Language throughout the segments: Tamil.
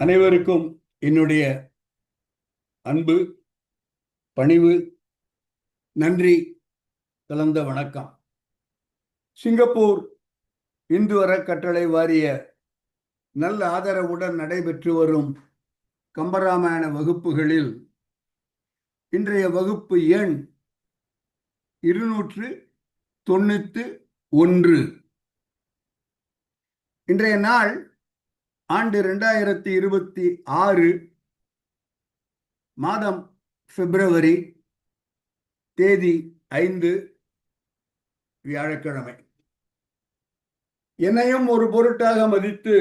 அனைவருக்கும் என்னுடைய அன்பு, பணிவு, நன்றி கலந்த வணக்கம். சிங்கப்பூர் இந்து அறக்கட்டளை வாரிய நல்ல ஆதரவுடன் நடைபெற்று வரும் கம்பராமாயண வகுப்புகளில் இன்றைய வகுப்பு எண் 291. இன்றைய நாள் ஆண்டு 2026, மாதம் பிப்ரவரி, தேதி 5, வியாழக்கிழமை. என்னையும் ஒரு பொருட்டாக மதித்து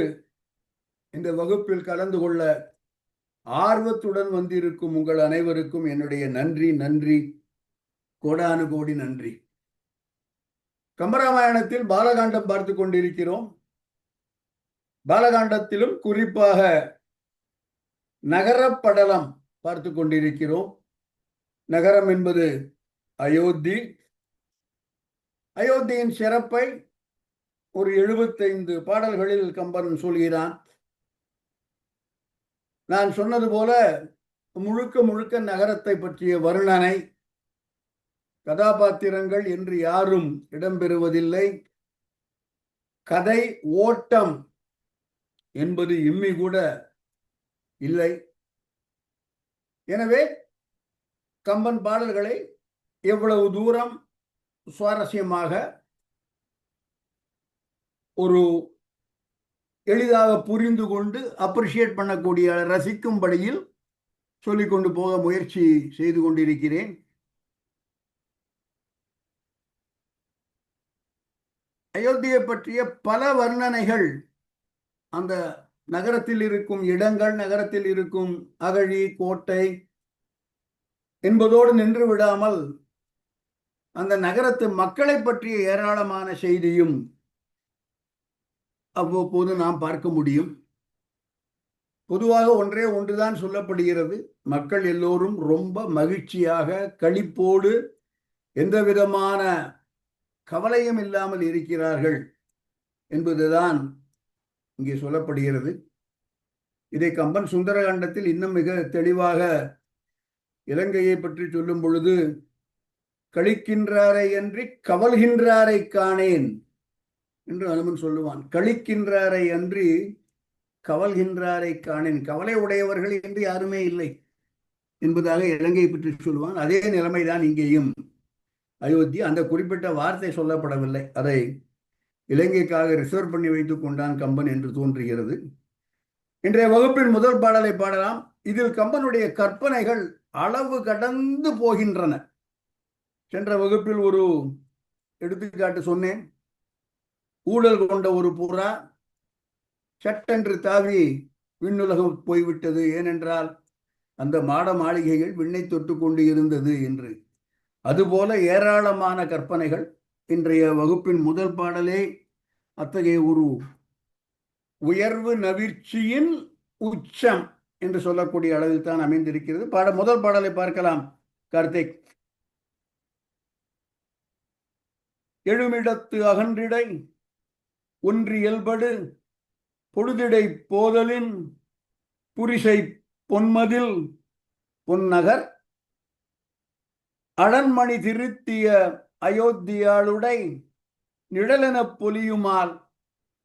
இந்த வகுப்பில் கலந்து கொள்ள ஆர்வத்துடன் வந்திருக்கும் உங்கள் அனைவருக்கும் என்னுடைய நன்றி, கோடானு கோடி நன்றி. கம்பராமாயணத்தில் பாலகாண்டம் பார்த்து கொண்டிருக்கிறோம். பாலகாண்டத்திலும் குறிப்பாக நகரப்படலம் பார்த்து கொண்டிருக்கிறோம். நகரம் என்பது அயோத்தி. அயோத்தியின் சிறப்பை ஒரு 75 பாடல்களில் கம்பன் சொல்கிறான். நான் சொன்னது போல முழுக்க நகரத்தை பற்றிய வர்ணனை, கதாபாத்திரங்கள் என்று யாரும் இடம்பெறுவதில்லை. கதை ஓட்டம் என்பது இம்மி கூட இல்லை. எனவே கம்பன் பாடல்களை எவ்வளவு தூரம் சுவாரஸ்யமாக ஒரு எளிதாக புரிந்து கொண்டு அப்ரிஷியேட் பண்ணக்கூடிய, ரசிக்கும்படியில் சொல்லிக்கொண்டு போக முயற்சி செய்து கொண்டிருக்கிறேன். அயோத்தியை பற்றிய பல வர்ணனைகள் அந்த நகரத்தில் இருக்கும் இடங்கள், நகரத்தில் இருக்கும் அகழி, கோட்டை என்பதோடு நின்று விடாமல் அந்த நகரத்து மக்களை பற்றிய ஏராளமான செய்தியும் அவ்வப்போது நாம் பார்க்க முடியும். பொதுவாக ஒன்றே ஒன்றுதான் சொல்லப்படுகிறது: மக்கள் எல்லோரும் ரொம்ப மகிழ்ச்சியாக, களிப்போடு, எந்த விதமான கவலையும் இல்லாமல் இருக்கிறார்கள் என்பதுதான் இங்கே சொல்லப்படுகிறது. இதை கம்பன் சுந்தரகாண்டத்தில் இன்னும் மிக தெளிவாக இலங்கையை பற்றி சொல்லும் பொழுது, களிக்கின்றாரை அன்றி கவல்கின்றாரை காணேன் என்று அனுமன் சொல்லுவான். களிக்கின்றாரை அன்றி கவல்கின்றாரை காணேன், கவலை உடையவர்கள் என்று யாருமே இல்லை என்பதாக இலங்கையை பற்றி சொல்லுவான். அதே நிலைமைதான் இங்கேயும். அயோத்தி, அந்த குறிப்பிட்ட வார்த்தை சொல்லப்படவில்லை, அதை இலங்கைக்காக ரிசர்வ் பண்ணி வைத்துக் கொண்டான் கம்பன் என்று தோன்றுகிறது. இன்றைய வகுப்பின் முதல் பாடலை பாடலாம். இதில் கம்பனுடைய கற்பனைகள் அளவு கடந்து போகின்றன. சென்ற வகுப்பில் ஒரு எடுத்துக்காட்டு சொன்னேன். ஊழல் கொண்ட ஒரு புறா சட்டென்று தாவி விண்ணுலகம் போய்விட்டது. ஏனென்றால் அந்த மாட மாளிகைகள் விண்ணை தொட்டு கொண்டு இருந்தது என்று. அதுபோல ஏராளமான கற்பனைகள். இன்றைய வகுப்பின் முதல் பாடலே அத்தகைய ஒரு உயர்வு நவிர்ச்சியின் உச்சம் என்று சொல்லக்கூடிய அளவில் தான் அமைந்திருக்கிறது. முதல் பாடலை பார்க்கலாம். கார்த்திக். எழுமிடத்து அகன்றிடை ஒன்றியல்படு பொழுதிடை போதலின் புரிசை பொன்மதில் பொன்னகர் அடன்மணி திருத்திய அயோத்தியாளுடை நிழலென பொலியுமால்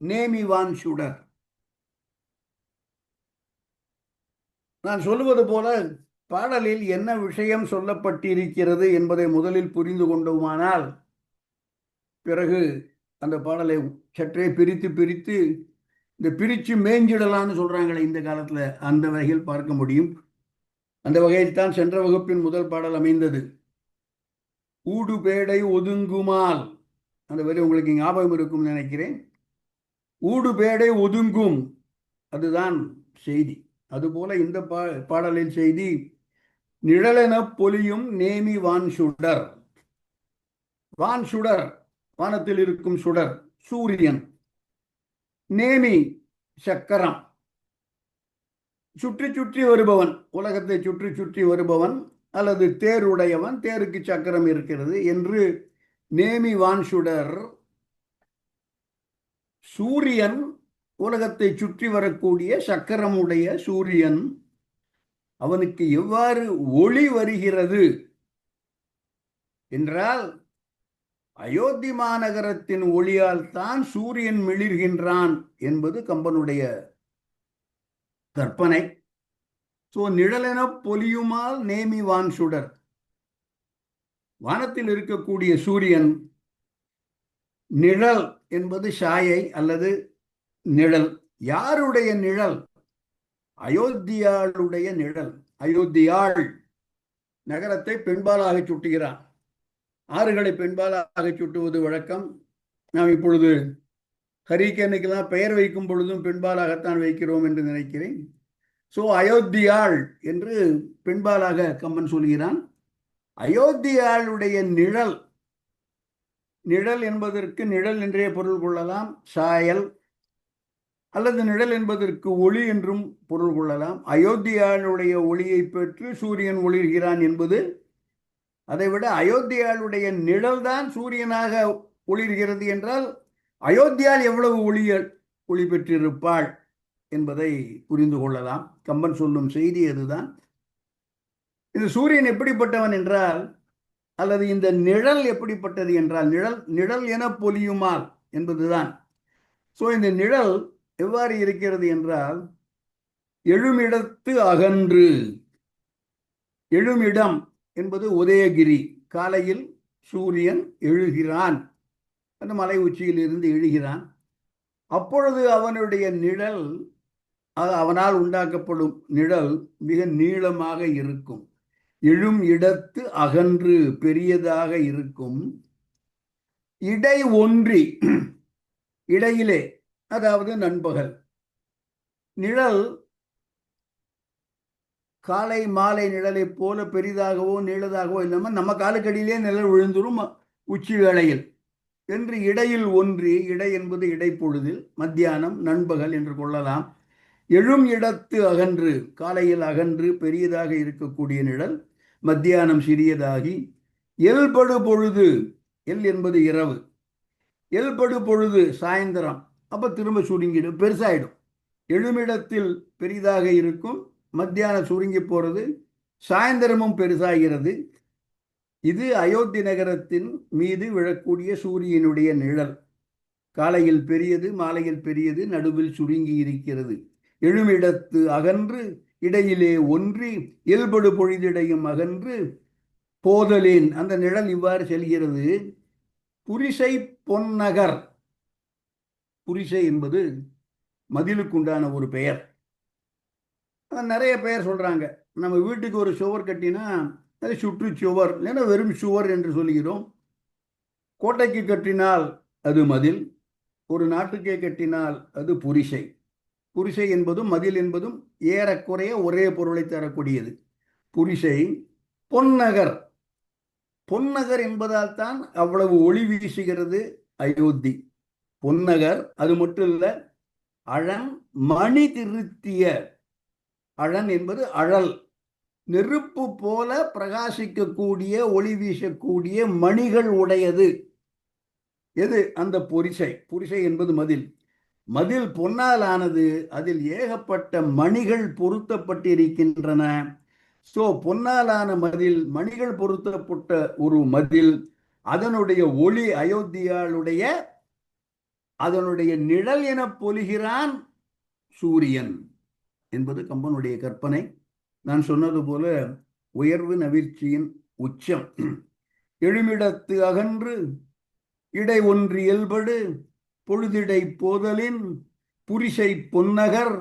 நேமிவான் சுடர். நான் சொல்லுவது போல பாடலில் என்ன விஷயம் சொல்லப்பட்டிருக்கிறது என்பதை முதலில் புரிந்து கொண்டோமானால் பிறகு அந்த பாடலை சற்றே பிரித்து இந்த பிரிச்சு மேஞ்சிடலான்னு சொல்றாங்களே இந்த காலத்துல, அந்த வகையில் பார்க்க முடியும். அந்த வகையில் தான் சென்ற வகுப்பின் முதல் பாடல் அமைந்தது. ஊடு பேடை ஒதுங்குமால், அந்த வரி உங்களுக்கு ஞாபகம் இருக்கும் நினைக்கிறேன். ஊடு பேடை ஒதுங்கும், அதுதான் செய்தி. அதுபோல இந்த பாடலின் செய்தி நிழலென பொலியும் நேமி வான் சுடர். வான் சுடர், வானத்தில் இருக்கும் சுடர் சூரியன். நேமி சக்கரம், சுற்றி வருபவன், உலகத்தை சுற்றி வருபவன் அல்லது தேருடையவன், தேருக்கு சக்கரம் இருக்கிறது என்று நேமி வான் சுடர். சூரியன் உலகத்தை சுற்றி வரக்கூடிய சக்கரமுடைய சூரியன் அவனுக்கு எவ்வாறு ஒளி வருகிறது என்றால், அயோத்தி மாநகரத்தின் ஒளியால் தான் சூரியன் மிளிர்கின்றான் என்பது கம்பனுடைய கற்பனை. நிழலென பொலியுமால் நேமி வான் சுடர். வானத்தில் இருக்கக்கூடிய சூரியன் நிழல் என்பது சாயை அல்லது நிழல். யாருடைய நிழல்? அயோத்தியாளுடைய நிழல். அயோத்தியாள் நகரத்தை பெண்பாலாக சுட்டுகிறான். ஆறுகளை பெண்பாலாக சுட்டுவது வழக்கம். நாம் இப்பொழுது ஹரிகேனுக்கெல்லாம் பெயர் வைக்கும் பொழுதும் பெண்பாலாகத்தான் வைக்கிறோம் என்று நினைக்கிறேன். அயோத்தியாள் என்று பெண்பாலாக கம்பன் சொல்கிறான். அயோத்தியாளுடைய நிழல், நிழல் என்பதற்கு நிழல் என்றே பொருள் கொள்ளலாம், சாயல், அல்லது நிழல் என்பதற்கு ஒளி என்றும் பொருள் கொள்ளலாம். அயோத்தியாளுடைய ஒளியை பெற்று சூரியன் ஒளிர்கிறான் என்பது, அதைவிட அயோத்தியாளுடைய நிழல் தான் சூரியனாக ஒளிர்கிறது என்றால் அயோத்தியால் எவ்வளவு ஒளி பெற்றிருப்பாள் என்பதை புரிந்து கொள்ளலாம். கம்பன் சொல்லும் செய்தி அதுதான். இந்த சூரியன் எப்படிப்பட்டவன் என்றால், அல்லது இந்த நிழல் எப்படிப்பட்டது என்றால், நிழல் என பொலியுமால் என்பதுதான். இந்த நிழல் எவ்வாறு இருக்கிறது என்றால், எழுமிடத்து அகன்று. எழுமிடம் என்பது உதயகிரி. காலையில் சூரியன் எழுகிறான், அந்த மலை உச்சியில் இருந்து எழுகிறான். அப்பொழுது அவனுடைய நிழல், அவனால் உண்டாக்கப்படும் நிழல் மிக நீளமாக இருக்கும். எழும் இடத்து அகன்று, பெரியதாக இருக்கும். இடை ஒன்றி, இடையிலே, அதாவது நண்பகல். நிழல் காலை மாலை நிழலை போல பெரிதாகவோ நீளதாகவோ இல்லாமல் நம்ம காலுக்கடியிலே நிழல் விழுந்துடும் உச்சி வேளையில் என்று இடையில் ஒன்றி. இடை என்பது இடைப்பொழுதில், மத்தியானம், நண்பகல் என்று கொள்ளலாம். எழும் இடத்து அகன்று, காலையில் அகன்று பெரியதாக இருக்கக்கூடிய நிழல் மத்தியானம் சிறியதாகி, எல்படு பொழுது, எல் என்பது இரவு, எல்படு பொழுது சாயந்தரம், அப்ப திரும்ப சுருங்கிடும், பெருசாயிடும். எழுமிடத்தில் பெரிதாக இருக்கும், மத்தியானம் சுருங்கி போறது, சாயந்தரமும் பெருசாகிறது. இது அயோத்தி நகரத்தின் மீது விழக்கூடிய சூரியனுடைய நிழல். காலையில் பெரியது, மாலையில் பெரியது, நடுவில் சுருங்கி இருக்கிறது. எழுமிடத்து அகன்று, இடையிலே ஒன்றி, இயல்படு பொழுதிடையும் அகன்று போதலேன். அந்த நிழல் இவ்வாறு செல்கிறது. புரிசை பொன்னகர். புரிசை என்பது மதிலுக்குண்டான ஒரு பெயர். நிறைய பெயர் சொல்றாங்க. நம்ம வீட்டுக்கு ஒரு சுவர் கட்டினா அது சுற்றுச்சுவர், இல்லைன்னா வெறும் சுவர் என்று சொல்கிறோம். கோட்டைக்கு கட்டினால் அது மதில், ஒரு நாட்டுக்கே கட்டினால் அது புரிசை. புரிசை என்பதும் மதில் என்பதும் ஏறக்குறைய ஒரே பொருளை தரக்கூடியது. புரிசை பொன்னகர். பொன்னகர் என்பதால் தான் அவ்வளவு ஒளி வீசுகிறது அயோத்தி. பொன்னகர். அது மட்டும் இல்ல, அழன் மணி திருத்திய. அழன் என்பது அழல், நெருப்பு போல பிரகாசிக்கக்கூடிய, ஒளி வீசக்கூடிய மணிகள் உடையது. எது? அந்த புரிசை. புரிசை என்பது மதில். மதில் பொன்னால் ஆனது, அதில் ஏகப்பட்ட மணிகள் பொருத்தப்பட்டிருக்கின்றன. பொன்னாலான மதில், மணிகள் பொருத்தப்பட்ட ஒரு மதில், அதனுடைய ஒளி அயோத்தியாளுடைய, அதனுடைய நிழல் என பொலிகிறான் சூரியன் என்பது கம்பனுடைய கற்பனை. நான் சொன்னது போல உயர்வு நவிர்ச்சியின் உச்சம். எழுமிடத்து அகன்று, இடை ஒன்று இயல்படு பொழுதிடை போதலின், புரிசை பொன்னகர்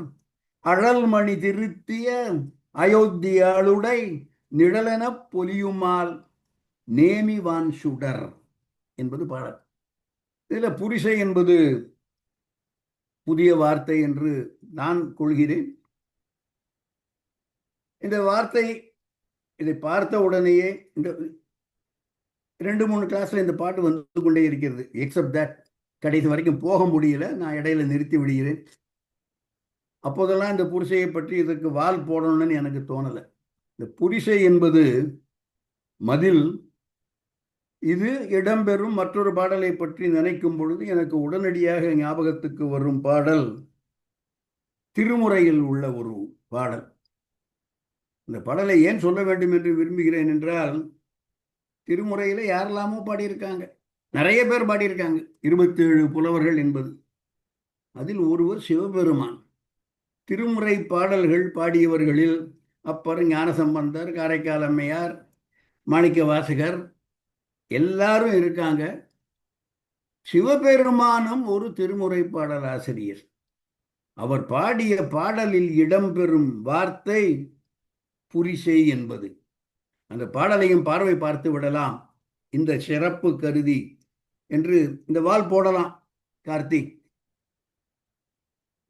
அழல்மணி திருத்திய, அயோத்தியாளுடை நிழலென பொலியுமால் நேமிவான் சுடர் என்பது பாடல். இதுல புரிசை என்பது புதிய வார்த்தை என்று நான் கொள்கிறேன். இந்த வார்த்தை, இதை பார்த்த உடனேயே இந்த 2-3 கிளாஸ்ல இந்த பாட்டு வந்து கொண்டே இருக்கிறது. எக்ஸப்ட் தட் கடைசி வரைக்கும் போக முடியல, நான் இடையில நிறுத்தி விடுகிறேன். அப்போதெல்லாம் இந்த புரிசையை பற்றி இதற்கு வால் போடணும்னு எனக்கு தோணலை. இந்த புரிசை என்பது மதில். இது இடம்பெறும் மற்றொரு பாடலை பற்றி நினைக்கும் பொழுது எனக்கு உடனடியாக ஞாபகத்துக்கு வரும் பாடல் திருமுறையில் உள்ள ஒரு பாடல். இந்த பாடலை ஏன் சொல்ல வேண்டும் என்று விரும்புகிறேன் என்றால், திருமுறையில யாரெல்லாமோ பாடியிருக்காங்க, நிறைய பேர் பாடியிருக்காங்க, 27 புலவர்கள் என்பது. அதில் ஒருவர் சிவபெருமான். திருமுறை பாடல்கள் பாடியவர்களில் அப்பர், ஞானசம்பந்தர், காரைக்கால் அம்மையார், மாணிக்க வாசகர் எல்லாரும் இருக்காங்க. சிவபெருமானும் ஒரு திருமுறை பாடல் ஆசிரியர். அவர் பாடிய பாடலில் இடம்பெறும் வார்த்தை புரிசை என்பது. அந்த பாடலையும் பார்வை பார்த்து விடலாம் இந்த சிறப்பு கருதி என்று இந்த வால் போடலாம். கார்த்திக்,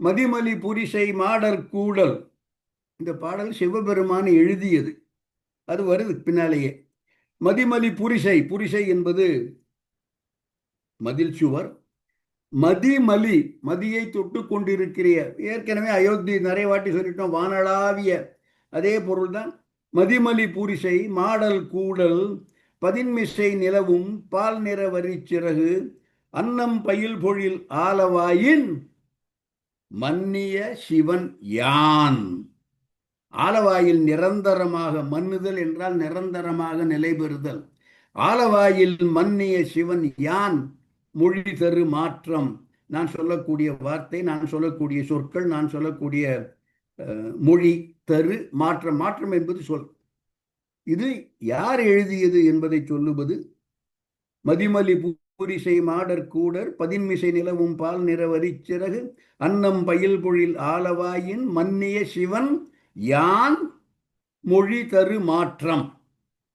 மதிமலி புரிசை மாடல் கூடல், இந்த பாடல் சிவபெருமான் எழுதியது. அது வருது பின்னாலேயே. மதிமலி புரிசை, புரிசை என்பது மதில் சுவர். மதிமலி, மதியை தொட்டு கொண்டிருக்கிற, ஏற்கனவே அயோத்தி நிறைய வாட்டி சொல்லிட்டோம், வானளாவிய அதே பொருள்தான். மதிமலி பூரிசை மாடல் கூடல் பதின்மிசை நிலவும் பால் நிற வரிச்சிறகு அன்னம் பயில் பொழில் ஆலவாயின் மன்னிய சிவன் யான். ஆலவாயில் நிரந்தரமாக, மன்னுதல் என்றால் நிரந்தரமாக நிலை பெறுதல். ஆலவாயில் மன்னிய சிவன் யான், மொழி தரு மாற்றம். நான் சொல்லக்கூடிய வார்த்தை, நான் சொல்லக்கூடிய சொற்கள், நான் சொல்லக்கூடிய மொழி தரு மாற்றம். மாற்றம் என்பது சொல். இது யார் எழுதியது என்பதை சொல்லுவது. மதிமலி பூரிசை மாடற் கூடர் பதின்மிசை நிலவும் பால் நிற வரிச்சிறகு அன்னம் பயில் பொழில் ஆலவாயின் மன்னிய சிவன் யான், மொழி தரு மாற்றம்.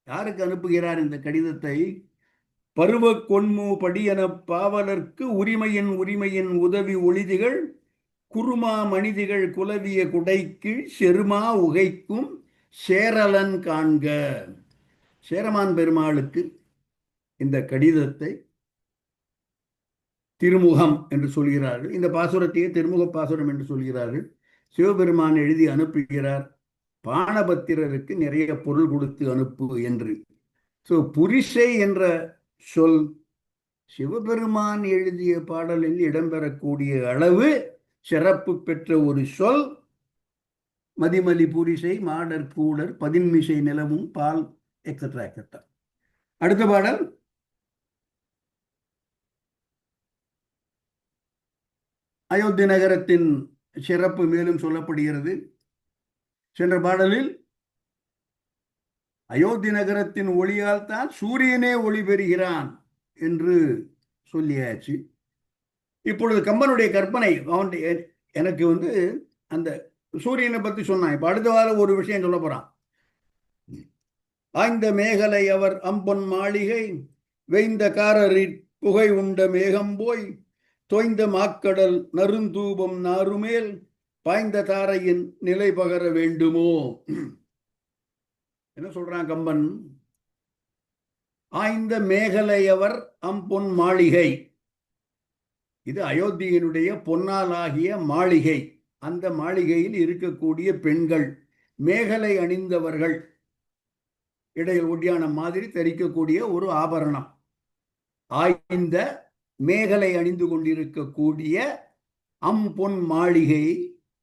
யாருக்கு அனுப்புகிறார் இந்த கடிதத்தை? பருவ கொன்மு படியன பாவலர்க்கு உரிமையின் உரிமையின் உதவி ஒளிதிகள் குருமா மனிதிகள் குலவிய குடைக்கு செருமா உகைக்கும் சேரலன் காண்க. சேரமான் பெருமாளுக்கு இந்த கடிதத்தை திருமுகம் என்று சொல்கிறார்கள். இந்த பாசுரத்தையே திருமுக பாசுரம் என்று சொல்கிறார்கள். சிவபெருமான் எழுதி அனுப்புகிறார், பாணபத்திரருக்கு நிறைய பொருள் கொடுத்து அனுப்பு என்று. ஸோ புரிசை என்ற சொல் சிவபெருமான் எழுதிய பாடலில் இடம்பெறக்கூடிய அளவு சிறப்பு பெற்ற ஒரு சொல். மதிமலி புரிசை மாடற் கூடர் பதின்மிசை நிலவும் பால் எக்ஸெட்ரா எக்ஸெட்ரா. அடுத்த பாடல் அயோத்தி நகரத்தின் சிறப்பு மேலும் சொல்லப்படுகிறது. சென்ற பாடலில் அயோத்தி நகரத்தின் ஒளியால் தான் சூரியனே ஒளி பெறுகிறான் என்று சொல்லியாச்சு. இப்பொழுது கம்பனுடைய கற்பனை, எனக்கு அந்த சூரியனை பத்தி சொன்னான். இப்ப அடுத்த வாரம் ஒரு விஷயம் சொல்ல போறான். ஆய்ந்த மேகலை அவர் அம்பொன் மாளிகை வெய்ந்த காரரிற் புகை உண்ட மேகம் போய் தோய்ந்த மாக்கடல் நறுந்தூபம் நாறுமேல் பாய்ந்த தாரையின் நிலை பகர வேண்டுமோ. என்ன சொல்றான் கம்பன்? ஆய்ந்த மேகலையவர் அம்பொன் மாளிகை, இது அயோத்தியினுடைய பொன்னாலாகிய மாளிகை. அந்த மாளிகையில் இருக்கக்கூடிய பெண்கள் மேகலை அணிந்தவர்கள், இடையில் ஒட்டியான மாதிரி தரிக்கக்கூடிய ஒரு ஆபரணம். ஆய்ந்த மேகலை அணிந்து கொண்டிருக்கக்கூடிய அம்பொன் மாளிகை,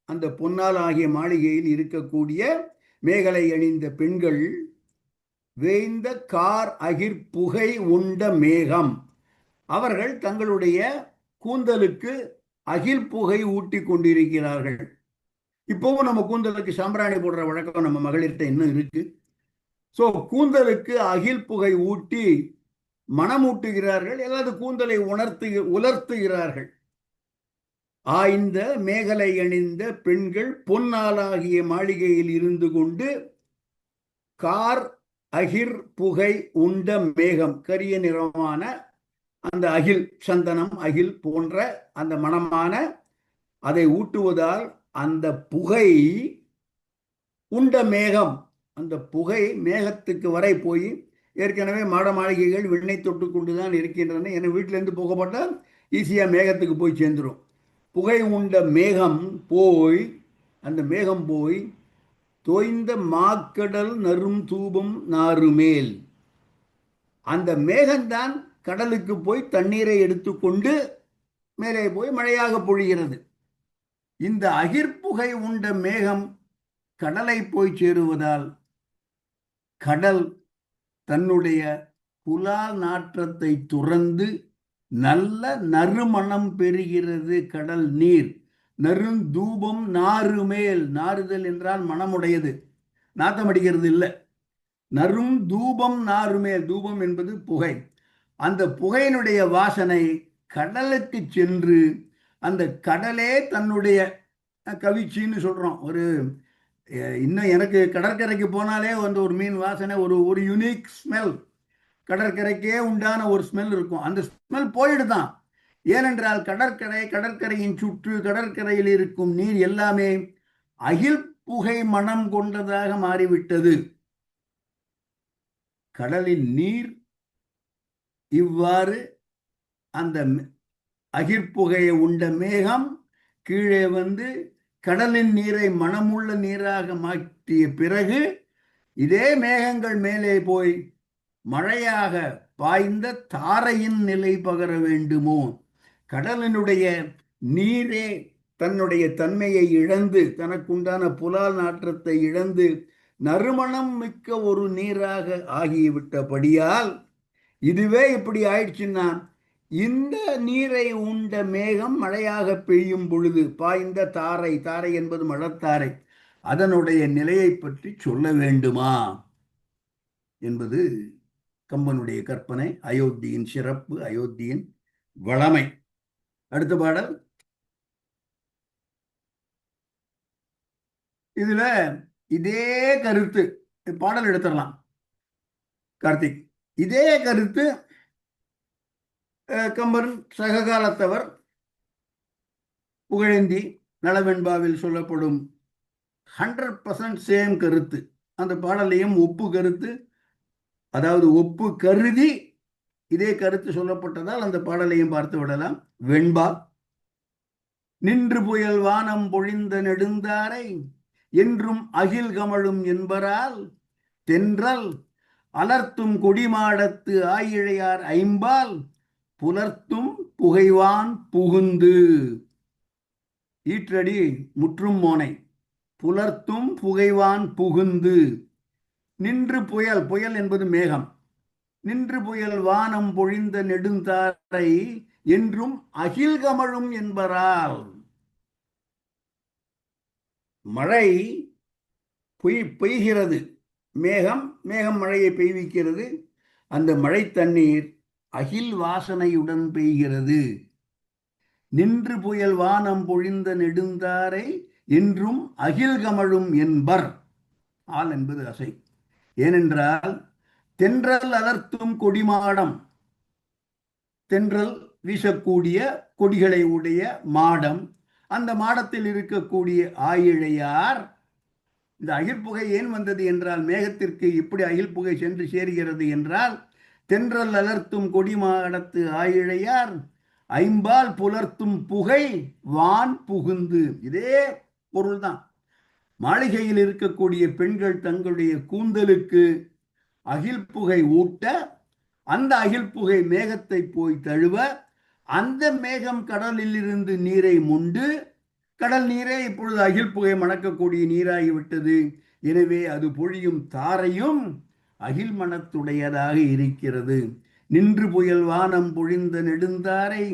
அந்த பொன்னால் ஆகிய மாளிகையில் இருக்கக்கூடிய மேகலை அணிந்த பெண்கள் வேய்ந்த கார் அகிர் புகை உண்ட மேகம், அவர்கள் தங்களுடைய கூந்தலுக்கு அகில் புகை ஊட்டி கொண்டிருக்கிறார்கள். இப்போவும் நம்ம கூந்தலுக்கு சாம்பிராணி போடுற வழக்கம் நம்ம மகளிர்கிட்ட இன்னும் இருக்கு. ஸோ கூந்தலுக்கு அகில் புகை ஊட்டி மனமூட்டுகிறார்கள், அல்லது கூந்தலை உலர்த்துகிறார்கள். ஆய்ந்த மேகலை அணிந்த பெண்கள் பொன்னாலாகிய மாளிகையில் இருந்து கொண்டு கார் அகிர் புகை உண்ட மேகம், கரிய நிறமான அந்த அகில், சந்தனம் அகில் போன்ற அந்த மணமான அதை ஊட்டுவதால் அந்த புகை உண்ட மேகம், அந்த புகை மேகத்துக்கு வரை போய், ஏற்கனவே மாட மாளிகைகள் விண்ணை தொட்டு கொண்டுதான் இருக்கின்றன. என வீட்டிலேருந்து புகைப்பட்டால் ஈஸியா மேகத்துக்கு போய் சேர்ந்துடும். புகை உண்ட மேகம் போய், அந்த மேகம் போய் தோய்ந்த மாக்கடல் நறும் தூபம் நாறுமேல், அந்த மேகம்தான் கடலுக்கு போய் தண்ணீரை எடுத்துக்கொண்டு மேலே போய் மழையாக பொழிகிறது. இந்த அகிர்புகை உண்ட மேகம் கடலை போய் சேருவதால் கடல் தன்னுடைய புலால் நாற்றத்தை துறந்து நல்ல நறுமணம் பெறுகிறது. கடல் நீர் நறுந்தூபம் நாறுமேல், நாறுதல் என்றால் மனமுடையது, நாத்தம் அடிக்கிறது இல்லை. நறும் தூபம் நாறுமேல், தூபம் என்பது புகை. அந்த புகையினுடைய வாசனை கடலுக்கு சென்று அந்த கடலே தன்னுடைய கவிச்சின்னு சொல்றோம். ஒரு இன்னும் எனக்கு கடற்கரைக்கு போனாலே வந்து ஒரு மீன் வாசனை, ஒரு ஒரு யுனிக் ஸ்மெல், கடற்கரைக்கே உண்டான ஒரு ஸ்மெல் இருக்கும். அந்த ஸ்மெல் போயிடுதான். ஏனென்றால் கடற்கரையின் சுற்று, கடற்கரையில் இருக்கும் நீர் எல்லாமே அகில் புகை மனம் கொண்டதாக மாறிவிட்டது. கடலின் நீர் இவ்வாறு அந்த அகிர்புகையை உண்ட மேகம் கீழே வந்து கடலின் நீரை மனமுள்ள நீராக மாற்றிய பிறகு இதே மேகங்கள் மேலே போய் மழையாக பாய்ந்த தாரையின் நிலை பகர வேண்டுமோ? கடலினுடைய நீரே தன்னுடைய தன்மையை இழந்து, தனக்குண்டான புலால் நாற்றத்தை இழந்து நறுமணம் மிக்க ஒரு நீராக ஆகிவிட்டபடியால், இதுவே இப்படி ஆயிடுச்சுன்னா இந்த நீரை உண்ட மேகம் மழையாக பெய்யும் பொழுது பாய்ந்த தாரை, தாரை என்பது மழத்தாரை, அதனுடைய நிலையை பற்றி சொல்ல வேண்டுமா என்பது கம்பனுடைய கற்பனை. அயோத்தியின் சிறப்பு, அயோத்தியின் வளமை. அடுத்த பாடல். இதுல இதே கருத்து, பாடல் எடுத்துடலாம் கார்த்திக். இதே கருத்து கம்பன் சககாலத்தவர் புகழேந்தி நலவெண்பாவில் சொல்லப்படும் 100% சேம் கருத்து. அந்த பாடலையும் ஒப்பு கருத்து, அதாவது ஒப்பு கருதி இதே கருத்து சொல்லப்பட்டதால் அந்த பாடலையும் பார்த்து விடலாம். வெண்பா. நின்று புயல் வானம் பொழிந்த நெடுந்தாரை என்றும் அகில் கமழும் என்பரால் தென்றல் அலர்த்தும் கொடிமாடத்து ஆயிழையார் ஐம்பால் புலர்த்தும் புகைவான் புகுந்து. ஈற்றடி முற்றும் மோனை. புலர்த்தும் புகைவான் புகுந்து. நின்று புயல், புயல் என்பது மேகம். நின்று புயல் வானம் பொழிந்த நெடுந்தாரை என்றும் அகில் கமழும் என்பரால். மழை பெய்கிறது, மேகம் மழையை பெய்விக்கிறது. அந்த மழை தண்ணீர் அகில் வாசனையுடன் பெய்கிறது. நின்று புயல் வானம் பொழிந்த நெடுந்தாரை என்றும் அகில் கமழும் என்பர். ஆல் என்பது அசை. ஏனென்றால் தென்றல் அலர்த்தும் கொடிமாடம், தென்றல் வீசக்கூடிய கொடிகளை உடைய மாடம், அந்த மாடத்தில் இருக்கக்கூடிய ஆயிழையார். இந்த அகில்புகை ஏன் வந்தது என்றால், மேகத்திற்கு எப்படி அகில்புகை சென்று சேருகிறது என்றால், தென்றல் அலர்த்தும் கொடிமாடத்து ஆயிழையார் ஐம்பால் புலர்த்தும் புகை வான் புகுந்து. இதே பொருள்தான். மாளிகையில் இருக்கக்கூடிய பெண்கள் தங்களுடைய கூந்தலுக்கு அகில் புகை ஊட்ட, அந்த அகில் புகை மேகத்தை போய் தழுவ, அந்த மேகம் கடலில் இருந்து நீரை முண்டு, கடல் நீரே இப்பொழுது அகில் புகை மணக்கக்கூடிய நீராகிவிட்டது. எனவே அது பொழியும் தாரையும் அகில் மனத்துடையதாக இருக்கிறது. நின்று புயல் வானம் பொழிந்த நெடுந்தாரை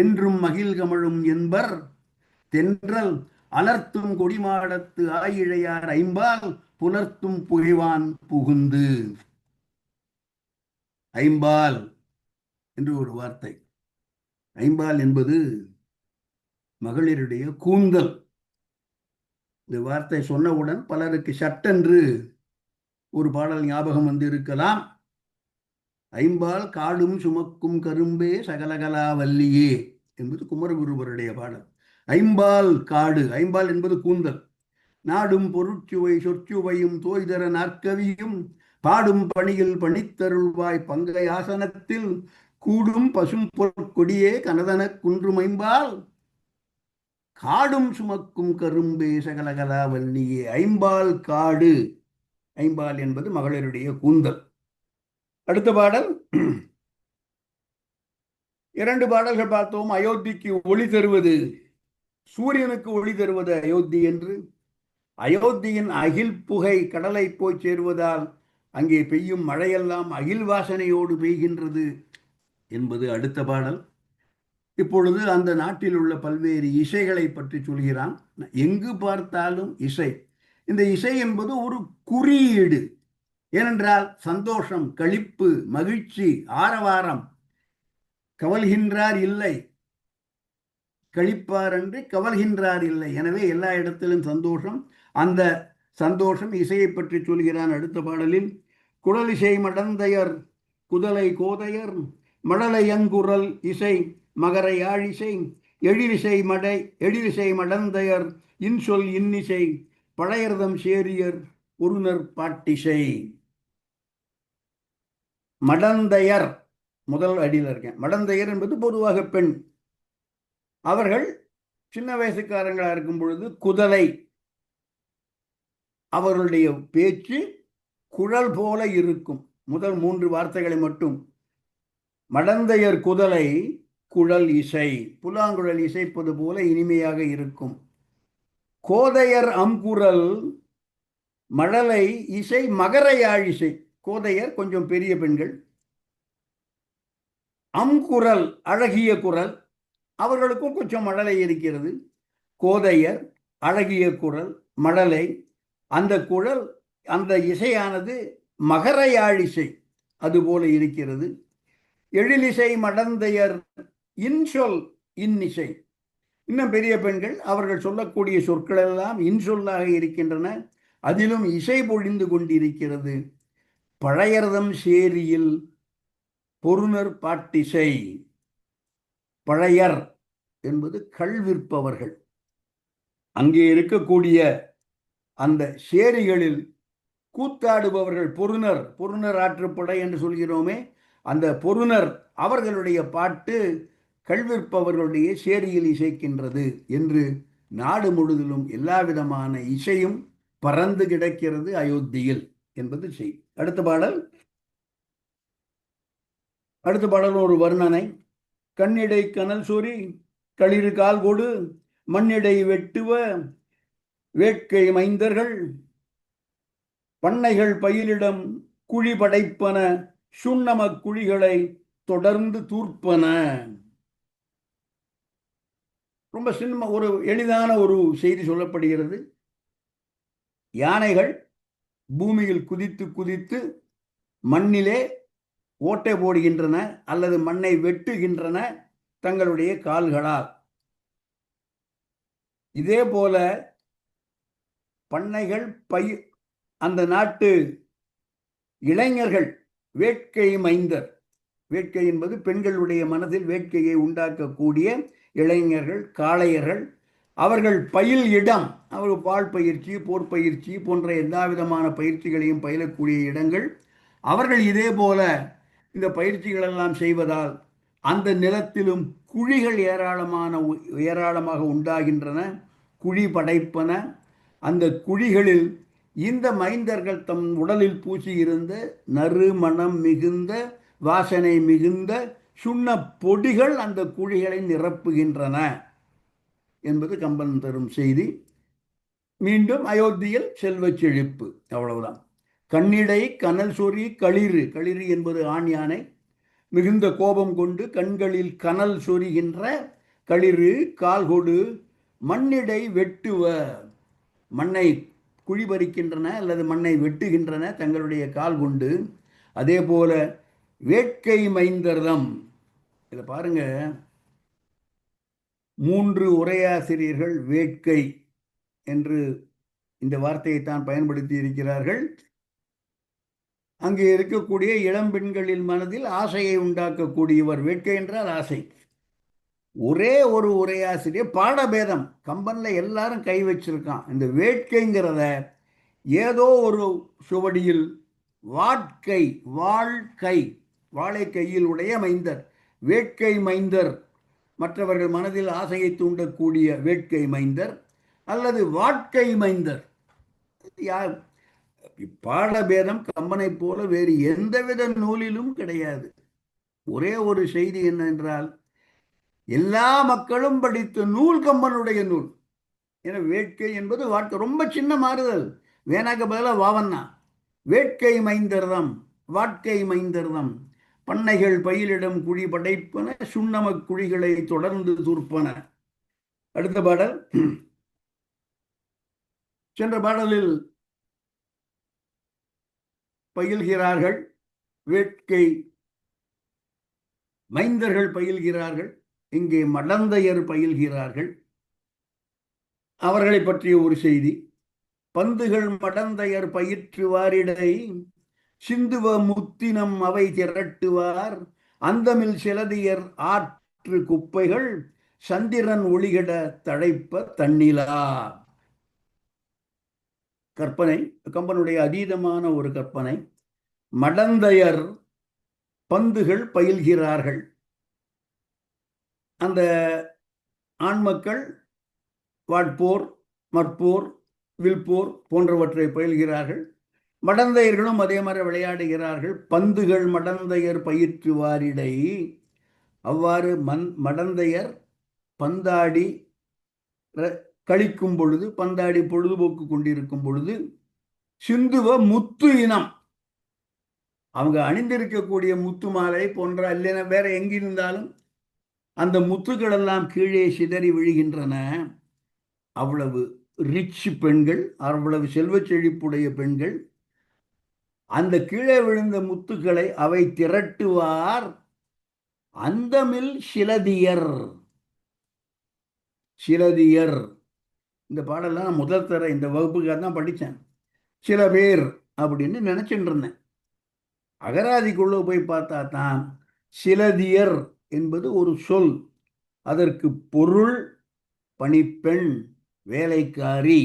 என்றும் அகில் கமழும் என்பர். தென்றல் அலர்த்தும் கொடிமாடத்து ஆயிழையார் ஐம்பால் புலர்த்தும் புகைவான் புகுந்து. ஐம்பால் என்று ஒரு வார்த்தை. ஐம்பால் என்பது மகளிருடைய கூந்தல். இந்த வார்த்தை சொன்னவுடன் பலருக்கு சட்டென்று ஒரு பாடல் ஞாபகம் வந்து இருக்கலாம். ஐம்பால் காடும் சுமக்கும் கரும்பே சகலகலா வல்லியே என்பது குமரகுருவருடைய பாடல். ஐம்பால் காடு, ஐம்பால் என்பது கூந்தல். நாடும் பொருட்சுவை சொற்சுவையும் தோய்தர நாற்கவியும் பாடும் பணியில் பணித்தருள்வாய் பங்கை ஆசனத்தில் கூடும் பசும் பொற்கொடியே கனதன குன்றுமைம்பால் காடும் சுமக்கும் கரும்பே சகலகலா வல்லியே. ஐம்பால் காடு, ஐம்பால் என்பது மகளிருடைய கூந்தல். அடுத்த பாடல். 2 பாடல்கள் பார்த்தோம். அயோத்திக்கு ஒளி தருவது சூரியனுக்கு ஒளி தருவது அயோத்தி என்று, அயோத்தியின் அகில் புகை கடலை போய் சேருவதால் அங்கே பெய்யும் மழையெல்லாம் அகில் வாசனையோடு பெய்கின்றது என்பது அடுத்த பாடல். இப்பொழுது அந்த நாட்டில் உள்ள பல்வேறு இசைகளை பற்றி சொல்கிறான். எங்கு பார்த்தாலும் இசை. இந்த இசை என்பது ஒரு குறியீடு. ஏனென்றால் சந்தோஷம், களிப்பு, மகிழ்ச்சி, ஆரவாரம். கவல்கின்றார் இல்லை, களிப்பார் என்று கவல்கின்றார் இல்லை. எனவே எல்லா இடத்திலும் சந்தோஷம். அந்த சந்தோஷம் இசையை பற்றி சொல்கிறான் அடுத்த பாடலில். குழலிசை மடந்தையர் குதலை கோதையர் மழலையங்குரல் இசை மகர யாழிசை எழிலிசை மடந்தையர் இன்சொல் இன்னிசை பழையர்தம் சேரியர் ஒருநர் பாட்டிசை. மடந்தையர் முதல் அடியில் இருக்கேன். மடந்தையர் என்பது பொதுவாக பெண். அவர்கள் சின்ன வயசுக்காரங்களா இருக்கும் பொழுது குதலை, அவர்களுடைய பேச்சு குழல் போல இருக்கும். முதல் 3 வார்த்தைகளை மட்டும். மடந்தையர் குதலை குழல் இசை, புல்லாங்குழல் இசைப்பது போல இனிமையாக இருக்கும். கோதையர் அங்குரல் மழலை இசை மகர யாழிசை. கோதையர் கொஞ்சம் பெரிய பெண்கள். அங்குரல் அழகிய குரல், அவர்களுக்கும் கொஞ்சம் மழலை இருக்கிறது. கோதையர் அழகிய குரல், மழலை. அந்த குழல், அந்த இசையானது மகர யாழிசை அதுபோல இருக்கிறது. எழிலிசை மடந்தையர் இன்சொல் இன்னிசை. இன்னும் பெரிய பெண்கள், அவர்கள் சொல்லக்கூடிய சொற்கள் எல்லாம் இன்சொல்லாக இருக்கின்றன. அதிலும் இசை பொழிந்து கொண்டிருக்கிறது. பழையர்தம் சேரியில் பொருணர் பாட்டிசை. பழையர் என்பது கள் விற்பவர்கள். அங்கே இருக்கக்கூடிய அந்த சேரிகளில் கூத்தாடுபவர்கள் பொருணர், பொருணர் ஆற்றுப்படை என்று சொல்கிறோமே, அந்த பொருணர் அவர்களுடைய பாட்டு கல்விற்பவர்களுடைய சேரியில் இசைக்கின்றது என்று நாடு முழுவதிலும் எல்லா விதமான இசையும் பறந்து கிடக்கிறது அயோத்தியில் என்பது செய்தி. அடுத்த பாடல் ஒரு வர்ணனை. கண்ணிடை கனல் சொறி களிறு கால் கொடு மண்ணிடை வெட்டுவ வேட்கை மைந்தர்கள் பண்ணைகள் பயிலிடம் குழி படைப்பன சுண்ணம குழிகளை தொடர்ந்து தூர்ப்பன. ரொம்ப ஒரு எளிதான ஒரு செய்தி சொல்லப்படுகிறது. யானைகள் பூமியில் குதித்து குதித்து மண்ணிலே ஓட்டை போடுகின்றன அல்லது மண்ணை வெட்டுகின்றன தங்களுடைய கால்களால். இதே போல பண்ணைகள் அந்த நாட்டு இளைஞர்கள் வேட்கை மைந்தர். வேட்கை என்பது பெண்களுடைய மனதில் வேட்கையை உண்டாக்கக்கூடிய இளைஞர்கள், காளையர்கள். அவர்கள் பயில் இடம், அவர்கள் பால் பயிற்சி, போர் பயிற்சி போன்ற எல்லா விதமான பயிற்சிகளையும் பயிலக்கூடிய இடங்கள். அவர்கள் இதே போல இந்த பயிற்சிகளெல்லாம் செய்வதால் அந்த நிலத்திலும் குழிகள் ஏராளமாக உண்டாகின்றன. குழி படைப்பன. அந்த குழிகளில் இந்த மைந்தர்கள் தம் உடலில் பூசியிருந்த நறுமணம் மிகுந்த வாசனை மிகுந்த சுண்ண பொடிகள் அந்த குழிகளை நிரப்புகின்றன என்பது கம்பன் தரும் செய்தி. மீண்டும் அயோத்தியில் செல்வச் செழிப்பு, அவ்வளவுதான். கண்ணிடை கனல் சொறி களிறு, களிறு என்பது ஆண் யானை, மிகுந்த கோபம் கொண்டு கண்களில் கனல் சொரிகின்ற களிறு கால் கொடு மண்ணிடை வெட்டுவ, மண்ணை குழிபறிக்கின்றன அல்லது மண்ணை வெட்டுகின்றன தங்களுடைய கால் கொண்டு. அதே போல வேட்கை மைந்தர்தம். இதை பாருங்க, 3 உரையாசிரியர்கள் வேட்கை என்று இந்த வார்த்தையை தான் பயன்படுத்தி இருக்கிறார்கள். அங்கே இருக்கக்கூடிய இளம்பெண்களின் மனதில் ஆசையை உண்டாக்கக்கூடியவர். வேட்கை என்றால் ஆசை. ஒரே ஒரு உரையாசிரியர், பாடபேதம், கம்பன்ல எல்லாரும் கை வச்சிருக்கான். இந்த வேட்கைங்கிறத ஏதோ ஒரு சுவடியில் வாழ்க்கை, வாழ்க்கை, வாழை கையில் உடைய மைந்தர், வேட்கை மைந்தர், மற்றவர்கள் மனதில் ஆசையை தூண்டக்கூடிய வேட்கை மைந்தர் அல்லது வாழ்க்கை மைந்தர். யார்? பாடபேதம் கம்பனை போல வேறு எந்தவித நூலிலும் கிடையாது. ஒரே ஒரு செய்தி என்னென்றால், எல்லா மக்களும் படித்த நூல் கம்பனுடைய நூல். ஏன்னா வேட்கை என்பது வாழ்க்கை ரொம்ப சின்ன மாறுதல். வேணாக்க பதிலாக வாவண்ணா. வேட்கை மைந்தர்தம் வாட்கை மைந்தர்தம் பண்ணைகள் பயிலிடம் குழி படைப்பன சுண்ணம குழிகளை தொடர்ந்து தூர்ப்பன. அடுத்த பாடல். சென்ற பாடலில் பயில்கிறார்கள், வேட்கை மைந்தர்கள் பயில்கிறார்கள், இங்கே மடந்தையர் பயில்கிறார்கள். அவர்களை பற்றிய ஒரு செய்தி. பந்துகள் மடந்தையர் பயிற்றுவாரிடை சிந்துவ முத்தினம் அவை திரட்டுவார் அந்தமில் சிலதியர் ஆற்று குப்பைகள் சந்திரன் ஒளிகட தழைப்ப தண்ணிலா. கற்பனை, கம்பனுடைய அதீதமான ஒரு கற்பனை. மடந்தையர் பந்துகள் பயில்கிறார்கள். அந்த ஆண்மக்கள் வாட்போர், மற்போர், வில்போர் போன்றவற்றை பயில்கிறார்கள். மடந்தையர்களும் அதே மாதிரி விளையாடுகிறார்கள். பந்துகள் மடந்தையர் பயிற்றுவாரிடை. அவ்வாறு மடந்தையர் பந்தாடி கழிக்கும் பொழுது, பந்தாடி பொழுதுபோக்கு கொண்டிருக்கும் பொழுது, சிந்துவ முத்து இனம், அவங்க அணிந்திருக்கக்கூடிய முத்து மாலை போன்ற இல்லைன்னா வேற எங்கிருந்தாலும் அந்த முத்துக்கள் எல்லாம் கீழே சிதறி விழுகின்றன. அவ்வளவு ரிச் பெண்கள், அவ்வளவு செல்வ செழிப்புடைய பெண்கள். அந்த கீழே விழுந்த முத்துக்களை அவை திரட்டுவார் அந்தமில் சிலதியர். சிலதியர் இந்த பாடலாம் நான் முதல் தர இந்த வகுப்புக்காக தான் படித்தேன். சில பேர் அப்படின்னு நினைச்சுட்டு இருந்தேன். அகராதிக்குள்ள போய் பார்த்தா தான் சிலதியர் என்பது ஒரு சொல். அதற்கு பொருள் பணிப்பெண், வேலைக்காரி.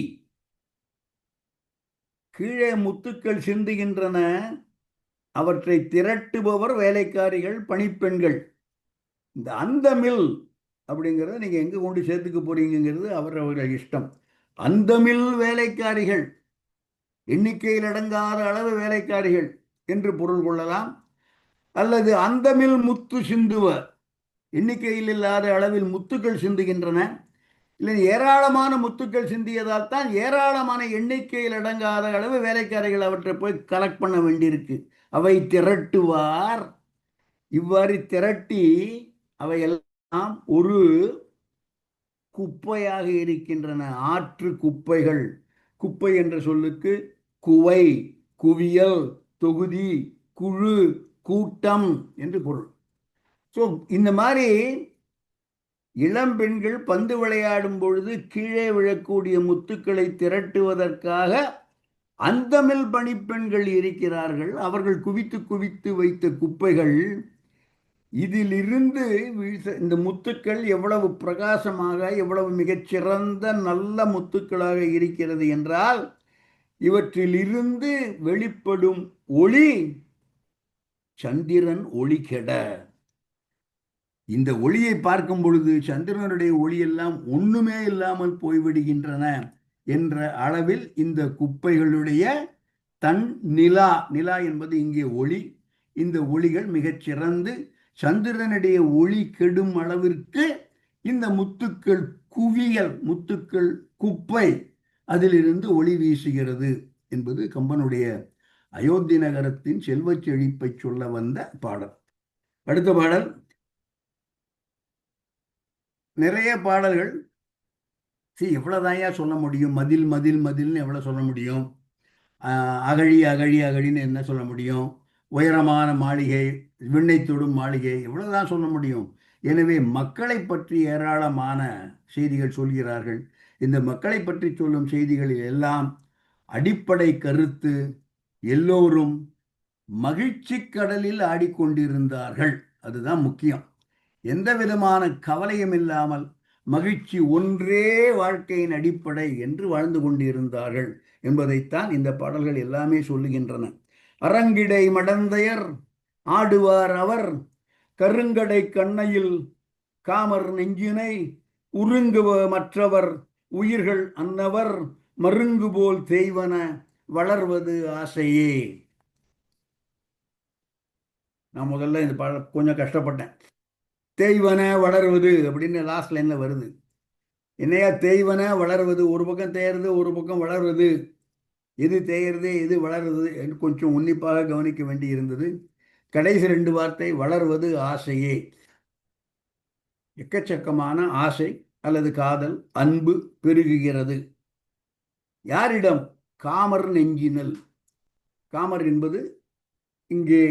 கீழே முத்துக்கள் சிந்துகின்றன, அவற்றை திரட்டுபவர் வேலைக்காரிகள், பணிப்பெண்கள். இந்த அந்தமில் அப்படிங்கிறத நீங்க எங்க கொண்டு சேர்த்துக்க போறீங்கிறது அவரவர்கள் இஷ்டம். அந்தமில் வேலைக்காரிகள், எண்ணிக்கையில் அடங்காத அளவு வேலைக்காரிகள் என்று பொருள் கொள்ளலாம். அல்லது அந்தமில் முத்து சிந்துவ, எண்ணிக்கையில் இல்லாத அளவில் முத்துக்கள் சிந்துகின்றன. இல்லை, ஏராளமான முத்துக்கள் சிந்தியதால் தான் ஏராளமான எண்ணிக்கையில் அடங்காத அளவு வேலைக்காரிகள் அவற்றை போய் கலெக்ட் பண்ண வேண்டியிருக்கு. அவை திரட்டுவார். இவ்வாறு திரட்டி அவை எல்லாம் ஒரு குப்பையாக இருக்கின்றன. ஆற்று குப்பைகள். குப்பை என்ற சொல்லுக்கு குவை, குவியல், தொகுதி, குழு, கூட்டம் என்று பொருள். ஸோ இந்த மாதிரி இளம் பெண்கள் பந்து விளையாடும் பொழுது கீழே விழக்கூடிய முத்துக்களை திரட்டுவதற்காக அந்தமில் பணிப்பெண்கள் இருக்கிறார்கள். அவர்கள் குவித்து குவித்து வைத்த குப்பைகள். இதிலிருந்து இந்த முத்துக்கள் எவ்வளவு பிரகாசமாக, எவ்வளவு மிகச்சிறந்த நல்ல முத்துக்களாக இருக்கிறது என்றால், இவற்றிலிருந்து வெளிப்படும் ஒளி சந்திரன் ஒளி கெட. இந்த ஒளியை பார்க்கும் பொழுது சந்திரனுடைய ஒளியெல்லாம் ஒண்ணுமே இல்லாமல் போய்விடுகின்றன என்ற அளவில் இந்த குப்பைகளுடைய தன் நிலா, நிலா என்பது இங்கே ஒளி, இந்த ஒளிகள் மிகச்சிறந்து சந்திரனுடைய ஒளி கெடும் அளவிற்கு இந்த முத்துக்கள் குவியல், முத்துக்கள் குப்பை, அதிலிருந்து ஒளி வீசுகிறது என்பது கம்பனுடைய அயோத்தி நகரத்தின் செல்வச் செழிப்பை சொல்ல வந்த பாடல். அடுத்த பாடல். நிறைய பாடல்கள். எவ்வளவுதாயா சொல்ல முடியும்? மதில் மதில் மதில்னு எவ்வளவு சொல்ல முடியும்? அகழி அகழி அகழின்னு என்ன சொல்ல முடியும்? உயரமான மாளிகை, விண்ணை தொடும் மாளிகை, எவ்வளவுதான் சொல்ல முடியும்? எனவே மக்களை பற்றி ஏராளமான செய்திகள் சொல்கிறார்கள். இந்த மக்களை பற்றி சொல்லும் செய்திகளில் எல்லாம் அடிப்படை கருத்து எல்லோரும் மகிழ்ச்சி கடலில் ஆடிக்கொண்டிருந்தார்கள். அதுதான் முக்கியம். எந்த விதமான கவலையும் இல்லாமல் மகிழ்ச்சி ஒன்றே வாழ்க்கையின் அடிப்படை என்று வாழ்ந்து கொண்டிருந்தார்கள் என்பதைத்தான் இந்த பாடல்கள் எல்லாமே சொல்லுகின்றன. அரங்கிடை மடந்தையர் ஆடுவார் அவர் கருங்கடை கண்ணையில் காமர் நெஞ்சினை உருங்குவ மற்றவர் உயிர்கள் அன்னவர் மருங்கு போல் தேய்வன வளர்வது ஆசையே. நான் முதல்ல இந்த பாடல் கொஞ்சம் கஷ்டப்பட்டேன். தேய்வன வளருவது அப்படின்னு லாஸ்ட் லைன்ல வருது. என்னையா தேய்வன வளருவது, ஒரு பக்கம் தேயறது ஒரு பக்கம் வளருவது, எது தேயறது எது வளருது என்று கொஞ்சம் உன்னிப்பாக கவனிக்க வேண்டி இருந்தது. கடைசி ரெண்டு வார்த்தை வளர்வது ஆசையே. எக்கச்சக்கமான ஆசை அல்லது காதல் அன்பு பெருகுகிறது. யாரிடம்? காமர் நெஞ்சினல். காமர் என்பது இங்கே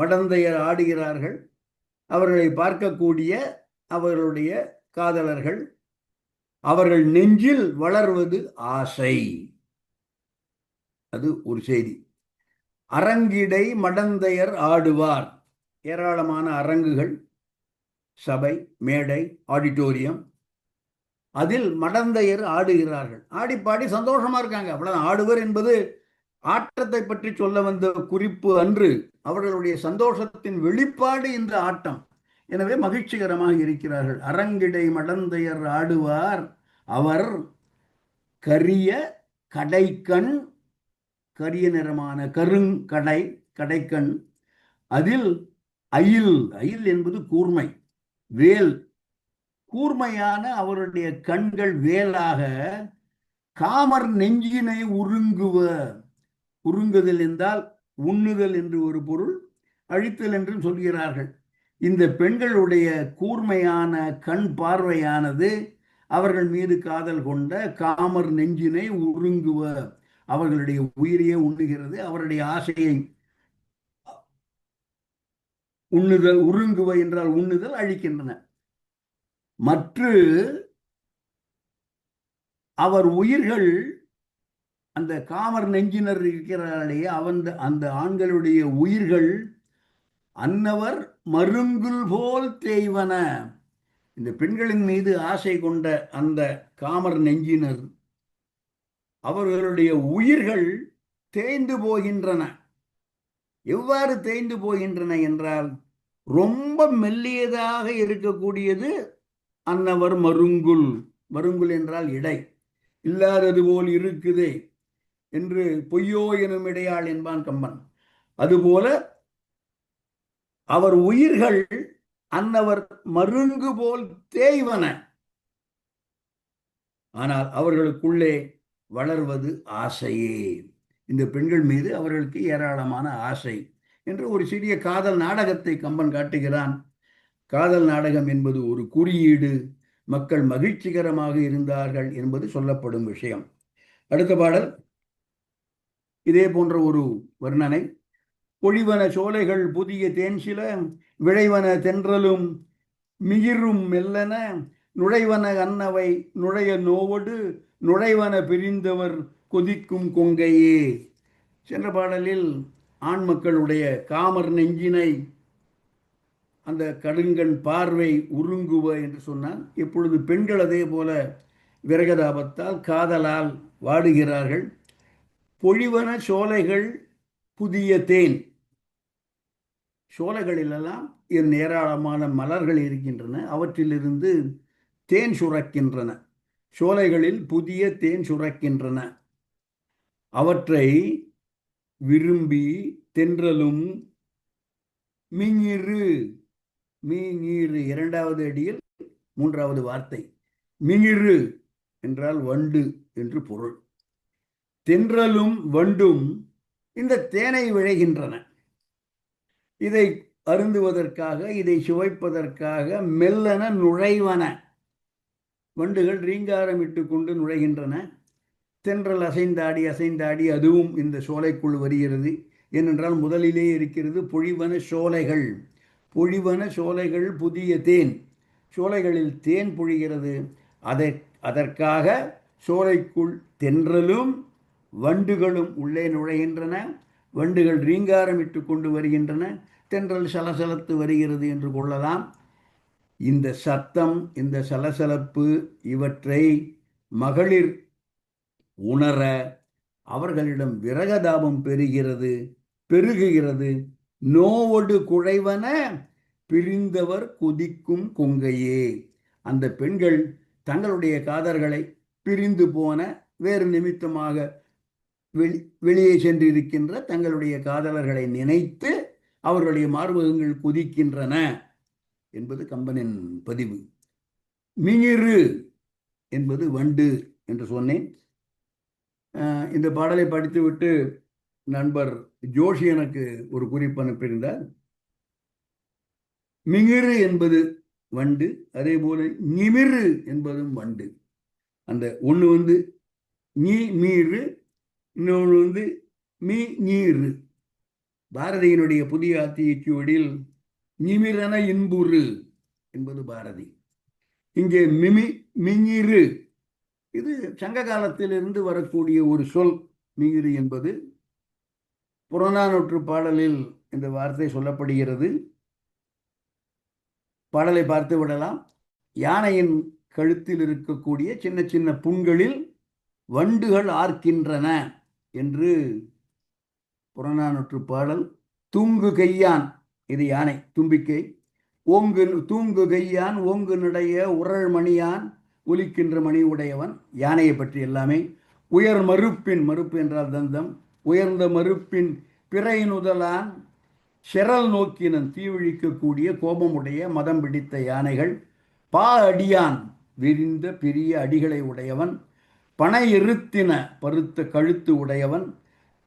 மடந்தையர் ஆடுகிறார்கள், அவர்களை பார்க்கக்கூடிய அவர்களுடைய காதலர்கள், அவர்கள் நெஞ்சில் வளர்வது ஆசை. அது ஒரு செய்தி. அரங்கிடை மடந்தையர் ஆடுவார். ஏராளமான அரங்குகள், சபை, மேடை, ஆடிட்டோரியம், அதில் மடந்தையர் ஆடுகிறார்கள். ஆடி பாடி சந்தோஷமா இருக்காங்க, அவ்வளவு. ஆடுவர் என்பது ஆட்டத்தை பற்றி சொல்ல வந்த குறிப்பு அன்று, அவர்களுடைய சந்தோஷத்தின் வெளிப்பாடு இந்த ஆட்டம். எனவே மகிழ்ச்சிகரமாக இருக்கிறார்கள். அரங்கிடை மடந்தையர் ஆடுவார், அவர் கரிய கடைக்கண், கரிய நிறமான கருங்கடை கடைக்கண், அதில் அயில், அயில் என்பது கூர்மை, வேல், கூர்மையான அவருடைய கண்கள் வேலாக காமர் நெஞ்சினை உருங்குவ. உருங்குதல் என்றால் உண்ணுதல் என்று ஒரு பொருள், அழித்தல் என்றும் சொல்கிறார்கள். இந்த பெண்களுடைய கூர்மையான கண் பார்வையானது அவர்கள் மீது காதல் கொண்ட காமர் நெஞ்சினை உருங்குவ, அவர்களுடைய உயிரையே உண்ணுகிறது, அவருடைய ஆசையை. உண்ணுதல், உருங்குவ என்றால் உண்ணுதல், அழிக்கின்றன. மற்ற அவர் உயிர்கள், அந்த காமர் நெஞ்சினர் இருக்கிறார்களே அந்த ஆண்களுடைய உயிர்கள் அன்னவர் மருங்குல் போல் தேய்வன. இந்த பெண்களின் மீது ஆசை கொண்ட அந்த காமர் நெஞ்சினர், அவர்களுடைய உயிர்கள் தேய்ந்து போகின்றன. எவ்வாறு தேய்ந்து போகின்றன என்றால், ரொம்ப மெல்லியதாக இருக்கக்கூடியது அன்னவர் மருங்குல். மருங்குல் என்றால் இடை, இல்லாதது போல் இருக்குதே என்று பொய்யோ எனும் இடையாள் என்பான் கம்பன். அதுபோல அவர் உயிர்கள் அன்னவர் மருங்கு போல் தேய்வன, ஆனால் அவர்களுக்குள்ளே வளர்வது ஆசையே. இந்த பெண்கள் மீது அவர்களுக்கு ஏராளமான ஆசை என்று ஒரு சிறிய காதல் நாடகத்தை கம்பன் காட்டுகிறான். காதல் நாடகம் என்பது ஒரு குறியீடு. மக்கள் மகிழ்ச்சிகரமாக இருந்தார்கள் என்பது சொல்லப்படும் விஷயம். அடுத்த பாடல் இதே போன்ற ஒரு வர்ணனை. பொழிவன சோலைகள் புதிய தேன் சில, விளைவன தென்றலும் மிகிரும் மெல்லன, நுழைவன அன்னவை நுழைய நோவடு, நுழைவன பிரிந்தவர் கொதிக்கும் கொங்கையே. சென்ற பாடலில் ஆண் மக்களுடைய காமர் நெஞ்சினை அந்த கடுங்கண் பார்வை உருங்குவ என்று சொன்னான். இப்பொழுது பெண்கள் அதே போல விரகதாபத்தால் காதலால் வாடுகிறார்கள். பொழிவன சோலைகள் புதிய தேன். சோலைகளிலெல்லாம் ஏராளமான மலர்கள் இருக்கின்றன, அவற்றிலிருந்து தேன் சுரக்கின்றன. சோலைகளில் புதிய தேன் சுரக்கின்றன. அவற்றை விரும்பி தென்றலும் மிங்கிரு, மீங்கிரு இரண்டாவது அடியில் மூன்றாவது வார்த்தை. மிங்கிரு என்றால் வண்டு என்று பொருள். தென்றலும் வண்டும் இந்த தேனை விளைகின்றன. இதை அருந்துவதற்காக, இதை சுவைப்பதற்காக மெல்லன நுழைவன. வண்டுகள் ரீங்காரம் இட்டு கொண்டு நுழைகின்றன. தென்றல் அசைந்தாடி அசைந்தாடி அதுவும் இந்த சோலைக்குள் வருகிறது. ஏனென்றால் முதலிலே இருக்கிறது பொழிவன சோலைகள். பொழிவன சோலைகள் புதிய தேன். சோலைகளில் தேன் பொழிகிறது. அதற்காக சோலைக்குள் தென்றலும் வண்டுகளும் உள்ளே நுழைகின்றன. வண்டுகள் ரீங்காரம் இட்டு கொண்டு வருகின்றன. தென்றல் சலசலத்து வருகிறது என்று கொள்ளலாம். இந்த சத்தம், இந்த சலசலப்பு, இவற்றை மகளிர் உணர அவர்களிடம் விரகதாபம் பெருகுகிறது. நோவொடு குழைவன பிரிந்தவர் கொதிக்கும் கொங்கையே. அந்த பெண்கள் தங்களுடைய காதல்களை பிரிந்து போன, வேறு நிமித்தமாக வெளியே சென்றிருக்கின்ற தங்களுடைய காதலர்களை நினைத்து அவர்களுடைய மார்பகங்கள் கொதிக்கின்றன. என்பது கம்பனின் பதிவு. மிங்கிரு என்பது வண்டு என்று சொன்னேன். இந்த பாடலை படித்துவிட்டு நண்பர் ஜோஷி எனக்கு ஒரு குறிப்பு அனுப்பியிருந்தார். மிங்கிரு என்பது வண்டு, அதே போல நிமிரு என்பதும் வண்டு. அந்த ஒன்று வந்து நீ மீறு, இன்னொன்று வந்து மீ நீரு. பாரதியினுடைய புதிய ஆத்திச்சுவடியில் நிமிரன இன்புறு என்பது பாரதி. இங்கே மிங்கிரு இது சங்க காலத்திலிருந்து வரக்கூடிய ஒரு சொல். மிங்கிரு என்பது புறநானூற்று பாடலில் இந்த வார்த்தை சொல்லப்படுகிறது. பாடலை பார்த்து விடலாம். யானையின் கழுத்தில் இருக்கக்கூடிய சின்ன சின்ன புண்களில் வண்டுகள் ஆர்க்கின்றன என்று புறநானூற்று பாடல். தூங்கு கையான், இது யானை, தும்பிக்கை. ஓங்கு தூங்கு கையான் ஓங்கு நடைய உரள் மணியான் ஒலிக்கின்ற மணி உடையவன். யானையை பற்றி எல்லாமே. உயர் மறுப்பின், மறுப்பு என்றால் தந்தம், உயர்ந்த மறுப்பின் பிறை நுதலான் செரல் நோக்கினன், தீவிழிக்கக்கூடிய கோபமுடைய மதம் பிடித்த யானைகள். பா அடியான், விரிந்த பெரிய அடிகளை உடையவன். பனை எருத்தின, பருத்த கழுத்து உடையவன்.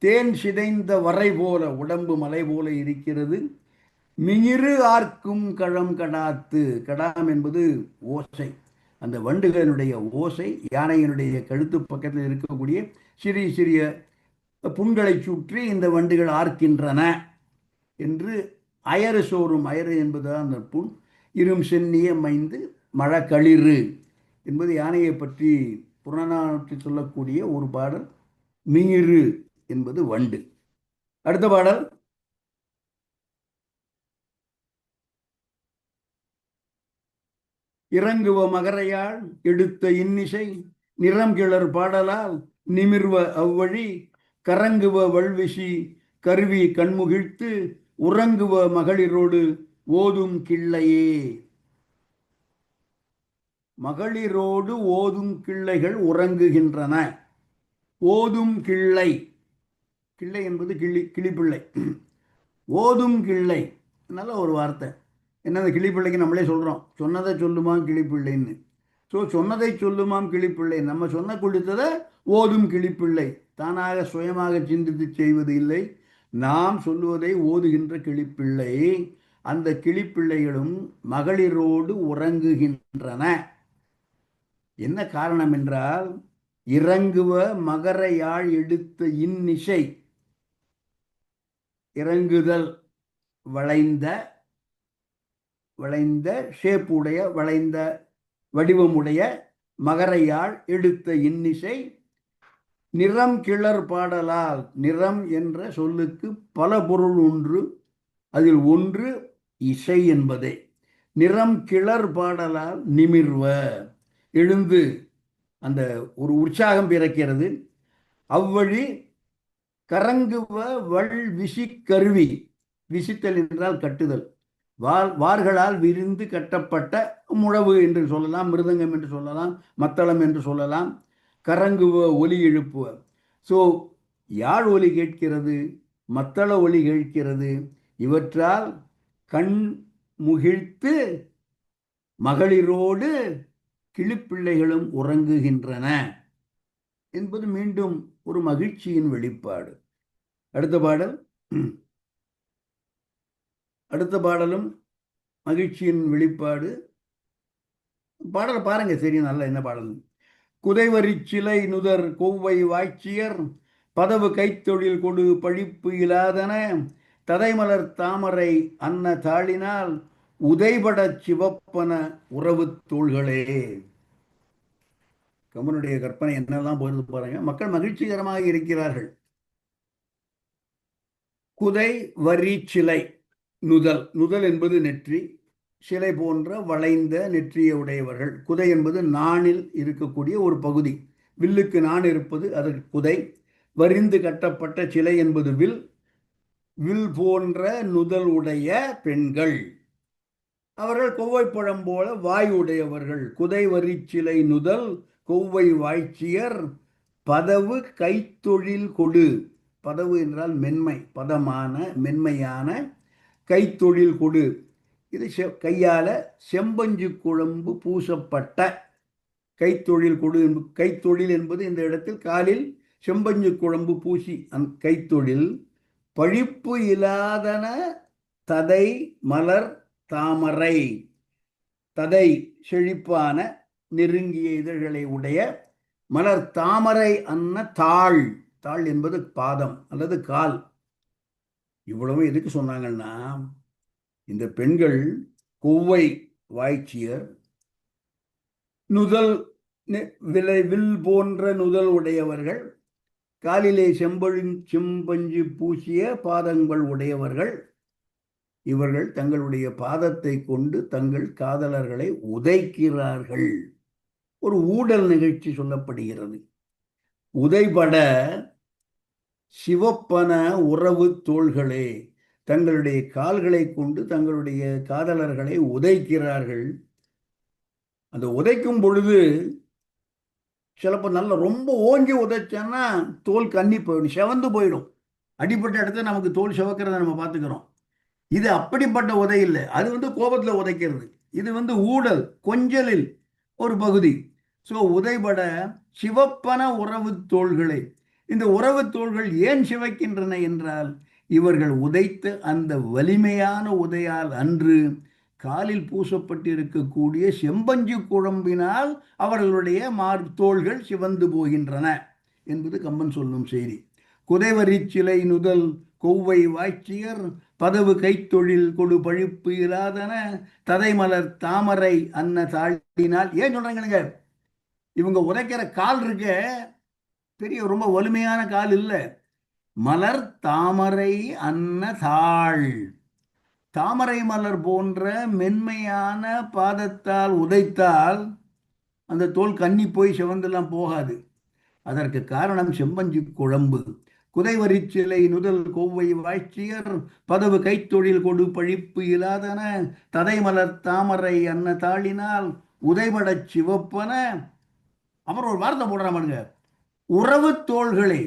தேன் சிதைந்த வரை போல, உடம்பு மலை போல இருக்கிறது. மிங்கிரு ஆர்க்கும் களம் கடாத்து, கடாம் என்பது ஓசை. அந்த வண்டுகளினுடைய ஓசை யானையினுடைய கழுத்து பக்கத்தில் இருக்கக்கூடிய சிறிய சிறிய புண்களை சுற்றி இந்த வண்டுகள் ஆர்க்கின்றன என்று. அயறு சோறும், அயறு என்பதுதான் அந்த புண். இரும் சென்னிய மைந்து மழக்களிறு என்பது யானையை பற்றி புறநானூற்றில் சொல்லக்கூடிய ஒரு பாடல். மிங்கிரு என்பது வண்டு. அடுத்த பாடல். இறங்குவ மகரையால் எடுத்த இன்னிசை நிறம் கிளர் பாடலால் நிமிர்வ அவ்வழி கரங்குவ வல்விசி கருவி கண்முகிழ்த்து உறங்குவ மகளிரோடு ஓதும் கிள்ளையே. மகளிரோடு ஓதும் கிள்ளைகள் உறங்குகின்றன. ஓதும் கிள்ளை, கிள்ளை என்பது கிளிப்பிள்ளை. ஓதும் கிள்ளை நல்ல ஒரு வார்த்தை. என்ன, அந்த கிளிப்பிள்ளைக்கு நம்மளே சொல்கிறோம், சொன்னதை சொல்லுமாம் கிளிப்பிள்ளைன்னு. ஸோ சொன்னதை சொல்லுமாம் கிளிப்பிள்ளை, நம்ம சொன்ன கொடுத்ததை ஓதும் கிளிப்பிள்ளை. தானாக சுயமாக சிந்தித்து செய்வது இல்லை, நாம் சொல்லுவதை ஓதுகின்ற கிளிப்பிள்ளை. அந்த கிளிப்பிள்ளைகளும் மகளிரோடு உறங்குகின்றன. என்ன காரணம் என்றால், இறங்குவ மகர யாழ் எடுத்த இன்னிசை. இறங்குதல், வளைந்த வளைந்த ஷேப்புடைய, வளைந்த வடிவமுடைய மகரையால் எடுத்த இன்னிசை நிறம் கிளர் பாடலால். நிறம் என்ற சொல்லுக்கு பல பொருள் உண்டு, அதில் ஒன்று இசை என்பதே. நிறம் கிளர் பாடலால் நிமிர்வ, எழுந்து அந்த ஒரு உற்சாகம் பிறக்கிறது. அவ்வழி கரங்குவ வள் விசி கருவி, விசித்தல் என்றால் கட்டுதல், வார்களால் விரிந்து கட்டப்பட்ட முழவு என்று சொல்லலாம், மிருதங்கம் என்று சொல்லலாம், மத்தளம் என்று சொல்லலாம். கரங்குவ, ஒலி எழுப்புவ. ஸோ யாழ் ஒலி கேட்கிறது, மத்தள ஒலி கேட்கிறது. இவற்றால் கண் முகிழ்த்து மகளிரோடு கிளிப்பிள்ளைகளும் உறங்குகின்றன என்பது மீண்டும் ஒரு மகிழ்ச்சியின் வெளிப்பாடு. அடுத்த பாடல். அடுத்த பாடலும் மகிழ்ச்சியின் வெளிப்பாடு. பாடலை பாருங்க, சரி, நல்ல என்ன பாடல். குதைவரி சிலை நுதர் கொவ்வை வாய்ச்சியர் பதவு கைத்தொழில் கொடு பழிப்பு இலாதன ததைமலர் தாமரை அன்ன தாளினால் உதைபட சிவப்பன உறவு தோள்களே. கம்பனுடைய கற்பனை என்னெல்லாம் போயிருந்து பாருங்க. மக்கள் மகிழ்ச்சிகரமாக இருக்கிறார்கள். குதை வரி சிலை நுதல், நுதல் என்பது நெற்றி, சிலை போன்ற வளைந்த நெற்றியை உடையவர்கள். குதை என்பது நாணில் இருக்கக்கூடிய ஒரு பகுதி, வில்லுக்கு நாண் இருப்பது அதற்கு குதை. வரிந்து கட்டப்பட்ட சிலை என்பது வில், வில் போன்ற நுதல் உடைய பெண்கள். அவர்கள் கொவ்வைப்பழம் போல வாய் உடையவர்கள். குதை வரி சிலை நுதல் கொவ்வை வாய்ச்சியர் பதவு கைத்தொழில் கொடு. பதவு என்றால் மென்மை, பதமான மென்மையான கைத்தொழில் கொடு. இது கையால செம்பஞ்சு குழம்பு பூசப்பட்ட கைத்தொழில் கைத்தொழில் என்பது இந்த இடத்தில் காலில் செம்பஞ்சு குழம்பு பூசி கைத்தொழில் பழிப்பு இல்லாதன ததை மலர் தாமரை. ததை செழிப்பான நெருங்கிய இதழ்களை உடைய, மலர் தாமரை அன்ன தாள். தாள் என்பது பாதம் அல்லது கால். இவ்வளவு எதுக்கு சொன்னாங்கன்னா, இந்த பெண்கள் கொவ்வை வாய்ச்சியர், நுதல் வில் போன்ற நுதல் உடையவர்கள், காலிலே செம்பஞ்சு பூசிய பாதங்கள் உடையவர்கள். இவர்கள் தங்களுடைய பாதத்தை கொண்டு தங்கள் காதலர்களை உதைக்கிறார்கள். ஒரு ஊடல் நிகழ்ச்சி சொல்லப்படுகிறது. உதைபட சிவப்பன உறவு தோள்களே, தங்களுடைய கால்களை கொண்டு தங்களுடைய காதலர்களை உதைக்கிறார்கள். அந்த உதைக்கும் பொழுது சிலப்போ நல்ல ரொம்ப ஓங்கி உதைச்சோன்னா தோல் கன்னி போயிடும், செவந்து போயிடும். அடிப்பட்ட இடத்துல நமக்கு தோல் சிவக்கிறத நம்ம பார்த்துக்கிறோம். இது அப்படிப்பட்ட உதை இல்லை, அது கோபத்தில் உதைக்கிறது. இது ஊடல் கொஞ்சலில் ஒரு பகுதி. ஸோ உதைபட சிவப்பன உறவு தோள்களை. இந்த உறவு தோள்கள் ஏன் சிவக்கின்றன என்றால், இவர்கள் உதைத்த அந்த வலிமையான உதையால் அன்று காலில் பூசப்பட்டிருக்கக்கூடிய செம்பஞ்சு குழம்பினால் அவர்களுடைய தோள்கள் சிவந்து போகின்றன என்பது கம்பன் சொல்லும் செய்தி. குதைவரி சிலை நுதல் கொவ்வை வாய்ச்சியர் பதவு கைத்தொழில் கொடு பழிப்பு இல்லாதன ததைமலர் தாமரை அன்ன தாழினால். ஏன் சொல்றாங்க, இவங்க உதைக்கிற கால் இருக்க பெரிய ரொம்ப வலிமையான கால் இல்லை. மலர் தாமரை அன்ன தாள், தாமரை மலர் போன்ற மென்மையான பாதத்தால் உதைத்தால் அந்த தோல் கன்னி போய் சிவந்தெல்லாம் போகாது. அதற்கு காரணம் செம்பஞ்சு குழம்பு. குதைவரி சிலை நுதல் கொவ்வை வாய்ச்சியர் பதவு கைத்தொழில் கொடு பழிப்பு இல்லாதன ததைமலர் தாமரை அன்ன தாளினால் உதைபடச் சிவப்பன. அப்புறம் ஒரு வார்த்தை போடுறாங்க, உறவு தோள்களை.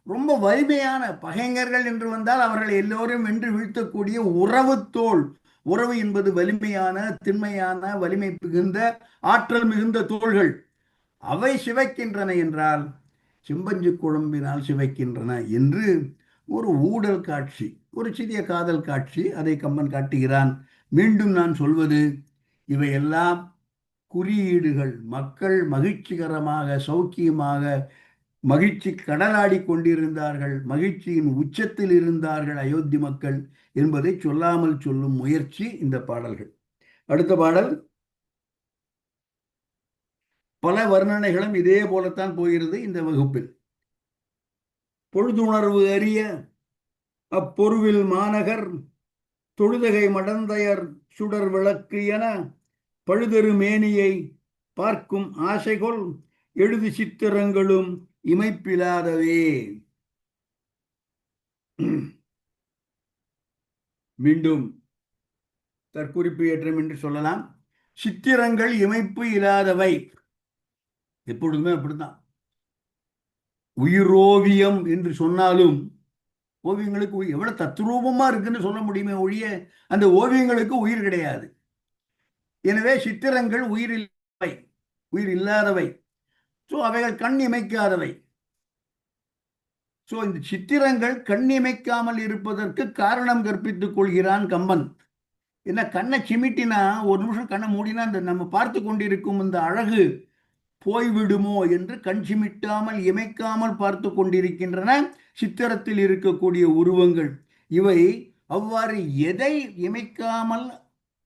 ரொம்ப வலிமையான பகைஞர்கள் என்று வந்தால் அவர்கள் எல்லோரும் வென்று வீழ்த்தக்கூடிய உறவு தோல். உறவு என்பது வலிமையான, திண்மையான, வலிமை மிகுந்த, ஆற்றல் மிகுந்த தோள்கள். அவை சிவைக்கின்றன என்றால் செம்பஞ்சு குழம்பினால் சிவைக்கின்றன என்று ஒரு ஊடல் காட்சி, ஒரு சிறிய காதல் காட்சி, அதை கம்பன் காட்டுகிறான். மீண்டும் நான் சொல்வது, இவையெல்லாம் குறியீடுகள். மக்கள் மகிழ்ச்சிகரமாக சௌக்கியமாக மகிழ்ச்சி கடலாடி கொண்டிருந்தார்கள், மகிழ்ச்சியின் உச்சத்தில் இருந்தார்கள் அயோத்தி மக்கள் என்பதை சொல்லாமல் சொல்லும் முயற்சி இந்த பாடல்கள். அடுத்த பாடல் பல வர்ணனைகளும் இதே போலத்தான் போகிறது இந்த வகுப்பில். பொழுதுணர்வு அறிய அப்பொருவில் மாநகர் தொழுதகை மடந்தையர் சுடர் விளக்கு என பழுதரு மேனியை பார்க்கும் ஆசைகொள் எழுது சித்திரங்களும் இமைப்பிலாதவே. மீண்டும் தற்குறிப்பு ஏற்றம் என்று சொல்லலாம். சித்திரங்கள் இமைப்பு இல்லாதவை. எப்பொழுதுமே அப்படித்தான். உயிரோவியம் என்று சொன்னாலும் ஓவியங்களுக்கு எவ்வளவு தத்ரூபமா இருக்குன்னு சொல்ல முடியுமே ஒழிய அந்த ஓவியங்களுக்கு உயிர் கிடையாது. எனவே சித்திரங்கள் உயிர் இல்லாதவை. ஸோ அவைகள் கண் இமைக்காதவை. ஸோ இந்த சித்திரங்கள் கண் இமைக்காமல் இருப்பதற்கு காரணம் கற்பித்துக் கொள்கிறான் கம்பன். என்ன, கண்ணை சிமிட்டினா ஒரு நிமிஷம் கண்ணை மூடினா அந்த நம்ம பார்த்து கொண்டிருக்கும் இந்த அழகு போய்விடுமோ என்று கண் சிமிட்டாமல் இமைக்காமல் பார்த்து கொண்டிருக்கின்றன சித்திரத்தில் இருக்கக்கூடிய உருவங்கள். இவை அவ்வாறு எதை இமைக்காமல்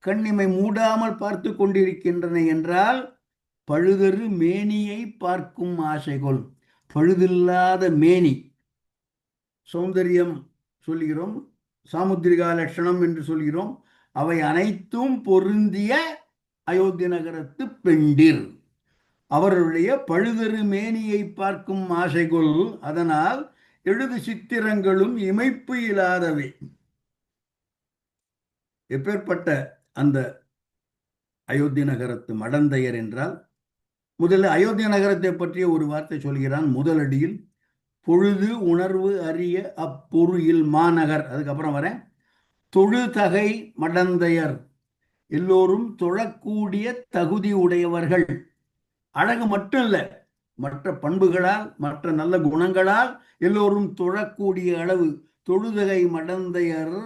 கண்ணிமை மூடாமல் பார்த்து கொண்டிருக்கின்றன என்றால் பழுதரு மேனியை பார்க்கும் ஆசைகொள். பழுதில்லாத மேனி, சௌந்தரியம் சொல்கிறோம், சாமுத்திரிகா லட்சணம் என்று சொல்கிறோம். அவை அனைத்தும் பொருந்திய அயோத்தி நகரத்து பெண்டிர். அவர்களுடைய பழுதரு மேனியை பார்க்கும் ஆசைகொள். அதனால் எழுது சித்திரங்களும் இமைப்பு இல்லாதவை. எப்பேற்பட்ட அந்த அயோத்தி நகரத்து மடந்தையர் என்றால், முதல்ல அயோத்தி நகரத்தை பற்றிய ஒரு வார்த்தை சொல்கிறான் முதலடியில். பொழுது உணர்வு அறிய அப்பொருள் மாநகர். அதுக்கப்புறம் வரேன். தொழுதகை மடந்தையர். எல்லோரும் தொழக்கூடிய தகுதி உடையவர்கள். அழகு மட்டும் இல்ல, மற்ற பண்புகளால், மற்ற நல்ல குணங்களால் எல்லோரும் தொழக்கூடிய அளவு. தொழுதகை மடந்தையர்,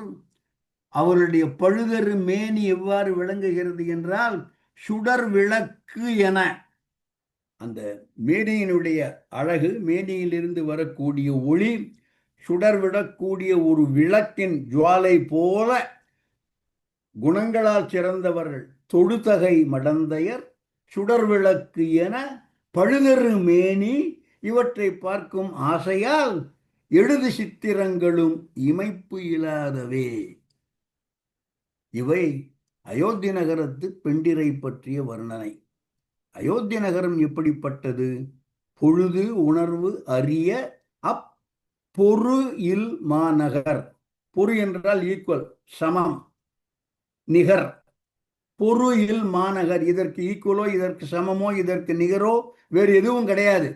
அவருடைய பழுதரு மேனி எவ்வாறு விளங்குகிறது என்றால் சுடர் விளக்கு என. அந்த மேனியினுடைய அழகு, மேனியிலிருந்து வரக்கூடிய ஒளி சுடர் விடக்கூடிய ஒரு விளக்கின் ஜுவாலை போல குணங்களால் சிறந்தவர்கள். தொழுதகை மடந்தையர், சுடர் விளக்கு என, பழுதரு மேனி, இவற்றை பார்க்கும் ஆசையால் எழுது சித்திரங்களும் இமைப்பு இல்லாதவே. இவை அயோத்தி நகரத்து பெண்டிரை பற்றிய வர்ணனை. அயோத்தி நகரம் எப்படிப்பட்டது? பொழுது உணர்வு அறிய அப்பொரு இல் மாநகர். பொரு என்றால் ஈக்குவல், சமம், நிகர். பொரு இல் மாநகர், இதற்கு ஈக்குவலோ, இதற்கு சமமோ, இதற்கு நிகரோ வேறு எதுவும் கிடையாது.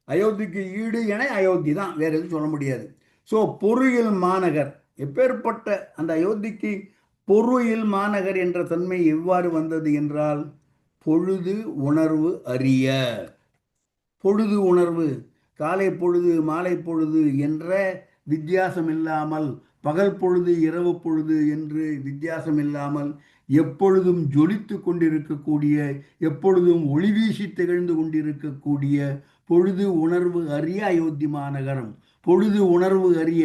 அயோத்திக்கு ஈடு என அயோத்தி தான், வேற எதுவும் சொல்ல முடியாது. ஸோ பொரு இல் மாநகர், எப்பேற்பட்ட அந்த அயோத்திக்கு பொரு இல் மாநகர் என்ற தன்மை எவ்வாறு வந்தது என்றால் பொழுது உணர்வு அறிய. பொழுது உணர்வு, காலை பொழுது மாலை பொழுது என்ற வித்தியாசம் இல்லாமல், பகல் பொழுது இரவு பொழுது என்று வித்தியாசம் இல்லாமல் எப்பொழுதும் ஜொலித்து கொண்டிருக்கக்கூடிய, எப்பொழுதும் ஒளி வீசி திகழ்ந்து கொண்டிருக்கக்கூடிய பொழுது உணர்வு அறிய அயோத்தி மாநகரம். பொழுது உணர்வு அறிய,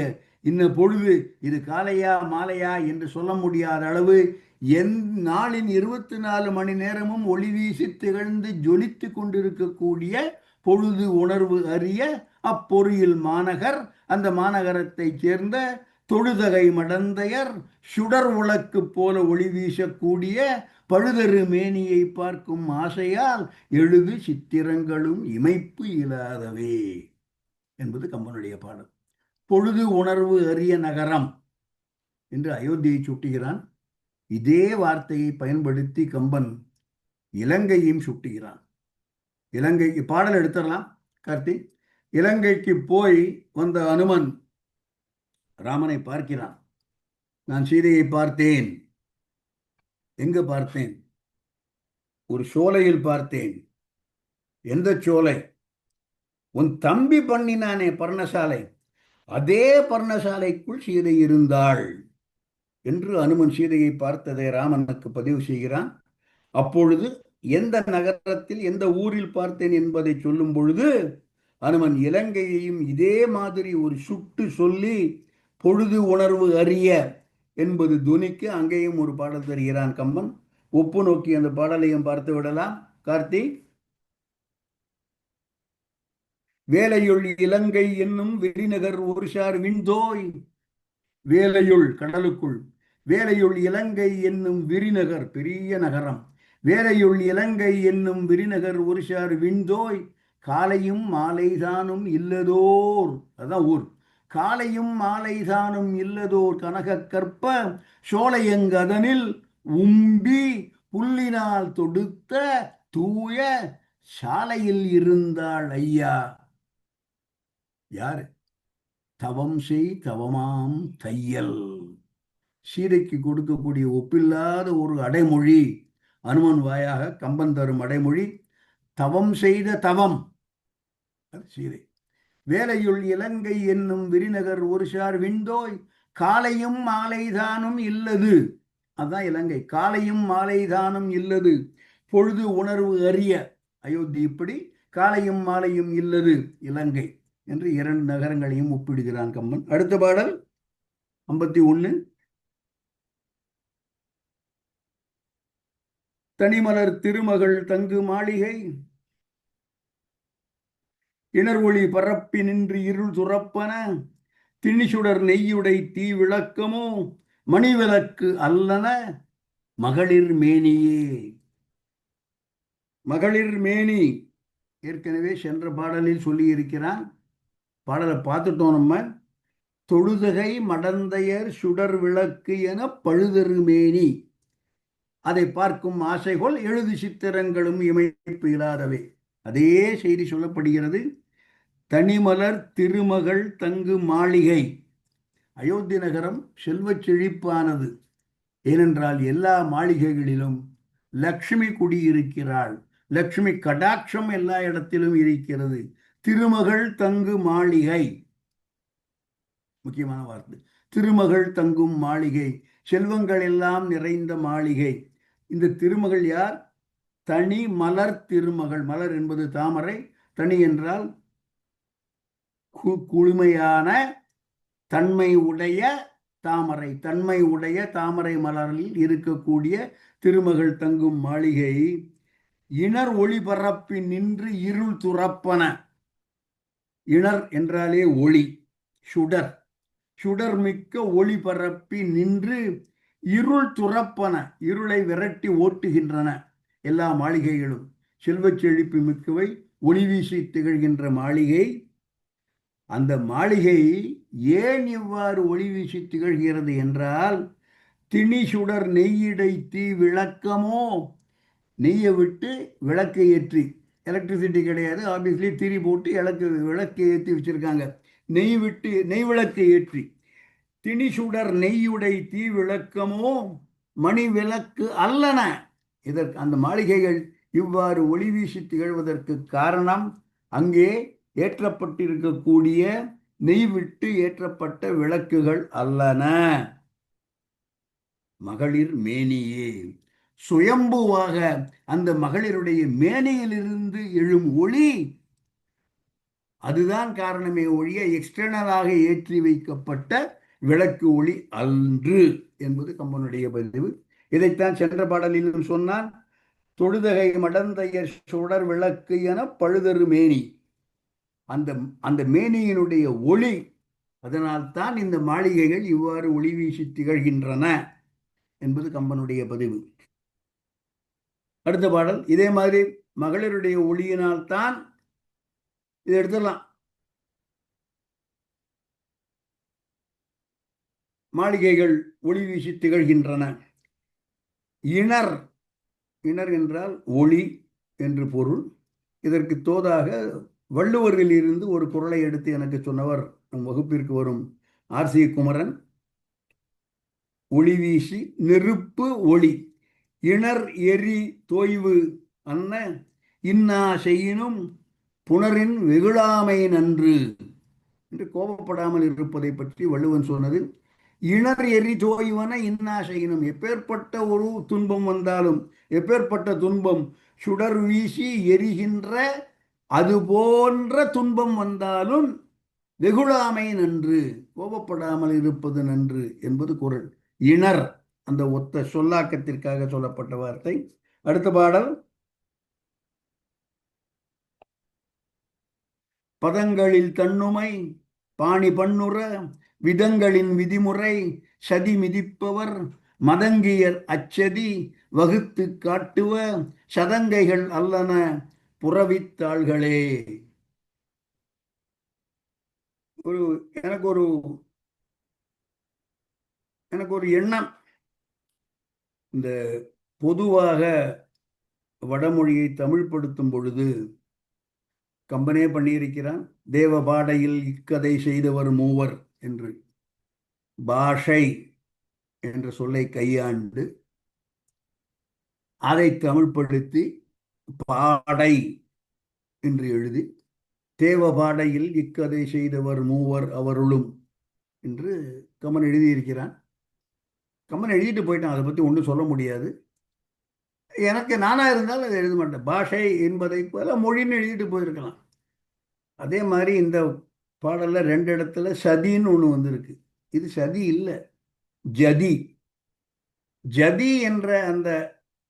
இன்ன பொழுது இது காலையா மாலையா என்று சொல்ல முடியாத அளவு நாளின் 24 மணி நேரமும் ஒளி வீசி திகழ்ந்து ஜொலித்து கொண்டிருக்கக்கூடிய பொழுது உணர்வு அறிய அப்பொருள் மாநகர். அந்த மாநகரத்தை சேர்ந்த தொழுதகை மடந்தையர், சுடர் விளக்கு போல ஒளி வீசக்கூடிய பழுதரு மேனியை பார்க்கும் ஆசையால் எழுது சித்திரங்களும் இமைப்பு இல்லாதவே என்பது கம்பனுடைய பாடல். பொழுது உணர்வு அறிய நகரம் என்று அயோத்தியை சுட்டுகிறான். இதே வார்த்தையை பயன்படுத்தி கம்பன் இலங்கையும் சுட்டுகிறான். இலங்கைக்கு பாடல் எடுத்துடலாம் கார்த்தி. இலங்கைக்கு போய் வந்த அனுமன் ராமனை பார்க்கிறான். நான் சீதையை பார்த்தேன். எங்க பார்த்தேன்? ஒரு சோலையில் பார்த்தேன். எந்த சோலை? உன் தம்பி பண்ணினானே பர்ணசாலை, அதே பர்ணசாலைக்குள் சீதை இருந்தாள் என்று அனுமன் சீதையை பார்த்ததை ராமனுக்கு பதிவு செய்கிறான். அப்பொழுது எந்த நகரத்தில் எந்த ஊரில் பார்த்தேன் என்பதை சொல்லும் பொழுது அனுமன் இலங்கையையும் இதே மாதிரி ஒரு சுட்டு சொல்லி பொழுது உணர்வு அறிய என்பது துணிக்கு அங்கேயும் ஒரு பாடல் தருகிறான் கம்பன். ஒப்பு நோக்கி அந்த பாடலையும் பார்த்து விடலாம் கார்த்தி. வேலையுள் இலங்கை என்னும் வெறிநகர் ஒரு சார் விண்தோய். வேலையுள் கடலுக்குள், வேலையுள் இலங்கை என்னும் விரிநகர் பெரிய நகரம். வேலையுள் இலங்கை என்னும் விரிநகர் ஒரு சார் விண்தோய். காலையும் மாலைதானும் இல்லதோர், அதான் ஊர். காலையும் மாலைதானும் இல்லதோர் கனக கற்ப சோலையங்கதனில் உம்பி புல்லினால் தொடுத்த தூய சாலையில் இருந்தாள் ஐயா. யாரு? தவம் செய் தவமாம் தையல். சீதைக்கு கொடுக்கக்கூடிய ஒப்பில்லாத ஒரு அடைமொழி அனுமன் வாயாக கம்பன் தரும் அடைமொழி. தவம் செய்த தவம் சீதை. வேலையுள் இலங்கை என்னும் விரிநகர் ஒரு சார் விண்தோய். காலையும் மாலைதானும் இல்லது, அதுதான் இலங்கை. காலையும் மாலைதானும் இல்லது பொழுது உணர்வு அறிய அயோத்தி. இப்படி காலையும் மாலையும் இல்லது இலங்கை என்று இரண்டு நகரங்களையும் ஒப்பிடுகிறான் கம்பன். அடுத்த பாடல் 51. தனிமலர் திருமகள் தங்கு மாளிகை இணர் ஒளி பரப்பி நின்று இருள் துறப்பன. திணிசுடர் நெய்யுடை தீ விளக்கமோ மணிவிளக்கு அல்லன மகளிர் மேனியே. மகளிர் மேனி ஏற்கனவே சென்ற பாடலில் சொல்லி இருக்கிறான். பாடலை பார்த்துட்டோம் நம்ம. தொழுதகை மடந்தையர் சுடர் விளக்கு என பழுதரு மேனி, அதை பார்க்கும் ஆசைகொள் எழுது சித்திரங்களும் இமைப்பு இல்லாதவை. அதே செய்தி சொல்லப்படுகிறது. தனிமலர் திருமகள் தங்கு மாளிகை. அயோத்தி நகரம் செல்வச் செழிப்பானது. ஏனென்றால் எல்லா மாளிகைகளிலும் லக்ஷ்மி குடியிருக்கிறாள். லக்ஷ்மி கடாட்சம் எல்லா இடத்திலும் இருக்கிறது. திருமகள் தங்கு மாளிகை, முக்கியமான வார்த்தை. திருமகள் தங்கும் மாளிகை, செல்வங்கள் எல்லாம் நிறைந்த மாளிகை. இந்த திருமகள் யார்? தனி மலர் திருமகள். மலர் என்பது தாமரை, தனி என்றால் குளுமையான தன்மை உடைய தாமரை. தன்மை உடைய தாமரை மலரில் இருக்கக்கூடிய திருமகள் தங்கும் மாளிகை. இணர் ஒளி பரப்பி நின்று இருள் துறப்பன. இணர் என்றாலே ஒளி, சுடர். சுடர் மிக்க ஒளி பரப்பி நின்று இருள் துறப்பன, இருளை விரட்டி ஓட்டுகின்றன எல்லா மாளிகைகளும். செல்வச் செழிப்பு மிக்கவை, ஒளி வீசி திகழ்கின்ற மாளிகை. அந்த மாளிகை ஏன் இவ்வாறு ஒளி வீசி திகழ்கிறது என்றால், திணி சுடர் நெய்யிடை தீ விளக்கமோ. நெய்யை விட்டு விளக்கை ஏற்றி, எலக்ட்ரிசிட்டி கிடையாது, ஆப்வியஸ்லி திரி போட்டு விளக்கு ஏற்றி வச்சிருக்காங்க. நெய் விட்டு நெய் விளக்கை ஏற்றி, திணி சுடர் நெய்யுடை தீ விளக்கமோ மணி விளக்கு அல்லன. இதற்கு அந்த மாளிகைகள் இவ்வாறு ஒளி வீசி திகழ்வதற்கு காரணம், அங்கே ஏற்றப்பட்டிருக்கக்கூடிய நெய் விட்டு ஏற்றப்பட்ட விளக்குகள் அல்லன. மகளிர் மேனியே, சுயம்புவாக அந்த மகளிருடைய மேனியிலிருந்து எழும் ஒளி, அதுதான் காரணமே ஒழிய எக்ஸ்டர்னலாக ஏற்றி வைக்கப்பட்ட விளக்கு ஒளி அன்று என்பது கம்பனுடைய பதிவு. இதைத்தான் சென்ற பாடலிலும் சொன்னான். தொழுதகை மடந்தையர் சுடர் விளக்கு என பழுதரு மேனி. அந்த அந்த மேனியினுடைய ஒளி, அதனால்தான் இந்த மாளிகைகள் இவ்வாறு ஒளி வீசி திகழ்கின்றன என்பது கம்பனுடைய பதிவு. அடுத்த பாடல் இதே மாதிரி மகளிருடைய ஒளியினால்தான் இதை எடுத்துடலாம். மாளிகைகள் ஒளி வீசி திகழ்கின்றன. இணர், இணர் என்றால் ஒளி என்று பொருள். இதற்கு தோதாக வள்ளுவரில் இருந்து ஒரு குறளை எடுத்து எனக்கு சொன்னவர் நம் வகுப்பிற்கு வரும் ஆர்சி குமரன். ஒளி வீசி நெருப்பு ஒளி, இணர் எரி தோய்வு அன்ன இன்னா செய்யினும் புணரின் வெகுளாமை நன்று என்று கோபப்படாமல் இருப்பதை பற்றி வள்ளுவன் சொன்னது. இணர் எரி தோய்வன இன்னா செய்யினும், எப்பேற்பட்ட ஒரு துன்பம் வந்தாலும், எப்பேற்பட்ட துன்பம் சுடர் வீசி எரிகின்ற அது போன்ற துன்பம் வந்தாலும் வெகுளாமை நன்று, கோபப்படாமல் இருப்பது நன்று என்பது குறள். இணர் அந்த ஒத்த சொல்லாக்கத்திற்காக சொல்லப்பட்ட வார்த்தை. அடுத்த பாடல் பதங்களில் தன்னுமை பாணி பண்ணுற விதங்களின் விதிமுறை சதி மிதிப்பவர் மதங்கியர் அச்சதி வகுத்து காட்டுவ சதங்கைகள் அல்லன புறவித்தாள்களே. எனக்கு ஒரு எண்ணம். இந்த பொதுவாக வடமொழியை தமிழ்படுத்தும் பொழுது கம்பனே பண்ணியிருக்கிறான். தேவ பாடையில் இக்கதை செய்தவர் மூவர் என்று பாஷை என்ற சொல்லை கையாண்டு அதை தமிழ்படுத்தி பாடை என்று எழுதி தேவ பாடையில் இக்கதை செய்தவர் மூவர் அவருளும் என்று கம்பன் எழுதியிருக்கிறான். கம்பன் எழுதிட்டு போயிட்டான், அதை பற்றி ஒன்றும் சொல்ல முடியாது. எனக்கு நானா இருந்தாலும் அதை எழுத மாட்டேன். பாஷை என்பதை போல மொழின்னு எழுதிட்டு போயிருக்கலாம். அதே மாதிரி இந்த பாடல்ல 2 இடத்துல சதின்னு ஒன்று வந்திருக்கு. இது சதி இல்லை, ஜதி. ஜதி என்ற அந்த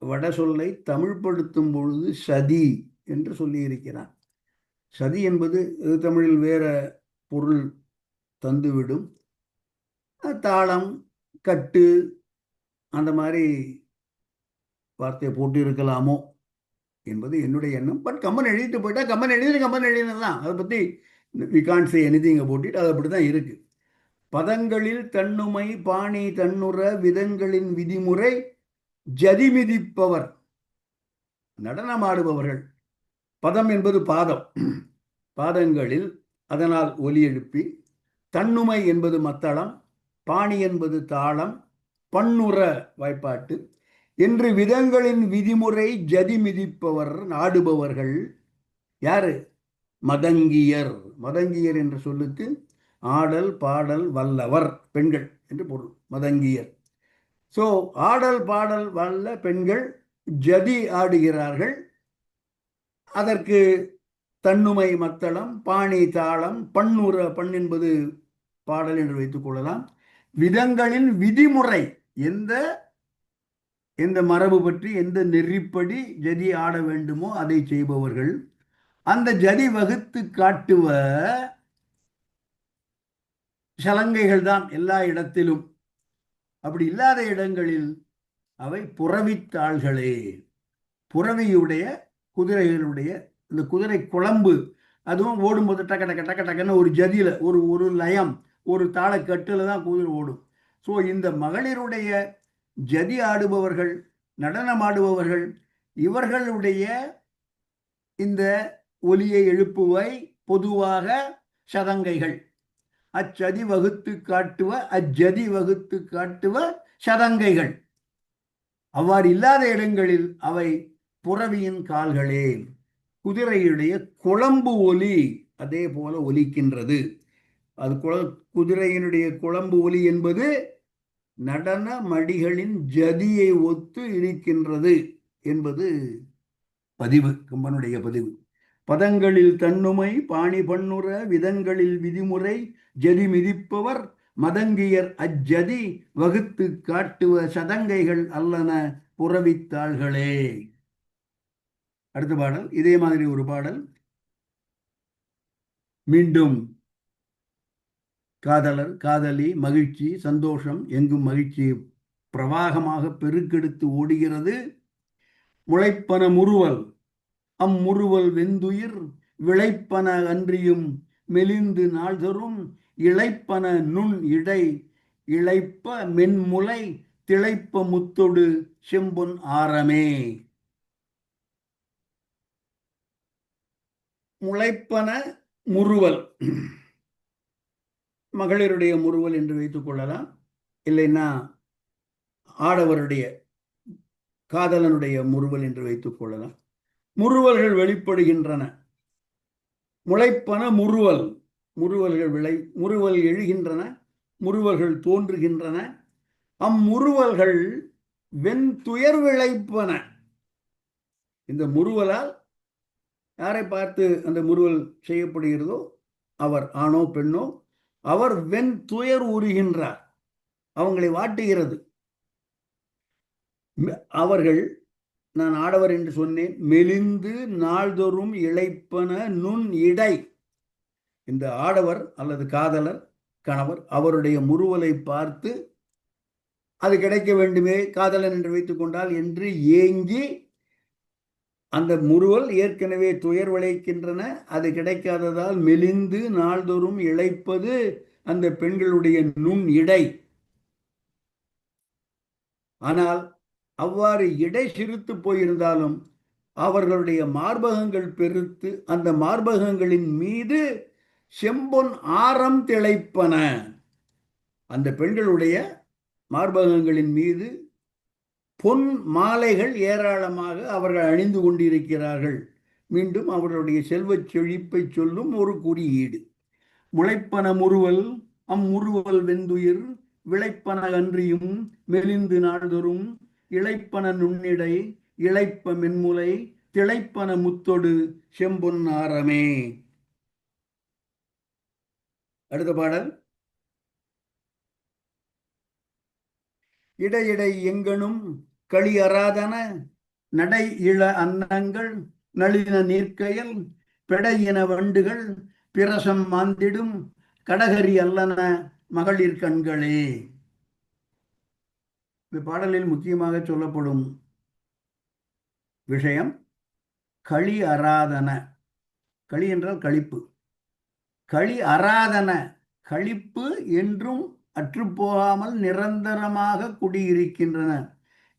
வட சொல்லை தமிழ்படுத்தும் பொழுது சதி என்று சொல்லி இருக்கிறான். சதி என்பது தமிழில் வேற பொருள் தந்துவிடும். தாளம், கட்டு அந்த மாதிரி வார்த்தையை போட்டு இருக்கலாமோ என்பது என்னுடைய எண்ணம். பட் கம்பன் எழுதிட்டு போயிட்டா கம்பன் எழுதினதுதான். அதை பற்றி we can't say anything about it. அது அப்படி தான் இருக்கு. பதங்களில் தன்னுமை பாணி தன்னுற விதங்களின் விதிமுறை ஜதி மிதிப்பவர், நடனமாடுபவர்கள். பதம் என்பது பாதம், பாதங்களில் அதனால் ஒலி எழுப்பி. தன்னுமை என்பது மத்தளம், பாணி என்பது தாளம், பண்ணுற வாய்ப்பாட்டு என்று விதங்களின் விதிமுறை ஜதி மிதிப்பவர் நாடுபவர்கள் யாரு? மதங்கியர். மதங்கியர் என்ற சொல்லுக்கு ஆடல் பாடல் வல்லவர் பெண்கள் என்று பொருள். மதங்கியர். ஸோ ஆடல் பாடல் வல்ல பெண்கள் ஜதி ஆடுகிறார்கள். அதற்கு தன்னுமை மத்தளம், பாணி தாளம், பண்ணுற, பண் என்பது பாடல் என்று வைத்துக் கொள்ளலாம். விதங்களின் விதிமுறை, எந்த எந்த மரபு பற்றி எந்த நெறிப்படி ஜதி ஆட வேண்டுமோ அதை செய்பவர்கள். அந்த ஜதி வகுத்து காட்டுவ சலங்கைகள் தான் எல்லா இடத்திலும். அப்படி இல்லாத இடங்களில் அவை புறவித்தாள்களே. புறவியுடைய குதிரைகளுடைய இந்த குதிரை குழம்பு, அதுவும் ஓடும்போது டக்க டக்க டக்க டக்குன்னு ஒரு ஜதியில ஒரு ஒரு லயம், ஒரு தாளக்கட்டுல தான் குதிரை ஓடும். ஸோ இந்த மகளிருடைய ஜதி ஆடுபவர்கள், நடனம் ஆடுபவர்கள், இவர்களுடைய இந்த ஒலியை எழுப்புவை பொதுவாக சதங்கைகள். அச்சதி வகுத்து காட்டுவ, அஜதி வகுத்து காட்டுவ சதங்கைகள். அவ்வாறு இல்லாத இடங்களில் அவை புறவியின் கால்களே. குதிரையுடைய குழம்பு ஒலி அதே போல ஒலிக்கின்றது. அது குதிரையினுடைய குழம்பு ஒலி என்பது நடன மடிகளின் ஜதியை ஒத்து இருக்கின்றது என்பது பதிவு, கம்பனுடைய பதிவு. பதங்களில் தன்னுமை பாணி பண்ணுற விதங்களில் விதிமுறை ஜதி மிதிப்பவர் மதங்கியர் அஜதி வகுத்து காட்டுவ சதங்கைகள் அல்லன புறவித்தாள்களே. அடுத்த பாடல் இதே மாதிரி ஒரு பாடல். மீண்டும் காதலர் காதலி, மகிழ்ச்சி சந்தோஷம், எங்கும் மகிழ்ச்சி பிரவாகமாக பெருக்கெடுத்து ஓடுகிறது. முளைப்பன முறுவல், அம்முறுவல் வெந்துயிர் விளைப்பன அன்றியும் மெலிந்து நாள்தரும் இளைப்பன நுண் இடை இளைப்ப மென்முலை திளைப்ப முத்தொடு செம்பொன் ஆரமே. முளைப்பன முறுவல், மகளிருடைய முறுவல் என்று வைத்துக் கொள்ளலாம். இல்லைன்னா ஆடவருடைய காதலனுடைய முறுவல் என்று வைத்துக் கொள்ளலாம். முறுவல்கள் வெளிப்படுகின்றன. முளைப்பன முறுவல், முறுவல்கள் முறுவல் எழுகின்றன, முறுவல்கள் தோன்றுகின்றன. அம்முறுவல்கள் வெண்துயர் விளைப்பன. இந்த முறுவலால் யாரை பார்த்து அந்த முறுவல் செய்யப்படுகிறதோ அவர், ஆணோ பெண்ணோ, அவர் வெண்துயர் உறுகின்றார். அவங்களை வாட்டுகிறது. அவர்கள், நான் ஆடவர் என்று சொன்னேன், மெலிந்து நாள்தோறும் இளைப்பன நுண் இடை. இந்த ஆடவர் அல்லது காதலர் கணவர் அவருடைய முறுவலை பார்த்து அது கிடைக்க வேண்டுமே காதலன் என்று வைத்துக் கொண்டால் என்று ஏங்கி, அந்த முறுவல் ஏற்கனவே துயர் விளைக்கின்றன, அது கிடைக்காததால் மெலிந்து நாள்தோறும் இளைப்பது அந்த பெண்களுடைய நுண் இடை. ஆனால் அவ்வாறு இடை சிறுத்து போயிருந்தாலும் அவர்களுடைய மார்பகங்கள் பெருத்து அந்த மார்பகங்களின் மீது செம்பொன் ஆரம் திளைப்பன. அந்த பெண்களுடைய மார்பகங்களின் மீது பொன் மாலைகள் ஏராளமாக அவர்கள் அணிந்து கொண்டிருக்கிறார்கள். மீண்டும் அவர்களுடைய செல்வச் செழிப்பை சொல்லும் ஒரு குறியீடு. முளைப்பன முறுவல், அம்முறுவல் வெந்துயிர் விளைப்பன அன்றியும் மெலிந்து நாள்தோறும் இளைப்பன நுண்ணிடை இளைப்ப மென்முலை திளைப்பன முத்தொடு செம்பொன் ஆரமே. அடுத்த பாடல். இடையிடை எங்கனும் களி அராதன நடை இள அன்னங்கள் நளின நீர்க்கையல் பெடையின வண்டுகள் பிரசம் மாந்திடும் கடகரி அல்லன மகளிர் கண்களே. இந்த பாடலில் முக்கியமாக சொல்லப்படும் விஷயம் களி அராதன. களி என்றால் களிப்பு. களி அராதன, களிப்பு என்றும் அற்றுப்போகாமல் நிரந்தரமாக குடியிருக்கின்றன.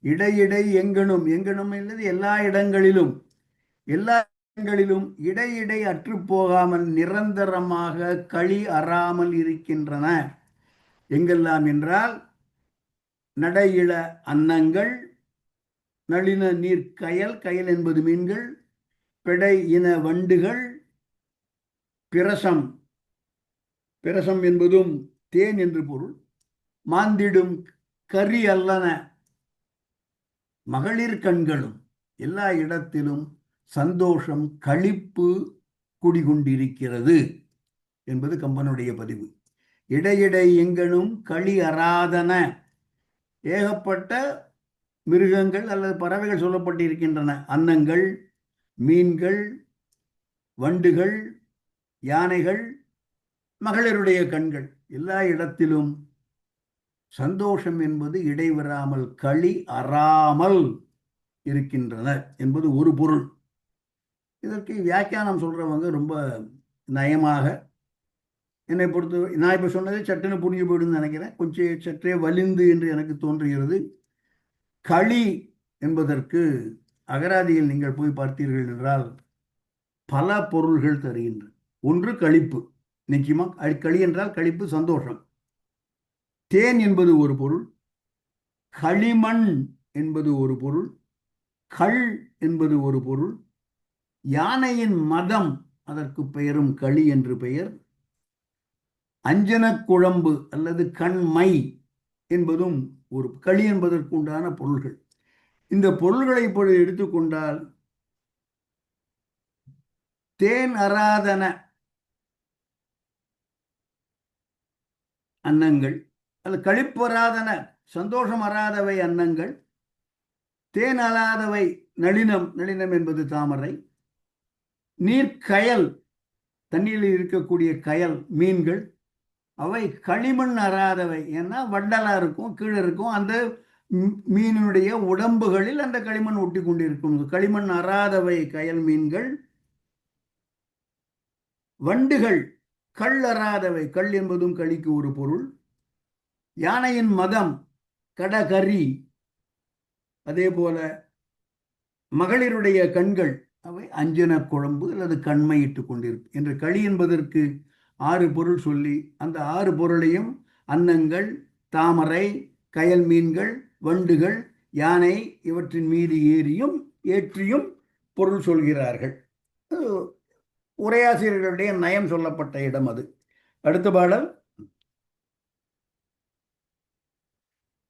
இடையிடை எங்கனும், எங்கனும் என்பது எல்லா இடங்களிலும், எல்லா இடங்களிலும் இடையிடை அற்றுப்போகாமல் நிரந்தரமாக களி அறாமல் இருக்கின்றன. எங்கெல்லாம் என்றால் நடையில அன்னங்கள், நளின நீர் கயல், கயல் என்பது மீன்கள், பெடை இன வண்டுகள், பிரசம், பிரசம் என்பதும் தேன் என்று பொருள், மாந்திடும் கரி அல்லன மகளிர் கண்களும். எல்லா இடத்திலும் சந்தோஷம், களிப்பு குடிகொண்டிருக்கிறது என்பது கம்பனுடைய பதிவு. இடையிடை எங்கனும் களி அராதன, ஏகப்பட்ட மிருகங்கள் அல்லது பறவைகள் சொல்லப்பட்டிருக்கின்றன. அன்னங்கள், மீன்கள், வண்டுகள், யானைகள், மகளிருடைய கண்கள், எல்லா இடத்திலும் சந்தோஷம் என்பது இடைவராமல் களி அறாமல் இருக்கின்றன என்பது ஒரு பொருள். இதற்கு வியாக்கியானம் சொல்றவங்க ரொம்ப நயமாக, என்னை பொறுத்து நான் இப்ப சொன்னதே சட்டுன்னு புரிஞ்சு போயிடுன்னு நினைக்கிறேன். கொஞ்சம் சற்றே வலிந்து என்று எனக்கு தோன்றுகிறது. களி என்பதற்கு அகராதியில் நீங்கள் போய் பார்த்தீர்கள் என்றால் பல பொருள்கள் தருகின்றன. ஒன்று களிப்பு, நிச்சயமா களி என்றால் களிப்பு, சந்தோஷம். தேன் என்பது ஒரு பொருள், களிமண் என்பது ஒரு பொருள், கள் என்பது ஒரு பொருள், யானையின் மதம் அதற்கு பெயரும் களி என்று பெயர், அஞ்சன குழம்பு அல்லது கண்மை என்பதும் ஒரு களி என்பதற்கு உண்டான பொருள்கள். இந்த பொருள்களை இப்பொழுது எடுத்துக்கொண்டால் தேன் அராதன அன்னங்கள், அது களிப்பராதன சந்தோஷம் அறாதவை அன்னங்கள், தேன் அலாதவை நளினம், நளினம் என்பது தாமரை, நீர்க்கயல் தண்ணீரில் இருக்கக்கூடிய கயல் மீன்கள், அவை களிமண் அறாதவை. ஏன்னா வண்டலா இருக்கும், கீழே இருக்கும், அந்த மீனுடைய உடம்புகளில் அந்த களிமண் ஒட்டி கொண்டிருக்கும். களிமண் அறாதவை கயல் மீன்கள். வண்டுகள் கள் அறாதவை, கள் என்பதும் களிக்கு ஒரு பொருள். யானையின் மதம் கடகரி, அதே போல மகளிருடைய கண்கள் அவை அஞ்சன குழம்பு அல்லது கண்மையிட்டுக் கொண்டிருக்கும் என்று களி என்பதற்கு 6 பொருள் சொல்லி, அந்த 6 பொருளையும் அன்னங்கள், தாமரை, கயல் மீன்கள், வண்டுகள், யானை இவற்றின் மீது ஏற்றியும் பொருள் சொல்கிறார்கள். உரையாசிரியர்களுடைய நயம் சொல்லப்பட்ட இடம் அது. அடுத்த பாடல்.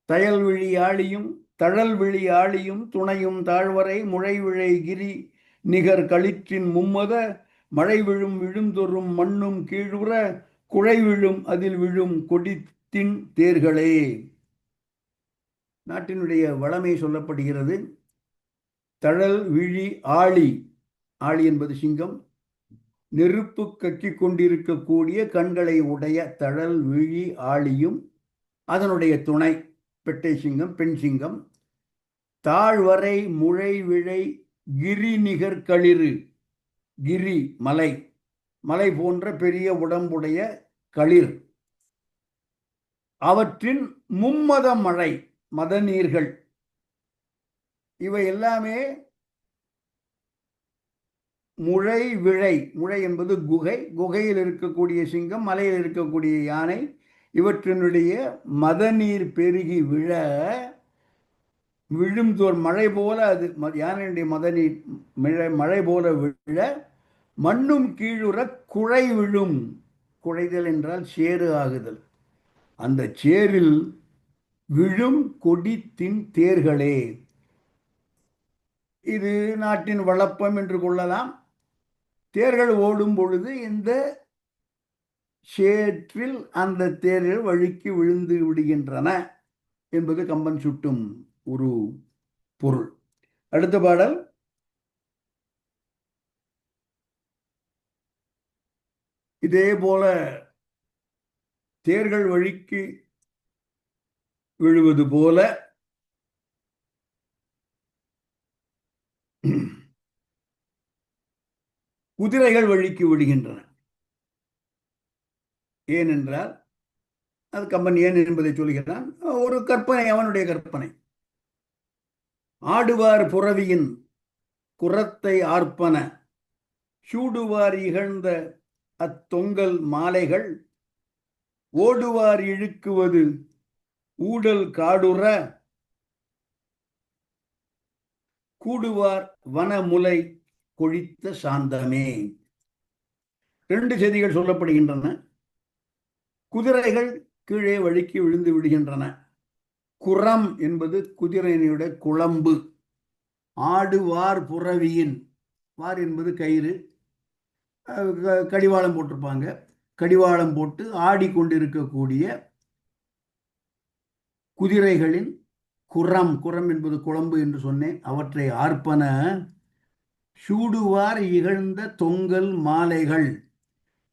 தயல் விழி ஆழியும் தழல் விழி ஆழியும் துணையும் தாழ்வரை முழை விழை கிரி நிகர் களிற்றின் மும்மத மழை விழும் விழுந்தொறும் மண்ணும் கீழுற குழை விழும் அதில் விழும் கொடித்தின் தேர்களே. நாட்டினுடைய வளமை சொல்லப்படுகிறது. தழல் விழி ஆழி, ஆழி என்பது சிங்கம், நெருப்பு கக்கி கொண்டிருக்கக்கூடிய கண்களை உடைய தழல் விழி ஆழியும் அதனுடைய துணை பெட்டை சிங்கம், பெண் சிங்கம், தாழ்வரை முழை விழை கிரி நிகர் களிறு, கிரி மலை, மலை போன்ற பெரிய உடம்புடைய களிர், அவற்றின் மும்மத மழை, மத நீர்கள், இவை எல்லாமே முழை விழை, முழை என்பது குகை, குகையில் இருக்கக்கூடிய சிங்கம், மலையில் இருக்கக்கூடிய யானை, இவற்றினுடைய மத நீர் பெருகி விழ விழுந்தோர் மழை போல, அது யானையுடைய மத நீர் மழை போல விழ மண்ணும் கீழுற குழை விழும். குழைதல் என்றால் சேறு ஆகுதல். அந்த சேரில் விழும் கொடித்தின் தேர்களே. இது நாட்டின் வளப்பம் என்று கொள்ளலாம். தேர்கள் ஓடும் பொழுது இந்த சேற்றில் அந்த தேர்கள் வழுக்கி விழுந்து விடுகின்றன என்பது கம்பன் சுட்டும் ஒரு பொருள். அடுத்த பாடல். இதே போல தேர்கள் வழுக்கி விழுவது போல குதிரைகள் வழுக்கி விடுகின்றன. ஏனென்றால் அது கம்பன் ஏன் என்பதை சொல்கிறான். ஒரு கற்பனை, அவனுடைய கற்பனை. ஆடுவார் புறவியின் குரத்தை ஆர்ப்பன சூடுவார் இகழ்ந்த அத்தொங்கல் மாலைகள் ஓடுவார் இழுக்குவது ஊடல் காடுற கூடுவார் வனமுலை கொழித்த சாந்தமே. 2 செய்திகள் சொல்லப்படுகின்றன. குதிரைகள் கீழே வழுக்கி விழுந்து விடுகின்றன. குரம் என்பது குதிரையினுடைய குளம்பு. ஆடுவார் புறவியின், வார் என்பது கயிறு, கடிவாளம் போட்டிருப்பாங்க. கடிவாளம் போட்டு ஆடிக்கொண்டிருக்கக்கூடிய குதிரைகளின் குரம், குரம் என்பது குளம்பு என்று சொன்னேன், அவற்றை ஆர்ப்பன சூடுவார் இகழ்ந்த தொங்கல் மாலைகள்.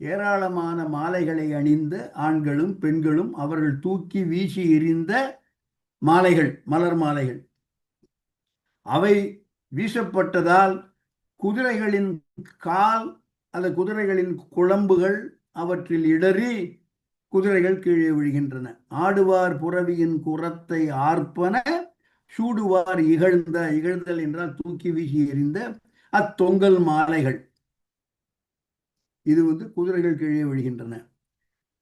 ஏராளமான மாலைகளை அணிந்த ஆண்களும் பெண்களும் அவர்கள் தூக்கி வீசி எறிந்த மாலைகள், மலர் மாலைகள், அவை வீசப்பட்டதால் குதிரைகளின் கால் அல்ல குதிரைகளின் குளம்புகள் அவற்றில் இடறி குதிரைகள் கீழே விழுகின்றன. ஆடுவார் புறவியின் குரத்தை ஆர்ப்பன சூடுவார் இகழ்ந்த, இகழ்தல் என்றால் தூக்கி வீசி எறிந்த அத்தொங்கல் மாலைகள். இது குதிரைகள் கீழே விழுகின்றன.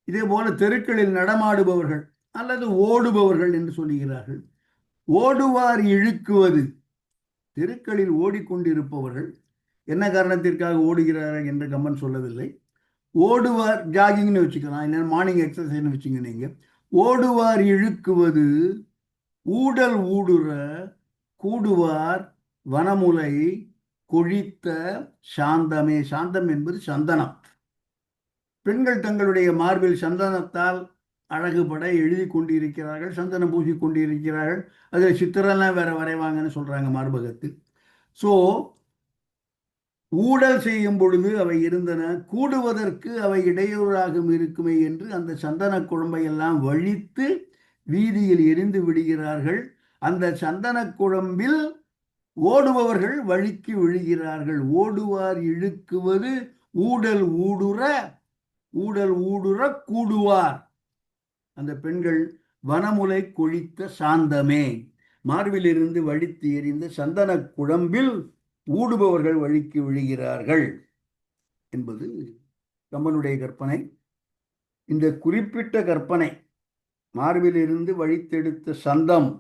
இதே போல தெருக்களில் நடமாடுபவர்கள் அல்லது ஓடுபவர்கள் என்று சொல்லுகிறார்கள். ஓடுவார் இழுக்குவது, தெருக்களில் ஓடிக்கொண்டிருப்பவர்கள் என்ன காரணத்திற்காக ஓடுகிறார்கள் என்று கம்பன் சொல்லவில்லை. ஓடுவார் ஜாகிங்னு வச்சுக்கலாம், இல்லை மார்னிங் எக்ஸசைஸ்னு வச்சுங்க. நீங்க ஓடுவார் இழுக்குவது ஊடல் ஊடுற கூடுவார் வனமுலை கொழித்த சாந்தமே. சாந்தம் என்பது சந்தனம். பெண்கள் தங்களுடைய மார்பில் சந்தனத்தால் அழகுபட எழுதி கொண்டிருக்கிறார்கள், சந்தனம் பூசி கொண்டிருக்கிறார்கள். அதில் சித்திரெல்லாம் வேற வரைவாங்கன்னு சொல்றாங்க மார்பகத்தில். ஸோ ஊடல் செய்யும் பொழுது அவை இருந்தன, கூடுவதற்கு அவை இடையூறாக இருக்குமே என்று அந்த சந்தன குழம்பை எல்லாம் வழித்து வீதியில் எரிந்து விடுகிறார்கள். அந்த சந்தன குழம்பில் ஓடுபவர்கள் வழுக்கி விழுகிறார்கள். ஓடுவார் இழுக்குவது ஊடல் ஊடுற, ஊடல் ஊடுற கூடுவார். அந்த பெண்கள் வனமுலை கொழித்த சாந்தமே, மார்பிலிருந்து வழித்து எறிந்த சந்தன குழம்பில் ஊடுபவர்கள் வழுக்கி விழுகிறார்கள் என்பது கம்பனுடைய கற்பனை. இந்த குறிப்பிட்ட கற்பனை, மார்பிலிருந்து வழித்தெடுத்த சந்தம்,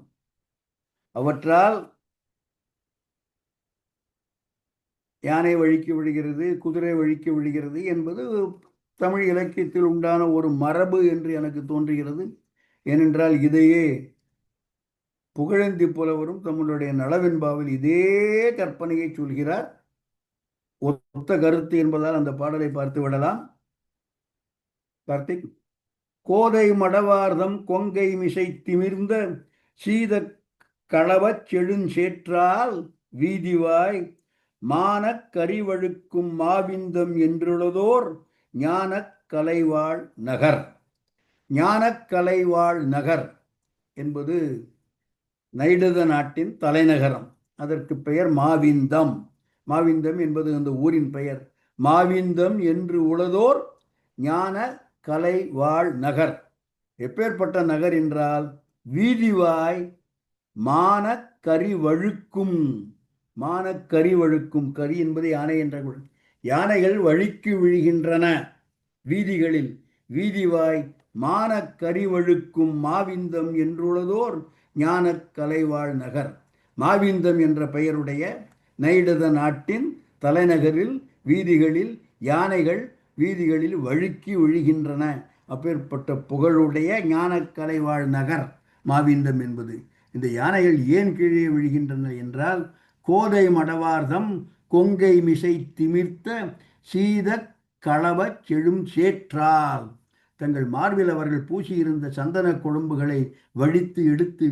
அவற்றால் யானை வழுக்கி விழுகிறது, குதிரை வழுக்கி விழுகிறது என்பது தமிழ் இலக்கியத்தில் உண்டான ஒரு மரபு என்று எனக்கு தோன்றுகிறது. ஏனென்றால் இதையே புகழேந்தி புலவரும் தம்முடைய நளவெண்பாவில் இதே கற்பனையை சொல்கிறார். ஒத்த கருத்து என்பதால் அந்த பாடலை பார்த்து விடலாம். கார்த்திக். கோதை மடவார்தம் கொங்கை மிசை திமிர்ந்த சீத களவச் செழுஞ்சேற்றால் வீதிவாய் மானக் கரிவழுக்கும் மாவிந்தம் என்றுள்ளதோர் ஞானக் கலைவாழ் நகர். ஞானக் கலைவாழ் நகர் என்பது நைடத நாட்டின் தலைநகரம். அதற்கு பெயர் மாவிந்தம். மாவிந்தம் என்பது அந்த ஊரின் பெயர். மாவிந்தம் என்று உளதோர் ஞான கலை வாழ் நகர். எப்பேற்பட்ட நகர் என்றால் வீதிவாய் மான கரி வழுக்கும். மான கரி வழுக்கும், கரி என்பது யானை என்ற குரல். யானைகள் வழுக்கி விழுகின்றன வீதிகளில். வீதிவாய் மான கரி வழுக்கும் மாவிந்தம் என்றுள்ளதோர் ஞான கலைவாழ் நகர். மாவிந்தம் என்ற பெயருடைய நைடத நாட்டின் தலைநகரில் வீதிகளில் யானைகள் வீதிகளில் வழுக்கி விழுகின்றன. அப்பேற்பட்ட புகழுடைய ஞான கலைவாழ் நகர் மாவிந்தம் என்பது. இந்த யானைகள் ஏன் கீழே விழுகின்றன என்றால், கோதை மடவார்தம் கொங்கை மிசை திமிர்த்த சீத களவ செழும் சேற்றால், தங்கள் மார்பில் அவர்கள் பூசியிருந்த சந்தன கொழும்புகளை வழித்து எடுத்து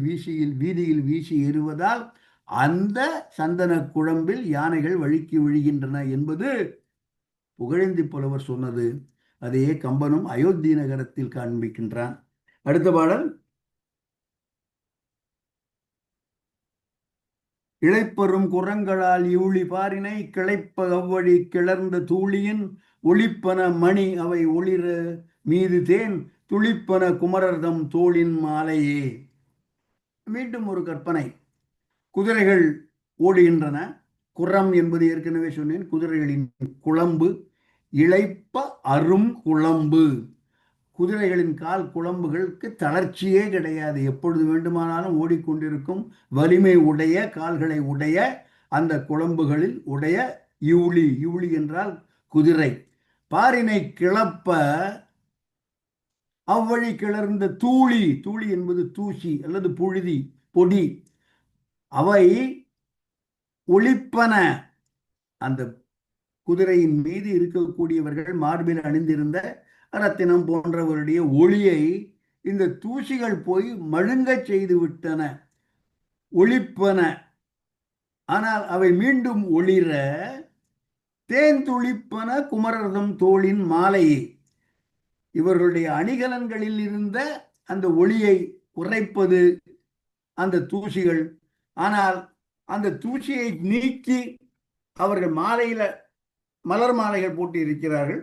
வீதியில் வீசி எறிவதால் அந்த சந்தன குழம்பில் யானைகள் வழுக்கி விழுகின்றன என்பது புகழேந்தி புலவர் சொன்னது. அதையே கம்பனும் அயோத்தி நகரத்தில் காண்பிக்கின்றான். அடுத்த பாடல். இளைப்பெறும் குரங்களால் இவுளி பாரினை கிளைப்ப அவ்வழி கிளர்ந்த தூளியின் ஒளிப்பன மணி அவை ஒளிர மீது தேன் துளிப்பன குமரர்தம் தோளின் மாலையே. மீண்டும் ஒரு கற்பனை. குதிரைகள் ஓடுகின்றன. குரம் என்பது ஏற்கனவே சொன்னேன், குதிரைகளின் குளம்பு. இளைப்ப அரும் குளம்பு. குதிரைகளின் கால் குளம்புகளுக்கு தளர்ச்சியே கிடையாது. எப்பொழுது வேண்டுமானாலும் ஓடிக்கொண்டிருக்கும் வலிமை உடைய கால்களை உடைய அந்த குளம்புகளில் உடைய யூளி. யூளி என்றால் குதிரை. பாரினை கிளப்ப அவ்வழி கிளர்ந்த தூளி. தூளி என்பது தூசி அல்லது புழுதி, பொடி. அவை ஒளிப்பன. அந்த குதிரையின் மீது இருக்கக்கூடியவர்கள் மார்பில் அணிந்திருந்த ரத்தினம் போன்றவருடைய ஒளியை இந்த தூசிகள் போய் மழுங்கச் செய்து விட்டன, ஒளிப்பன. ஆனால் அவை மீண்டும் ஒளிர தேன்துளிப்பன குமரர்தம் தோளின் மாலையே. இவர்களுடைய அணிகலன்களில் இருந்த அந்த ஒளியை குறைப்பது அந்த தூசிகள். ஆனால் அந்த தூசியை நீக்கி அவர்கள் மாலையில மலர் மாலைகள் போட்டு இருக்கிறார்கள்.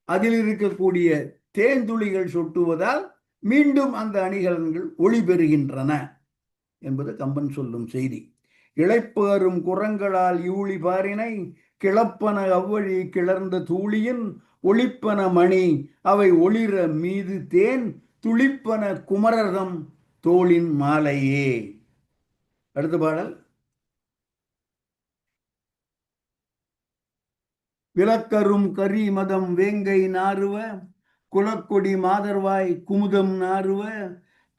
அதில் இருக்கக்கூடிய தேன்துளிகள் சொட்டுவதால் மீண்டும் அந்த அணிகலன்கள் ஒளி பெறுகின்றன என்பது கம்பன் சொல்லும் செய்தி. இளைப்பேறும் குரங்களால் யூழி பாரினை கிளப்பன அவ்வழி கிளர்ந்த தூளியின் ஒளிப்பன மணி அவை ஒளிர மீது தேன் துளிப்பன குமரர்தம் தோளின் மாலையே. அடுத்த பாடல். விளக்கரும் கரி மதம் வேங்கை நாறுவ குலக்கொடி மாதர்வாய் குமுதம் நாறுவ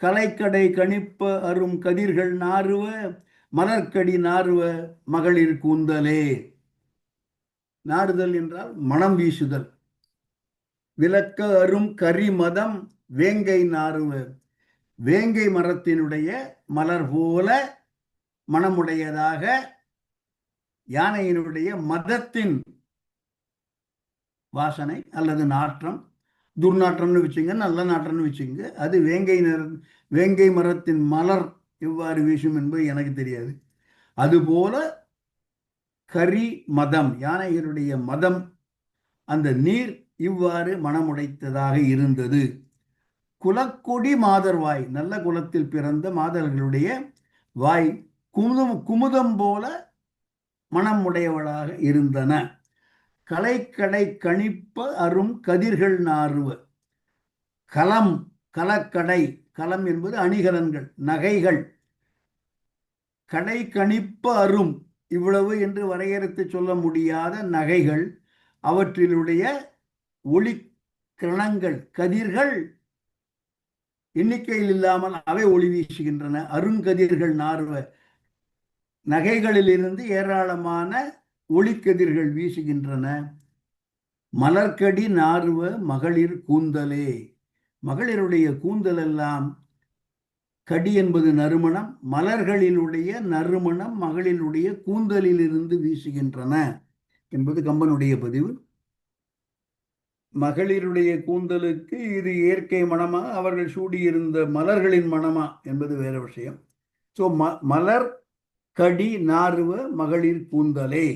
கலைக்கடை கணிப்ப அரும் கதிர்கள் நாறுவ மலர்கடி நாறுவ மகளிர் கூந்தலே. நாறுதல் என்றால் மனம் வீசுதல். விளக்க அரும் கரி மதம் வேங்கை நாறுவ. வேங்கை மரத்தினுடைய மலர் போல மனமுடையதாக யானையினுடைய மதத்தின் வாசனை அல்லது நாற்றம், துர்நாற்றம்னு வச்சுங்க, நல்ல நாற்றம்னு வச்சுங்க. அது வேங்கை மரத்தின் மலர் எவ்வாறு வீசும் என்பது எனக்கு தெரியாது. அதுபோல கரி மதம், யானைகளுடைய மதம், அந்த நீர் இவ்வாறு மனமுடைத்ததாக இருந்தது. குலக்கொடி மாதர் வாய், நல்ல குலத்தில் பிறந்த மாதர்களுடைய வாய் குமுதம் போல மனம் உடையவளாக இருந்தன. கலைக்கடை கணிப்ப அரும் கதிர்கள் நாறுவ. கலம், கலக்கடை, களம் என்பது அணிகலன்கள், நகைகள். கடை கணிப்ப அரும், இவ்வளவு என்று வரையறுத்து சொல்ல முடியாத நகைகள், அவற்றிலுடைய ஒளி கிரணங்கள், கதிர்கள் எண்ணிக்கையில் இல்லாமல் அவை ஒளி வீசுகின்றன. அருங்கதிர்கள் நாறுவ, நகைகளிலிருந்து ஏராளமான ஒளிக்கதிர்கள் வீசுகின்றன. மலர்கடி நாறுவ மகளிர் கூந்தலே. மகளிருடைய கூந்தல் எல்லாம், கடி என்பது நறுமணம், மலர்களிலுடைய நறுமணம் மகளிருடைய கூந்தலில் இருந்து வீசுகின்றன என்பது கம்பனுடைய பதிவு. மகளிருடைய கூந்தலுக்கு இது இயற்கை மனமா, அவர்கள் சூடியிருந்த மலர்களின் மனமா என்பது வேற விஷயம். ஸோ மலர் கடி நாறுவ மகளிர் கூந்தலே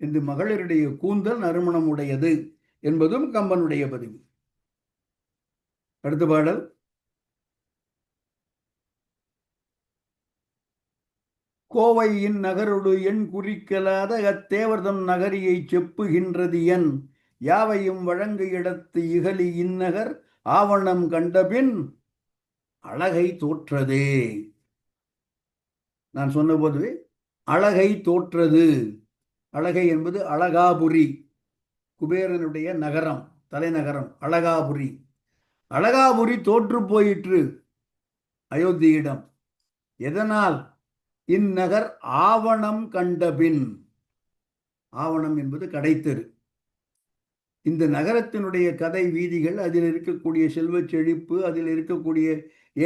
என்று மகளிருடைய கூந்தல் நறுமணம் உடையது என்பதும் கம்பனுடைய பதிவு. அடுத்த பாடல். கோவையின் நகரொடு எண் குறிக்கலாத அத்தேவர்தம் நகரியை செப்புகின்றது என் யாவையும் வழங்கு இடத்து இகலி இந்நகர் ஆவணம் கண்டபின் அழகை தோற்றதே. நான் சொன்னபோது அழகை தோற்றது. அழகை என்பது அழகாபுரி, குபேரனுடைய நகரம், தலைநகரம் அழகாபுரி. அழகாபுரி தோற்று போயிற்று அயோத்தியிடம். எதனால்? இந்நகர் ஆவணம் கண்டபின். ஆவணம் என்பது கடைத்தெரு. இந்த நகரத்தினுடைய கதை வீதிகள், அதில் இருக்கக்கூடிய செல்வச் செழிப்பு, அதில் இருக்கக்கூடிய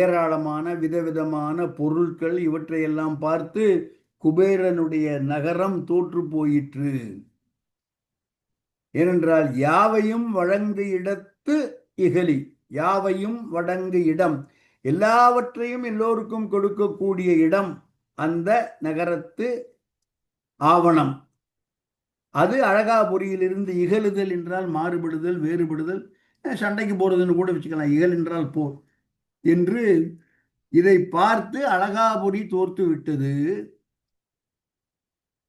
ஏராளமான விதவிதமான பொருட்கள், இவற்றையெல்லாம் பார்த்து குபேரனுடைய நகரம் தோற்று போயிற்று. ஏனென்றால் யாவையும் வழங்கு இடத்து இகலி, யாவையும் வழங்கு இடம், எல்லாவற்றையும் எல்லோருக்கும் கொடுக்கக்கூடிய இடம் அந்த நகரத்து ஆவணம். அது அழகாபுரியிலிருந்து இகழுதல் என்றால் மாறுபடுதல், வேறுபடுதல், சண்டைக்கு போறதுன்னு கூட வச்சுக்கலாம். இகல் என்றால் போர் என்று இதை பார்த்து அழகாபுரி தோற்று விட்டது.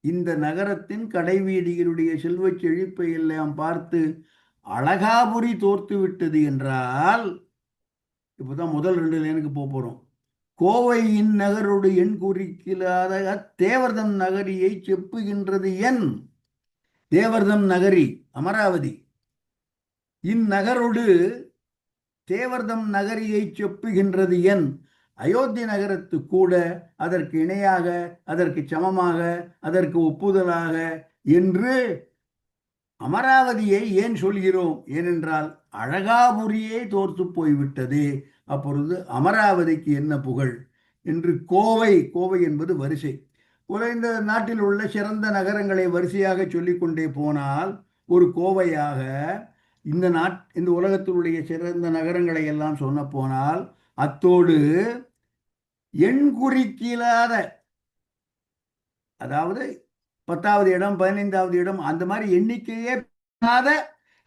இந்த நகரத்தின் கடைவீதிகளுடைய செல்வச் செழிப்பை எல்லாம் பார்த்து அழகாபுரி தோற்று விட்டது என்றால் இப்போதான் முதல் 2 லைனுக்கு போறோம். கோவையின் நகரோடு எண் குறிக்கிலாத தேவர்தம் நகரியை செப்புகின்றது என். தேவர்தம் நகரி அமராவதி. இந்நகரோடு தேவர்தம் நகரியை செப்புகின்றது என். அயோத்தி நகரத்து கூட அதற்கு இணையாக, அதற்கு சமமாக, அதற்கு ஒப்புதலாக என்று அமராவதியை ஏன் சொல்கிறோம்? ஏனென்றால் அழகாபுரியே தோற்று போய்விட்டது. அப்பொழுது அமராவதிக்கு என்ன புகழ் என்று கோவை, கோவை என்பது வரிசை. இந்த நாட்டில் உள்ள சிறந்த நகரங்களை வரிசையாக சொல்லிக்கொண்டே போனால் ஒரு கோவையாக இந்த உலகத்தினுடைய சிறந்த நகரங்களை எல்லாம் சொன்ன போனால், அத்தோடு எண் குறிக்கிலாத, அதாவது 10வது இடம் 15வது இடம் அந்த மாதிரி எண்ணிக்கையே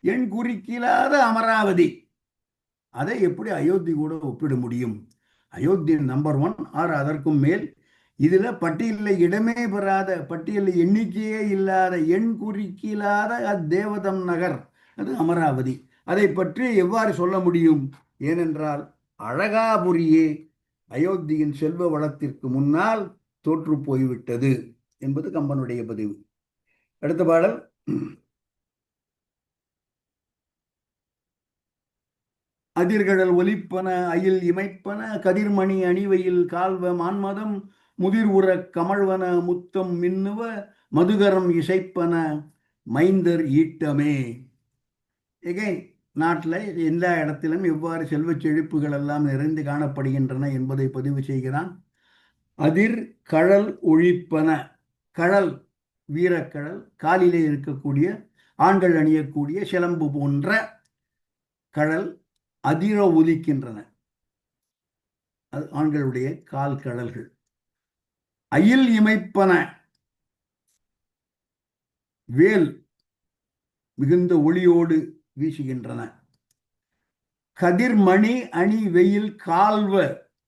எண் குறிக்கிலாத அமராவதி, அதை எப்படி அயோத்தி கூட ஒப்பிட முடியும்? அயோத்தி நம்பர் 1 ஆர் அதற்கும் மேல். இதுல பட்டியலில் இடமே பெறாத, பட்டியலில் எண்ணிக்கையே இல்லாத, எண் குறிக்கிலாத தேவதம் நகர் அது அமராவதி. அதை பற்றி எவ்வாறு சொல்ல முடியும்? ஏனென்றால் அழகாபுரியே அயோத்தியின் செல்வ வளத்திற்கு முன்னால் தோற்று போய்விட்டது என்பது கம்பனுடைய பதிவு. அடுத்த பாடல். அதிர்கடல் ஒலிப்பன அயில் இமைப்பன கதிர்மணி அணிவையில் கால்வ மான்மதம் முதிர் உற கமழ்வன முத்தம் மின்னுவ மதுகரம் இசைப்பன மைந்தர் ஈட்டமே. எகைன் நாட்டில் எல்லா இடத்திலும் எவ்வாறு செல்வச் செழிப்புகள் எல்லாம் நிறைந்து காணப்படுகின்றன என்பதை பதிவு செய்கிறான். அதிர் கழல் ஒழிப்பன, கழல் வீரக்கழல், காலிலே இருக்கக்கூடிய ஆண்கள் அணியக்கூடிய சிலம்பு போன்ற கழல் அதிர ஒலிக்கின்றன. அது ஆண்களுடைய கால் கழல்கள். அயில் இமைப்பன, வேல் மிகுந்த ஒளியோடு வீசுகின்றன. கதிர்மணி அணி வெயில் கால்வ,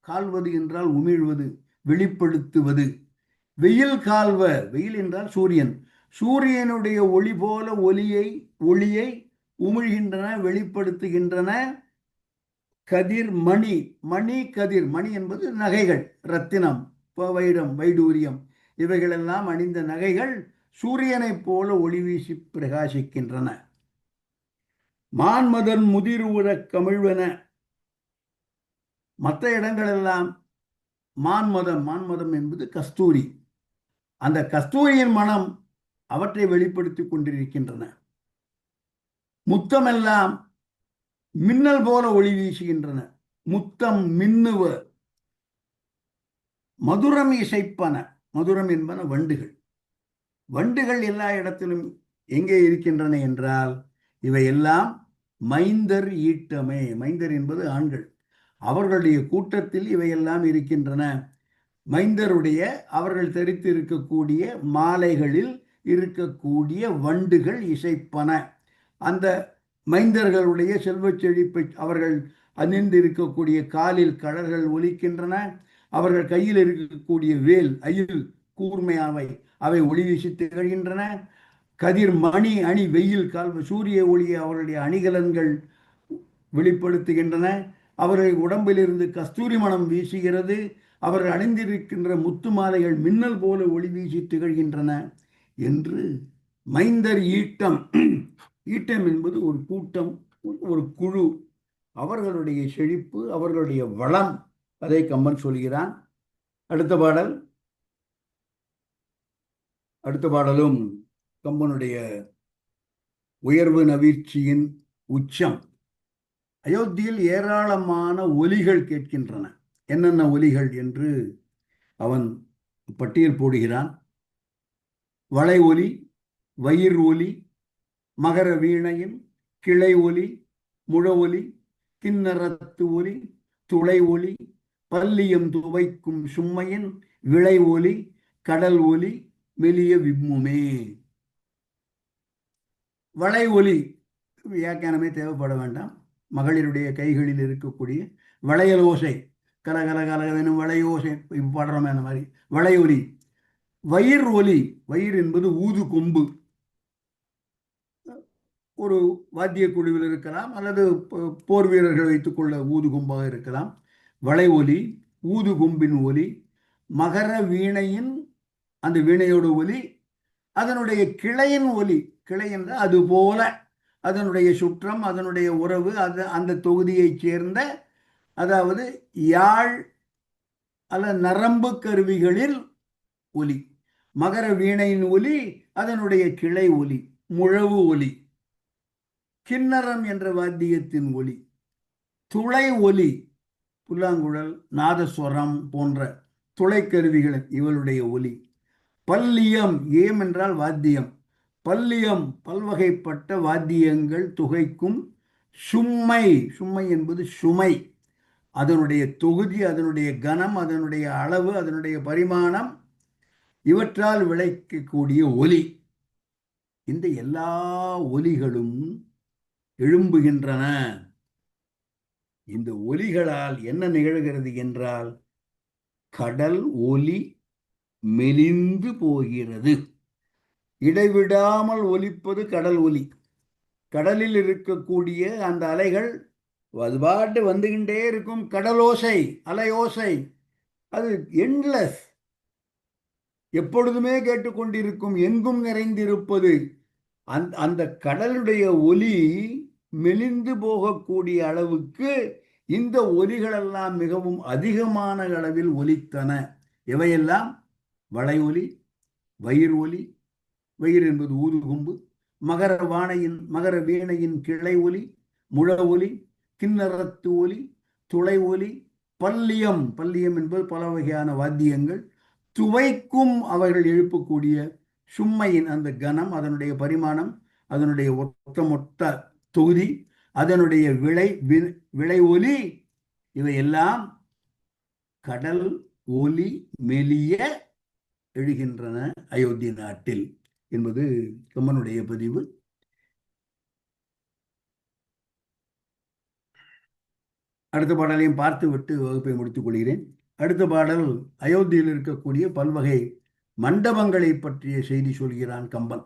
கால்வது என்றால் உமிழ்வது, வெளிப்படுத்துவது. வெயில் கால்வ, வெயில் என்றால் சூரியன், சூரியனுடைய ஒளி போல ஒளியை உமிழ்கின்றன, வெளிப்படுத்துகின்றன. கதிர் மணி, மணி கதிர், மணி என்பது நகைகள், ரத்தினம், வைரம், வைடூரியம், இவைகளெல்லாம் அணிந்த நகைகள் சூரியனைப் போல ஒளி வீசி பிரகாசிக்கின்றன. மான்மதன் முதிர் உற கமிழ்வன, மற்ற இடங்களெல்லாம் மான்மதம், மான்மதம் என்பது கஸ்தூரி, அந்த கஸ்தூரியின் மனம் அவற்றை வெளிப்படுத்திக் கொண்டிருக்கின்றன. முத்தமெல்லாம் மின்னல் போல ஒளி வீசுகின்றன, முத்தம் மின்னுவ. மதுரம் இசைப்பன, மதுரம் என்பன வண்டுகள். வண்டுகள் எல்லா இடத்திலும் எங்கே இருக்கின்றன என்றால் இவையெல்லாம் மைந்தர் ஈட்டமே. மைந்தர் என்பது ஆண்கள், அவர்களுடைய கூட்டத்தில் இவையெல்லாம் இருக்கின்றன. மைந்தருடைய அவர்கள் தரித்து இருக்கக்கூடிய மாலைகளில் இருக்கக்கூடிய வண்டுகள் இசைப்பன. அந்த மைந்தர்களுடைய செல்வச் செழிப்பை அவர்கள் அணிந்து இருக்கக்கூடிய காலில் கழல்கள் ஒலிக்கின்றன. அவர்கள் கையில் இருக்கக்கூடிய வேல் அயில் கூர்மையாவை, அவை ஒளி வீசி திகழ்கின்றன. கதிர் மணி அணி வெயில் கால் சூரிய ஒளியை அவர்களுடைய அணிகலன்கள் வெளிப்படுத்துகின்றன. அவர்கள் உடம்பிலிருந்து கஸ்தூரி மனம் வீசுகிறது. அவர்கள் அணிந்திருக்கின்ற முத்து மாலைகள் மின்னல் போல ஒளி வீசி திகழ்கின்றன என்று மைந்தர் ஈட்டம். ஈட்டம் என்பது ஒரு கூட்டம், ஒரு குழு, அவர்களுடைய செழிப்பு, அவர்களுடைய வளம், அதை கம்பன் சொல்கிறான். அடுத்த பாடல். அடுத்த பாடலும் கம்பனுடைய உயர்வு நவீர்ச்சியின் உச்சம். அயோத்தியில் ஏராளமான ஒலிகள் கேட்கின்றன. என்னென்ன ஒலிகள் என்று அவன் பட்டியல் போடுகிறான். வளை ஒலி, வயிர் ஒலி, மகர வீணையின் கிளை ஒலி, முழ ஒலி, கிண்ணறத்து ஒலி, துளை ஒலி, பல்லியம் துவைக்கும் சும்மையின் விளை ஒலி, கடல் ஒலி, மெலிய விம்முமே. வளை ஒலி வியாக்கியானமே தேவைப்பட வேண்டாம். மகளிருடைய கைகளில் இருக்கக்கூடிய வளையல் ஓசை, கலகலகலகனும் வளையோசை பாடுறோமே அந்த மாதிரி வளையொலி. வயிர் ஒலி, வயிர் என்பது ஊது கொம்பு, ஒரு வாத்திய குழுவில் இருக்கலாம், அல்லது போர் வீரர்கள் வைத்துக்கொள்ள ஊதுகும்பாக இருக்கலாம். வளை ஒலி, ஊதுகும்பின் ஒலி, மகர வீணையின் அந்த வீணையோட ஒலி, அதனுடைய கிளையின் ஒலி. கிளை என்ற அது போல அதனுடைய சுற்றம், அதனுடைய உறவு, அது அந்த தொகுதியைச் சேர்ந்த, அதாவது யாழ் அல்ல நரம்பு கருவிகளில் ஒலி. மகர வீணையின் ஒலி, அதனுடைய கிளை ஒலி, முழவு ஒலி. கிண்ணறம் என்ற வாத்தியத்தின் ஒலி, துளை ஒலி, புல்லாங்குழல், நாதஸ்வரம் போன்ற துளைக்கருவிகள் இவளுடைய ஒலி. பல்லியம், ஏம் என்றால் வாத்தியம், பல்லியம் பல்வகைப்பட்ட வாத்தியங்கள் துகைக்கும் சும்மை. சும்மை என்பது சுமை, அதனுடைய தொகுதி, அதனுடைய கனம், அதனுடைய அளவு, அதனுடைய பரிமாணம், இவற்றால் விளைக்கக்கூடிய ஒலி. இந்த எல்லா ஒலிகளும் எழும்புகின்றன. இந்த ஒலிகளால் என்ன நிகழ்கிறது என்றால், கடல் ஒலி மெலிந்து போகிறது. இடைவிடாமல் ஒலிப்பது கடல் ஒலி. கடலில் இருக்கக்கூடிய அந்த அலைகள் அது பாட்டு வந்துகின்றே இருக்கும். கடலோசை, அலையோசை, அது எண்ட்லெஸ், எப்பொழுதுமே கேட்டுக்கொண்டிருக்கும், எங்கும் நிறைந்திருப்பது. அந்த கடலுடைய ஒலி மெலிந்து போகக்கூடிய அளவுக்கு இந்த ஒலிகளெல்லாம் மிகவும் அதிகமான அளவில் ஒலித்தன. இவையெல்லாம் வளை ஒலி, வயிறு ஒலி, வயிறு என்பது ஊதுகும்பு, மகர வீணையின் கிளை ஒலி, முழ ஒலி, கிண்ணறத்து ஒலி, துளை ஒலி, பல்லியம், பல்லியம் என்பது பல வகையான வாத்தியங்கள், துவைக்கும் அவர்கள் எழுப்பக்கூடிய சும்மையின் அந்த கனம், அதனுடைய பரிமாணம், அதனுடைய ஒத்தமொத்த தொகுதி, அதனுடைய விளை ஒலி, இவையெல்லாம் கடல் ஒலி மெலிய எழுகின்றன அயோத்தி நாட்டில் என்பது கம்பனுடைய பதிவு. அடுத்த பாடலையும் பார்த்து விட்டு வகுப்பை முடித்துக் கொள்கிறேன். அடுத்த பாடல் அயோத்தியில் இருக்கக்கூடிய பல்வகை மண்டபங்களை பற்றிய செய்தி சொல்கிறான் கம்பன்.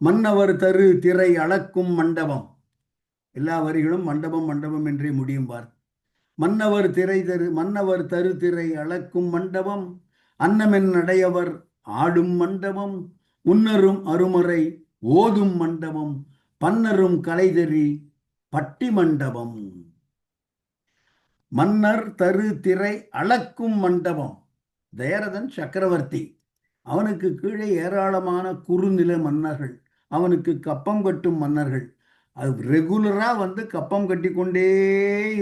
மன்னவர் தரு திரை அளக்கும் மண்டபம். எல்லா வரிகளும் மண்டபம் மண்டபம் என்றே முடியும் பார். மன்னவர் தரு திரை அளக்கும் மண்டபம், அன்னமென் நடையவர் ஆடும் மண்டபம், உன்னரும் அருமறை ஓதும் மண்டபம், பன்னரும் கலைதெறி பட்டி மண்டபம். மன்னர் தரு திரை அளக்கும் மண்டபம். தயரதன் சக்கரவர்த்தி, அவனுக்கு கீழே ஏராளமான குறுநில மன்னர்கள், அவனுக்கு கப்பம் கட்டும் மன்னர்கள். அது ரெகுலரா வந்து கப்பம் கட்டி கொண்டே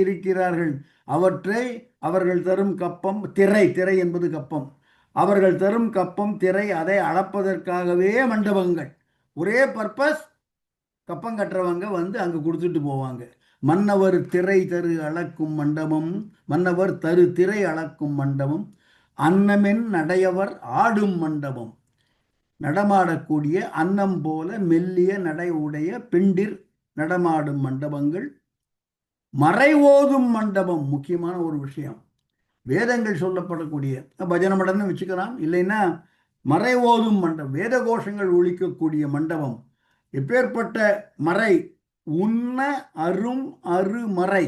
இருக்கிறார்கள். அவற்றை அவர்கள் தரும் கப்பம், திரை, திரை என்பது கப்பம், அவர்கள் தரும் கப்பம் திரை, அதை அளப்பதற்காகவே மண்டபங்கள். ஒரே பர்பஸ், கப்பம் கட்டுறவங்க வந்து அங்க கொடுத்துட்டு போவாங்க. மன்னவர் திரை தரு அளக்கும் மண்டபம், மன்னவர் தரு திரை அளக்கும் மண்டபம், அன்னமென் நடையவர் ஆடும் மண்டபம். நடமாடக்கூடிய அன்னம் போல மெல்லிய நடை உடைய பெண்டிர் நடமாடும் மண்டபங்கள். மறை ஓதும் மண்டபம், முக்கியமான ஒரு விஷயம், வேதங்கள் சொல்லப்படக்கூடிய, பஜனை மடம்னு வச்சுக்கலாம், இல்லைன்னா மறை ஓதும் மண்டபம், வேத கோஷங்கள் ஒழிக்கக்கூடிய மண்டபம். எப்பேற்பட்ட மறை, உண்ண அரும் அருமறை,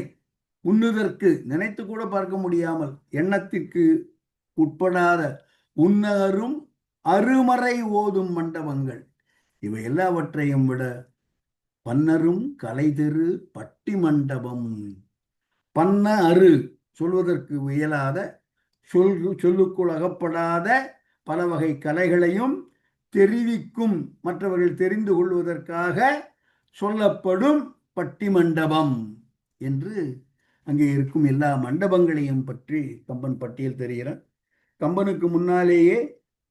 உண்ணுதற்கு நினைத்து கூட பார்க்க முடியாமல், எண்ணத்திற்கு உட்படாத உண்ண அரும் அருமறை ஓதும் மண்டபங்கள். இவை எல்லாவற்றையும் விட பன்னரும் கலைதெரு பட்டி மண்டபம். பன்ன அரு, சொல்வதற்கு இயலாத, சொல்லுக்குள் அகப்படாத பல வகை கலைகளையும் தெரிவிக்கும், மற்றவர்கள் தெரிந்து கொள்வதற்காக சொல்லப்படும் பட்டி மண்டபம் என்று அங்கே இருக்கும் எல்லா மண்டபங்களையும் பற்றி கம்பன் பட்டியல் தெரிகிறார். கம்பனுக்கு முன்னாலேயே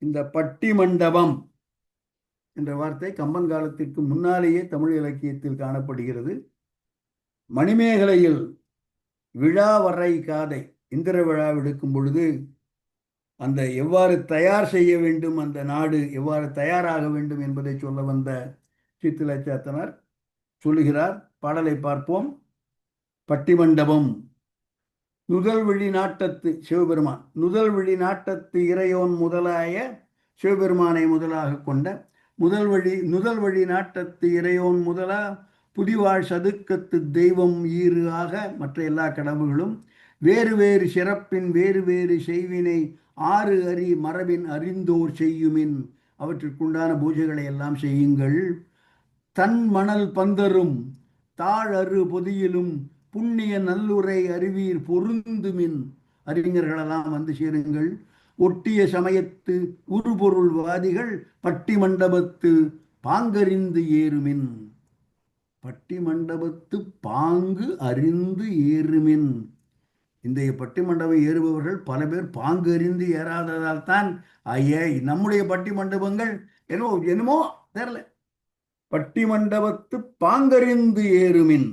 இந்த பட்டி மண்டபம் என்ற வார்த்தை கம்பன் காலத்திற்கு முன்னாலேயே தமிழ் இலக்கியத்தில் காணப்படுகிறது. மணிமேகலையில் விழா வரை காதை, இந்திர விழா எடுக்கும் பொழுது அந்த எவ்வாறு தயார் செய்ய வேண்டும், அந்த நாடு எவ்வாறு தயாராக வேண்டும் என்பதை சொல்ல வந்த சித்திலச்சாத்தனார் சொல்லுகிறார். பாடலை பார்ப்போம். பட்டிமண்டபம். நுதல் விழி நாட்டத்து சிவபெருமான், நுதல் விழி நாட்டத்து இறையோன் முதலாய சிவபெருமானை முதலாக கொண்ட நுதல் வழி நாட்டத்து இறையோன் முதலா புதிவாழ் சதுக்கத்து தெய்வம் ஈறு ஆக மற்ற எல்லா கடவுள்களும் வேறு வேறு சிறப்பின் வேறு வேறு செய்வினை ஆறு அறி மரபின் அறிந்தோர் செய்யுமின் அவற்றிற்குண்டான பூஜைகளை எல்லாம் செய்யுங்கள். தன் மணல் பந்தரும் தாழ் அரு பொதியிலும் புண்ணிய நல்லுரை அறிவீர் பொருந்துமின் அறிஞர்களெல்லாம் வந்து சேருங்கள். ஒட்டிய சமயத்து உருபொருள்வாதிகள் பட்டி மண்டபத்து பாங்கறிந்து ஏறுமின். பட்டி மண்டபத்து பாங்கு அறிந்து ஏறுமின். இந்த பட்டி மண்டபம் ஏறுபவர்கள் பல பேர் பாங்கு அறிந்து ஏறாததால் தான் ஐயே நம்முடைய பட்டி மண்டபங்கள் என்னமோ தெரியல. பட்டி மண்டபத்து பாங்கறிந்து ஏறுமின்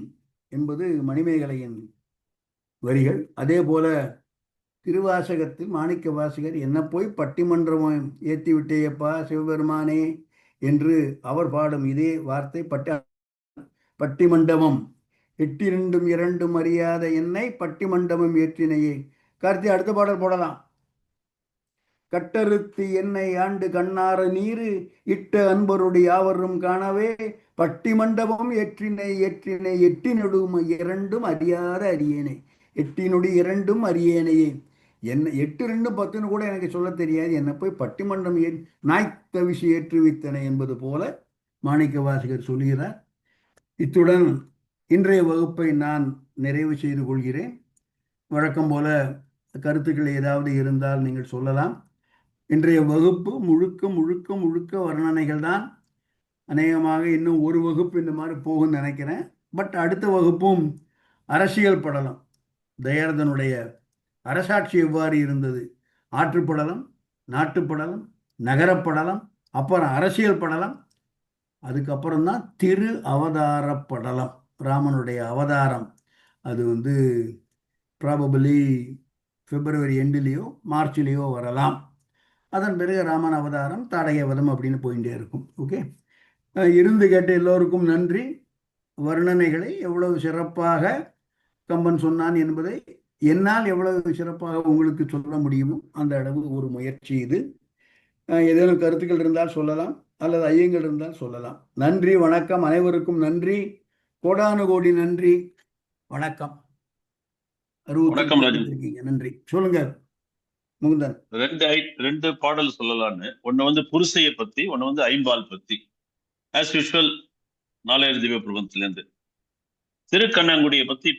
என்பது மணிமேகலையின் வரிகள். அதே போல திருவாசகத்தில் மாணிக்க வாசகர் என்ன போய் பட்டிமன்றம் ஏற்றி விட்டேயப்பா சிவபெருமானே என்று அவர் பாடும் இதே வார்த்தை பட்டிமண்டபம் எட்டிரண்டும் இரண்டும் அறியாத என்னை பட்டிமண்டபம் ஏற்றினையே. கார்த்தி அடுத்த பாடல் போடலாம். கட்டறுத்து என்னை ஆண்டு கண்ணார நீரு இட்ட அன்பருடைய யாவரும் காணவே பட்டிமண்டபம் ஏற்றினை ஏற்றினை எட்டினொடும் இரண்டும் அறியாத அரியேனை. எட்டினொடி இரண்டும் அரியேனையே. என்ன 8 2 10 கூட எனக்கு சொல்ல தெரியாது, என்ன போய் பட்டிமன்றம் நாய்த்த விஷயம் ஏற்றுவித்தனை என்பது போல மாணிக்க வாசகர் சொல்கிறார். இத்துடன் இன்றைய வகுப்பை நான் நிறைவு செய்து கொள்கிறேன். வழக்கம் போல கருத்துக்கள் ஏதாவது இருந்தால் நீங்கள் சொல்லலாம். இன்றைய வகுப்பு முழுக்க முழுக்க முழுக்க வர்ணனைகள் தான். அநேகமாக இன்னும் ஒரு வகுப்பு இந்த மாதிரி போகும்னு நினைக்கிறேன். பட் அடுத்த வகுப்பும் அரசியல் படலம், தயாரதனுடைய அரசாட்சி எவ்வாறு இருந்தது, ஆற்றுப்படலம், நாட்டுப்படலம், நகரப்படலம், அப்புறம் அரசியல் படலம், அதுக்கப்புறம் தான் திரு அவதார படலம், ராமனுடைய அவதாரம். அது ப்ராபபிளி பிப்ரவரி எண்டிலேயோ மார்ச்லேயோ வரலாம். அதன் பிறகு ராமன் அவதாரம், தாடகை வதம் அப்படின்னு போயிட்டே இருக்கும். ஓகே, இருந்து கேட்ட எல்லோருக்கும் நன்றி. வர்ணனைகளை எவ்வளவு சிறப்பாக கம்பன் சொன்னான் என்பதை என்னால் எவ்வளவு சிறப்பாக உங்களுக்கு சொல்ல முடியுமோ அந்த அளவு ஒரு முயற்சி இது. ஏதேனும் கருத்துக்கள் இருந்தால் சொல்லலாம், அல்லது ஐயங்கள் இருந்தால் சொல்லலாம். நன்றி, வணக்கம். அனைவருக்கும் நன்றி, கோடானு கோடி நன்றி. வணக்கம். இருக்கீங்க, நன்றி. சொல்லுங்க முகுந்தன். ரெண்டு பாடல் சொல்லலான்னு. ஒண்ணு புருஷையை பத்தி, ஒண்ணு ஐம்பால் பத்தி. ஆஸ் யூஷுவல் நாலாயிரம் திவ்ய பிரபந்தத்திலேருந்து திருக்கண்ணங்குடியை பத்தி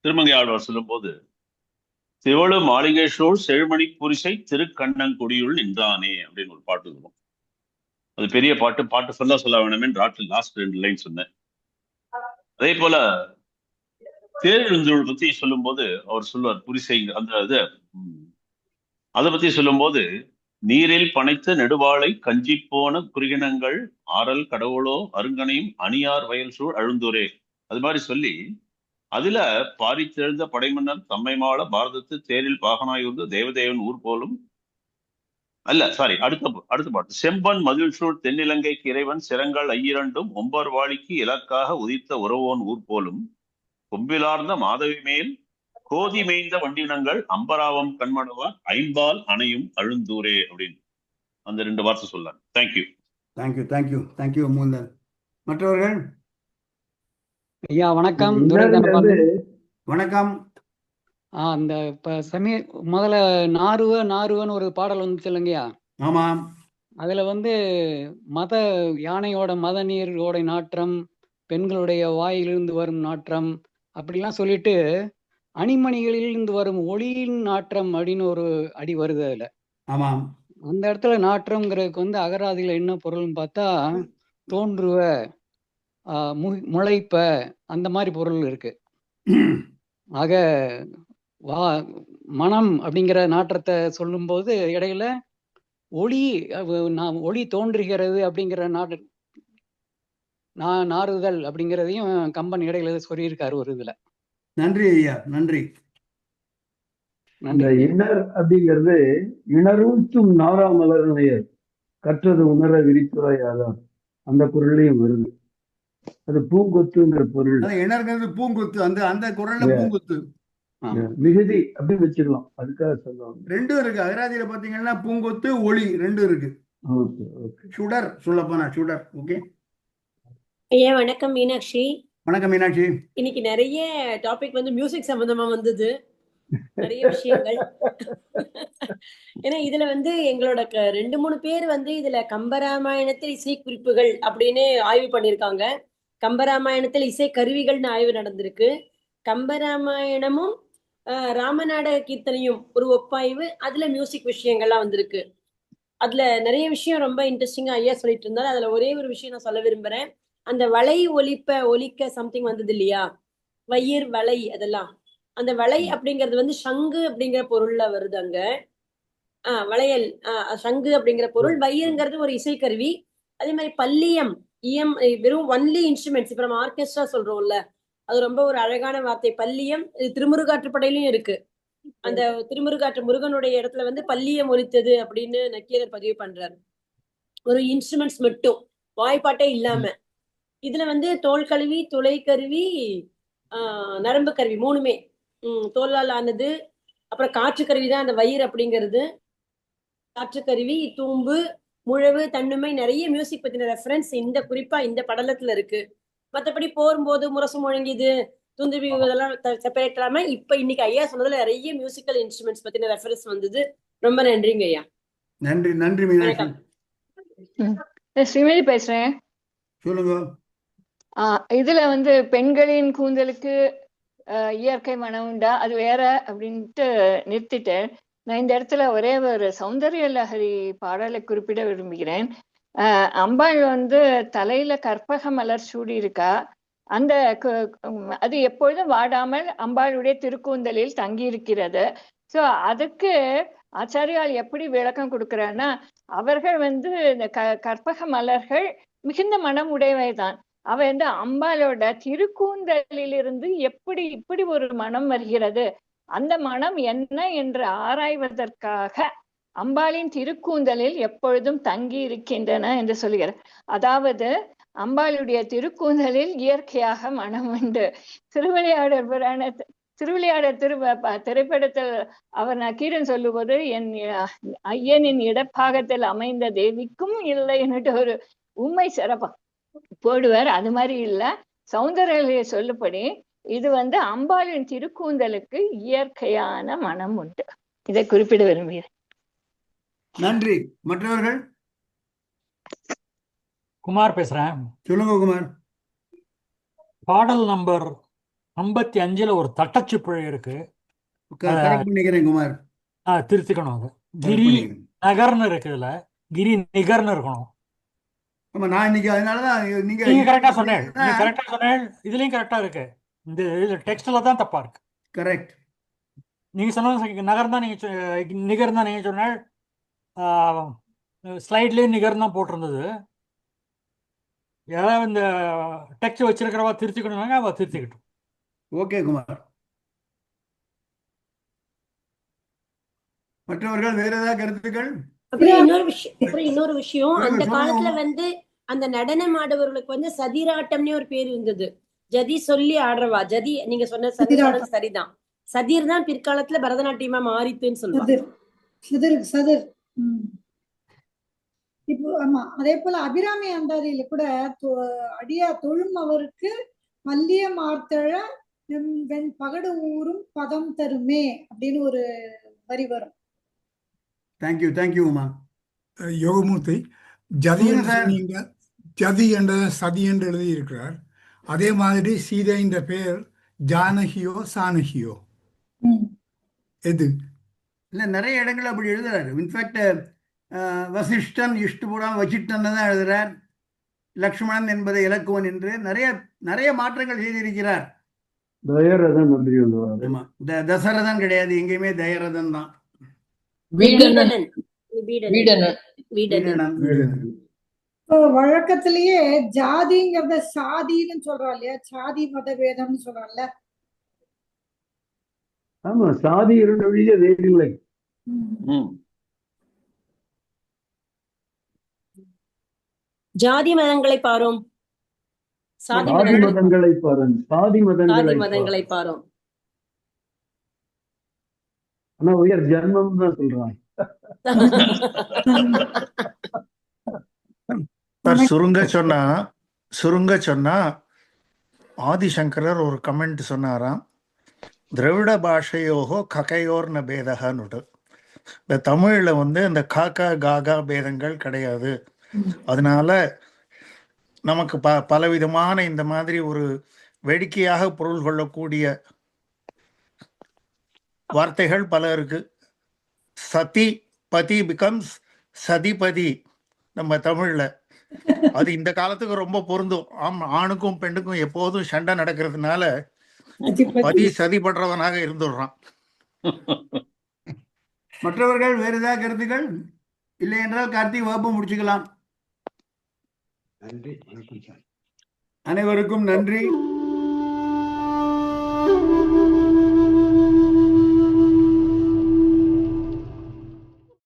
திருமங்கை ஆழ்வார் சொல்லும் போது, திவழு மாளிகேஷோர் செழுமணி புரிசை திருக்கண்ணங்குடியுள் நின்றானே அப்படின்னு ஒரு பாட்டு இருக்கும். அது பெரிய பாட்டு ஃபுல்லா சொல்ல வேணுமே, லாஸ்ட் 2 லைன் சொன்னேன். அதே போல தேரெழுந்தூர் பத்தி சொல்லும் போது அவர் சொல்லுவார், புரிசை அதை பத்தி சொல்லும் போது, நீரில் பனைத்த நெடுவாளை கஞ்சி போன குறுகினங்கள் ஆறல் கடவுளோ அருங்கனையும் அணியார் வயல் சூழ் அழுந்தூரே, அது மாதிரி சொல்லி அதுல பாரித்தெழுந்த படைமன்னர் தம்மை மாள பாரதத்து தேரில் பாகனாயுர்ந்து தேவதேவன் ஊர் போலும் அடுத்த பாட்டு. செம்பன் மதில் சூழ் தென்னிலங்கைக்கு இறைவன் சிறங்கள் ஐயிரண்டும் ஒம்பர் வாளிக்கு இலக்காக உதித்த உறவோன் ஊர் போலும் கொம்பிலார்ந்த மாதவி மேல் கோதி மேய்ந்த வண்டினங்கள் அம்பராவம் கண்மணவார் ஐம்பால் அணையும் அழுந்தூரே அப்படின்னு அந்த 2 வார்த்தை சொல்லலாம். தேங்க்யூ. தேங்க்யூ தேங்க்யூ தேங்க்யூ மூந்தன். மற்றவர்கள்? ஐயா வணக்கம். வணக்கம். அந்த முதல்ல நாருவன்னு ஒரு பாடல் வந்துச்சு இல்லைங்கய்யா? ஆமாம். அதுல மத யானையோட மத நீரோட நாற்றம், பெண்களுடைய வாயிலிருந்து வரும் நாற்றம் அப்படிலாம் சொல்லிட்டு அணிமணிகளிலிருந்து வரும் ஒளியின் நாற்றம் அப்படின்னு ஒரு அடி வருது அதுல. ஆமாம். அந்த இடத்துல நாற்றம்ங்கிறதுக்கு அகராதியில என்ன பொருள்னு பார்த்தா தோன்றுவ, முளைப்ப, அந்த மாதிரி பொருள் இருக்கு. ஆக மனம் அப்படிங்கிற நாற்றத்தை சொல்லும்போது இடையில ஒளி தோன்றுகிறது அப்படிங்கிற நாறுதல் அப்படிங்கிறதையும் கம்பன் இடையில சொல்லியிருக்காரு ஒரு இதுல. நன்றி ஐயா, நன்றி. இன்னர் அப்படிங்கிறது இணரூற்றும் நாராமலர் கற்றது உணர விரித்துறையாதான் அந்த பொருளையும் வருது. அது பூங்கொத்துங்கிற பொருள். இணர்கிறது பூங்கொத்து, அந்த குரல்ல பூங்கொத்து மிகுதி அப்படி வச்சுக்கலாம். அதுக்காக சொல்லுவாங்க. 2 இருக்கு அகராதியில பாத்தீங்கன்னா, பூங்கொத்து ஒளி 2 இருக்கு. Okay okay. சுடர் சொல்லப்போனா சுடர். ஓகே, ஐயா வணக்கம் மீனாட்சி. வணக்கம் மீனாட்சி. இன்னைக்கு நிறைய டாபிக் வந்து மியூசிக் சம்பந்தமா வந்தது, நிறைய விஷயங்கள். ஏன்னா இதுல வந்து எங்களோட 2-3 பேர் வந்து இதுல கம்பராமாயணத்தில் இசை குறிப்புகள் அப்படின்னு ஆய்வு பண்ணிருக்காங்க. கம்பராமாயணத்தில் இசை கருவிகள்னு ஆய்வு நடந்திருக்கு. கம்பராமாயணமும் ராமநாடக கீர்த்தனையும் ஒரு ஒப்பாய்வு, அதுல மியூசிக் விஷயங்கள்லாம் வந்திருக்கு. அதுல நிறைய விஷயம் ரொம்ப இன்ட்ரெஸ்டிங்கா ஐயா சொல்லிட்டு இருந்தாரு. அதுல ஒரே ஒரு விஷயம் நான் சொல்ல விரும்புறேன். அந்த வளை ஒலிக்க சம்திங் வந்தது இல்லையா, வயிர் வளை, அதெல்லாம் அந்த வளை அப்படிங்கிறது வந்து சங்கு அப்படிங்கிற பொருள்ல வருது அங்க. வளையல், சங்கு அப்படிங்கிற பொருள். வயிறுங்கிறது ஒரு இசைக்கருவி. அதே மாதிரி பல்லியம், இயம் வெறும் ஒன்லி இன்ஸ்ட்ருமெண்ட்ஸ். இப்ப நம்ம ஆர்கெஸ்ட்ரா சொல்றோம்ல, அது ரொம்ப ஒரு அழகான வார்த்தை பல்லியம். இது திருமுருகாற்றுப்படையிலும் இருக்கு. அந்த திருமுருகாற்று முருகனுடைய இடத்துல வந்து பல்லியம் ஒலித்தது அப்படின்னு நக்கீரர் பதிவு பண்றாரு. ஒரு இன்ஸ்ட்ருமெண்ட்ஸ் மட்டும், வாய்ப்பாட்டே இல்லாம. இதுல வந்து தோல் கருவி, துளை கருவி, நரம்பு கருவி, மூணுமே தோலால் ஆனது. அப்புறம் காற்று கருவி தான் அந்த வயிறு அப்படிங்கிறது. காற்று கருவி, தூம்பு, முழவு, தன்னுமை, நிறைய மியூசிக் பத்தின ரெஃபரன்ஸ் இந்த குறிப்பா இந்த படலத்துல இருக்கு. மத்தபடி போரும்போது முரசு முழங்கிது, துந்துபி, இதெல்லாம் செப்பரேட் இல்லாம இப்ப இன்னைக்கு ஐயா சொன்னதுல நிறைய மியூசிக்கல் இன்ஸ்ட்ருமெண்ட்ஸ் பத்தின ரெஃபரன்ஸ் வந்தது. ரொம்ப நன்றிங்க ஐயா. நன்றி நன்றி மீனாட்சி. ஸ்ரீமதி பேசுறேன். சொல்லுங்க. இதுல வந்து பெண்களின் கூந்தலுக்கு இயற்கை மனம் உண்டா, அது வேற அப்படின்ட்டு நிறுத்திட்டேன். நான் இந்த இடத்துல ஒரே ஒரு சௌந்தர்ய லஹரி பாடலை குறிப்பிட விரும்புகிறேன். அம்பாள் வந்து தலையில கற்பக மலர் சூடி இருக்கா. அந்த அது எப்பொழுதும் வாடாமல் அம்பாளுடைய திருக்கூந்தலில் தங்கி இருக்கிறது. ஸோ அதுக்கு ஆச்சாரியால் எப்படி விளக்கம் கொடுக்கிறான்னா, அவர்கள் வந்து இந்த கற்பக மலர்கள் மிகுந்த மனம் உடையவைதான். அவ வந்து அம்பாளோட திருக்கூந்தலிலிருந்து எப்படி இப்படி ஒரு மனம் வருகிறது, அந்த மனம் என்ன என்று ஆராய்வதற்காக அம்பாளின் திருக்கூந்தலில் எப்பொழுதும் தங்கி இருக்கின்றன என்று சொல்கிறார். அதாவது அம்பாளுடைய திருக்கூந்தலில் இயற்கையாக மனம் உண்டு. திருவிளையாடல் திரைப்படத்தில் அவர் நக்கீரன் சொல்லும்போது, என் ஐயனின் இடப்பாகத்தில் அமைந்த தேவிக்கும் இல்லை என்னட்டு ஒரு உண்மை சிறப்பா போடுவார். அது மாதிரி இல்ல, சௌந்தர்ய சொல்லுபடி இது வந்து அம்பாளின் திருக்கூந்தலுக்கு இயற்கையான மனம் உண்டு. இதை குறிப்பிட விரும்புகிறேன். நன்றி. மற்றவர்கள்? குமார் பேசுறேன். சொல்லுங்க குமார். பாடல் நம்பர் 55ல ஒரு தட்டச்சு பிழை இருக்கு. கரெக்ட் பண்ணிக்கிறேன் குமார். திருத்திக்கணும். அது கிரி நகர்னு இருக்கு, இதுல கிரி நிகர்னு இருக்கணும். ஆமா, நான் இன்னைக்கு அதனாலதான் நீங்க கரெக்டா சொன்னேன். இதுலயும் கரெக்டா இருக்கு. இந்த டெக்ஸ்ட்ல தான் தப்பா இருக்கு. கரெக்ட். நீங்க சொன்னது நகர் தான், நீங்க நிகர் தான் நீங்க சொன்ன. ஸ்லைட்லயும் நிகர் தான் போட்டிருந்தது. யாராவது இந்த டெக்ஸ்ட் வச்சிருக்கிறவா திருத்திக்கணும்னாங்க, அவ திருத்திக்கிட்டோம். ஓகே குமார். மற்றவர்கள் வேற ஏதாவது கருத்துக்கள்? அப்புறம் இன்னொரு விஷயம், அந்த காலத்துல வந்து அந்த நடனம் ஆடுபவர்களுக்கு வந்து சதிராட்டம்னே ஒரு பேர் இருந்தது. ஜதி சொல்லி ஆடுறவா. ஜதி நீங்க சொன்ன சரிதான். சதிர் தான் பிற்காலத்துல பரதநாட்டியமா மாறித்துன்னு சொல்லுவாங்க. சதிர். இப்போ ஆமா, அதே போல அபிராமி அந்தாதியில கூட அடியா தொழும் அவருக்கு மல்லிய மார்த்தழ வெண் பகடு ஊரும் பதம் தருமே அப்படின்னு ஒரு வரி வரும். தேங்க்யூ உமா. யோகமூர்த்தி, ஜதி என்ற சதி என்று எழுதி இருக்கிறார். அதே மாதிரி சீதை என்ற பெயர் ஜானகியோ சானகியோ எது? இல்ல, நிறைய இடங்கள் அப்படி எழுதுறாரு. இன்ஃபேக்ட் வசிஷ்டன் இஷ்டுபுரம் வசிஷ்டன் தான் எழுதுறார். லக்ஷ்மணன் என்பதை இலக்குவன் என்று நிறைய மாற்றங்கள் செய்திருக்கிறார். தயரதன் அப்படி சொல்லுவார். ஆமா, தசரதன் கிடையாது, எங்கேயுமே தயரதன் தான். வழக்கத்திலேயே ஜாதிங்கிறத சாதின்னு சொல்றோம் இல்லையா, சாதி மத வேதம்னு சொல்றோம்ல. ஆமா, சாதி இரண்டு வழியே வேறில்லை. ஜாதி மதங்களை பாரோம், சாதி மதங்களை பாரோம். ஆனா உயர் ஜன்மம் தான் சொல்றாங்க. சார் சுருங்க சொன்னா ஆதிசங்கரர் ஒரு கமெண்ட் சொன்னாராம், திராவிட பாஷையோகோ ககையோர்ன பேதகன்னுட்டு. இந்த தமிழ்ல வந்து இந்த காக்கா காகா பேதங்கள் கிடையாது. அதனால நமக்கு பலவிதமான இந்த மாதிரி ஒரு வேடிக்கையாக பொருள் கொள்ளக்கூடிய வார்த்தைகள் பல இருக்கு. சதி பதி பிகம்ஸ் சதிபதி நம்ம தமிழ்ல. அது இந்த காலத்துக்கு ரொம்ப பொருந்தும். ஆணுக்கும் பெண்ணுக்கும் எப்போதும் சண்டை நடக்கிறதுனால பதி சதிப்படுறவனாக இருந்துடுறான். மற்றவர்கள் வேறு ஏதாவது கருத்துக்கள் இல்லை என்றால் கார்த்திக் வகுப்பு முடிச்சுக்கலாம். நன்றி. அனைவருக்கும் நன்றி.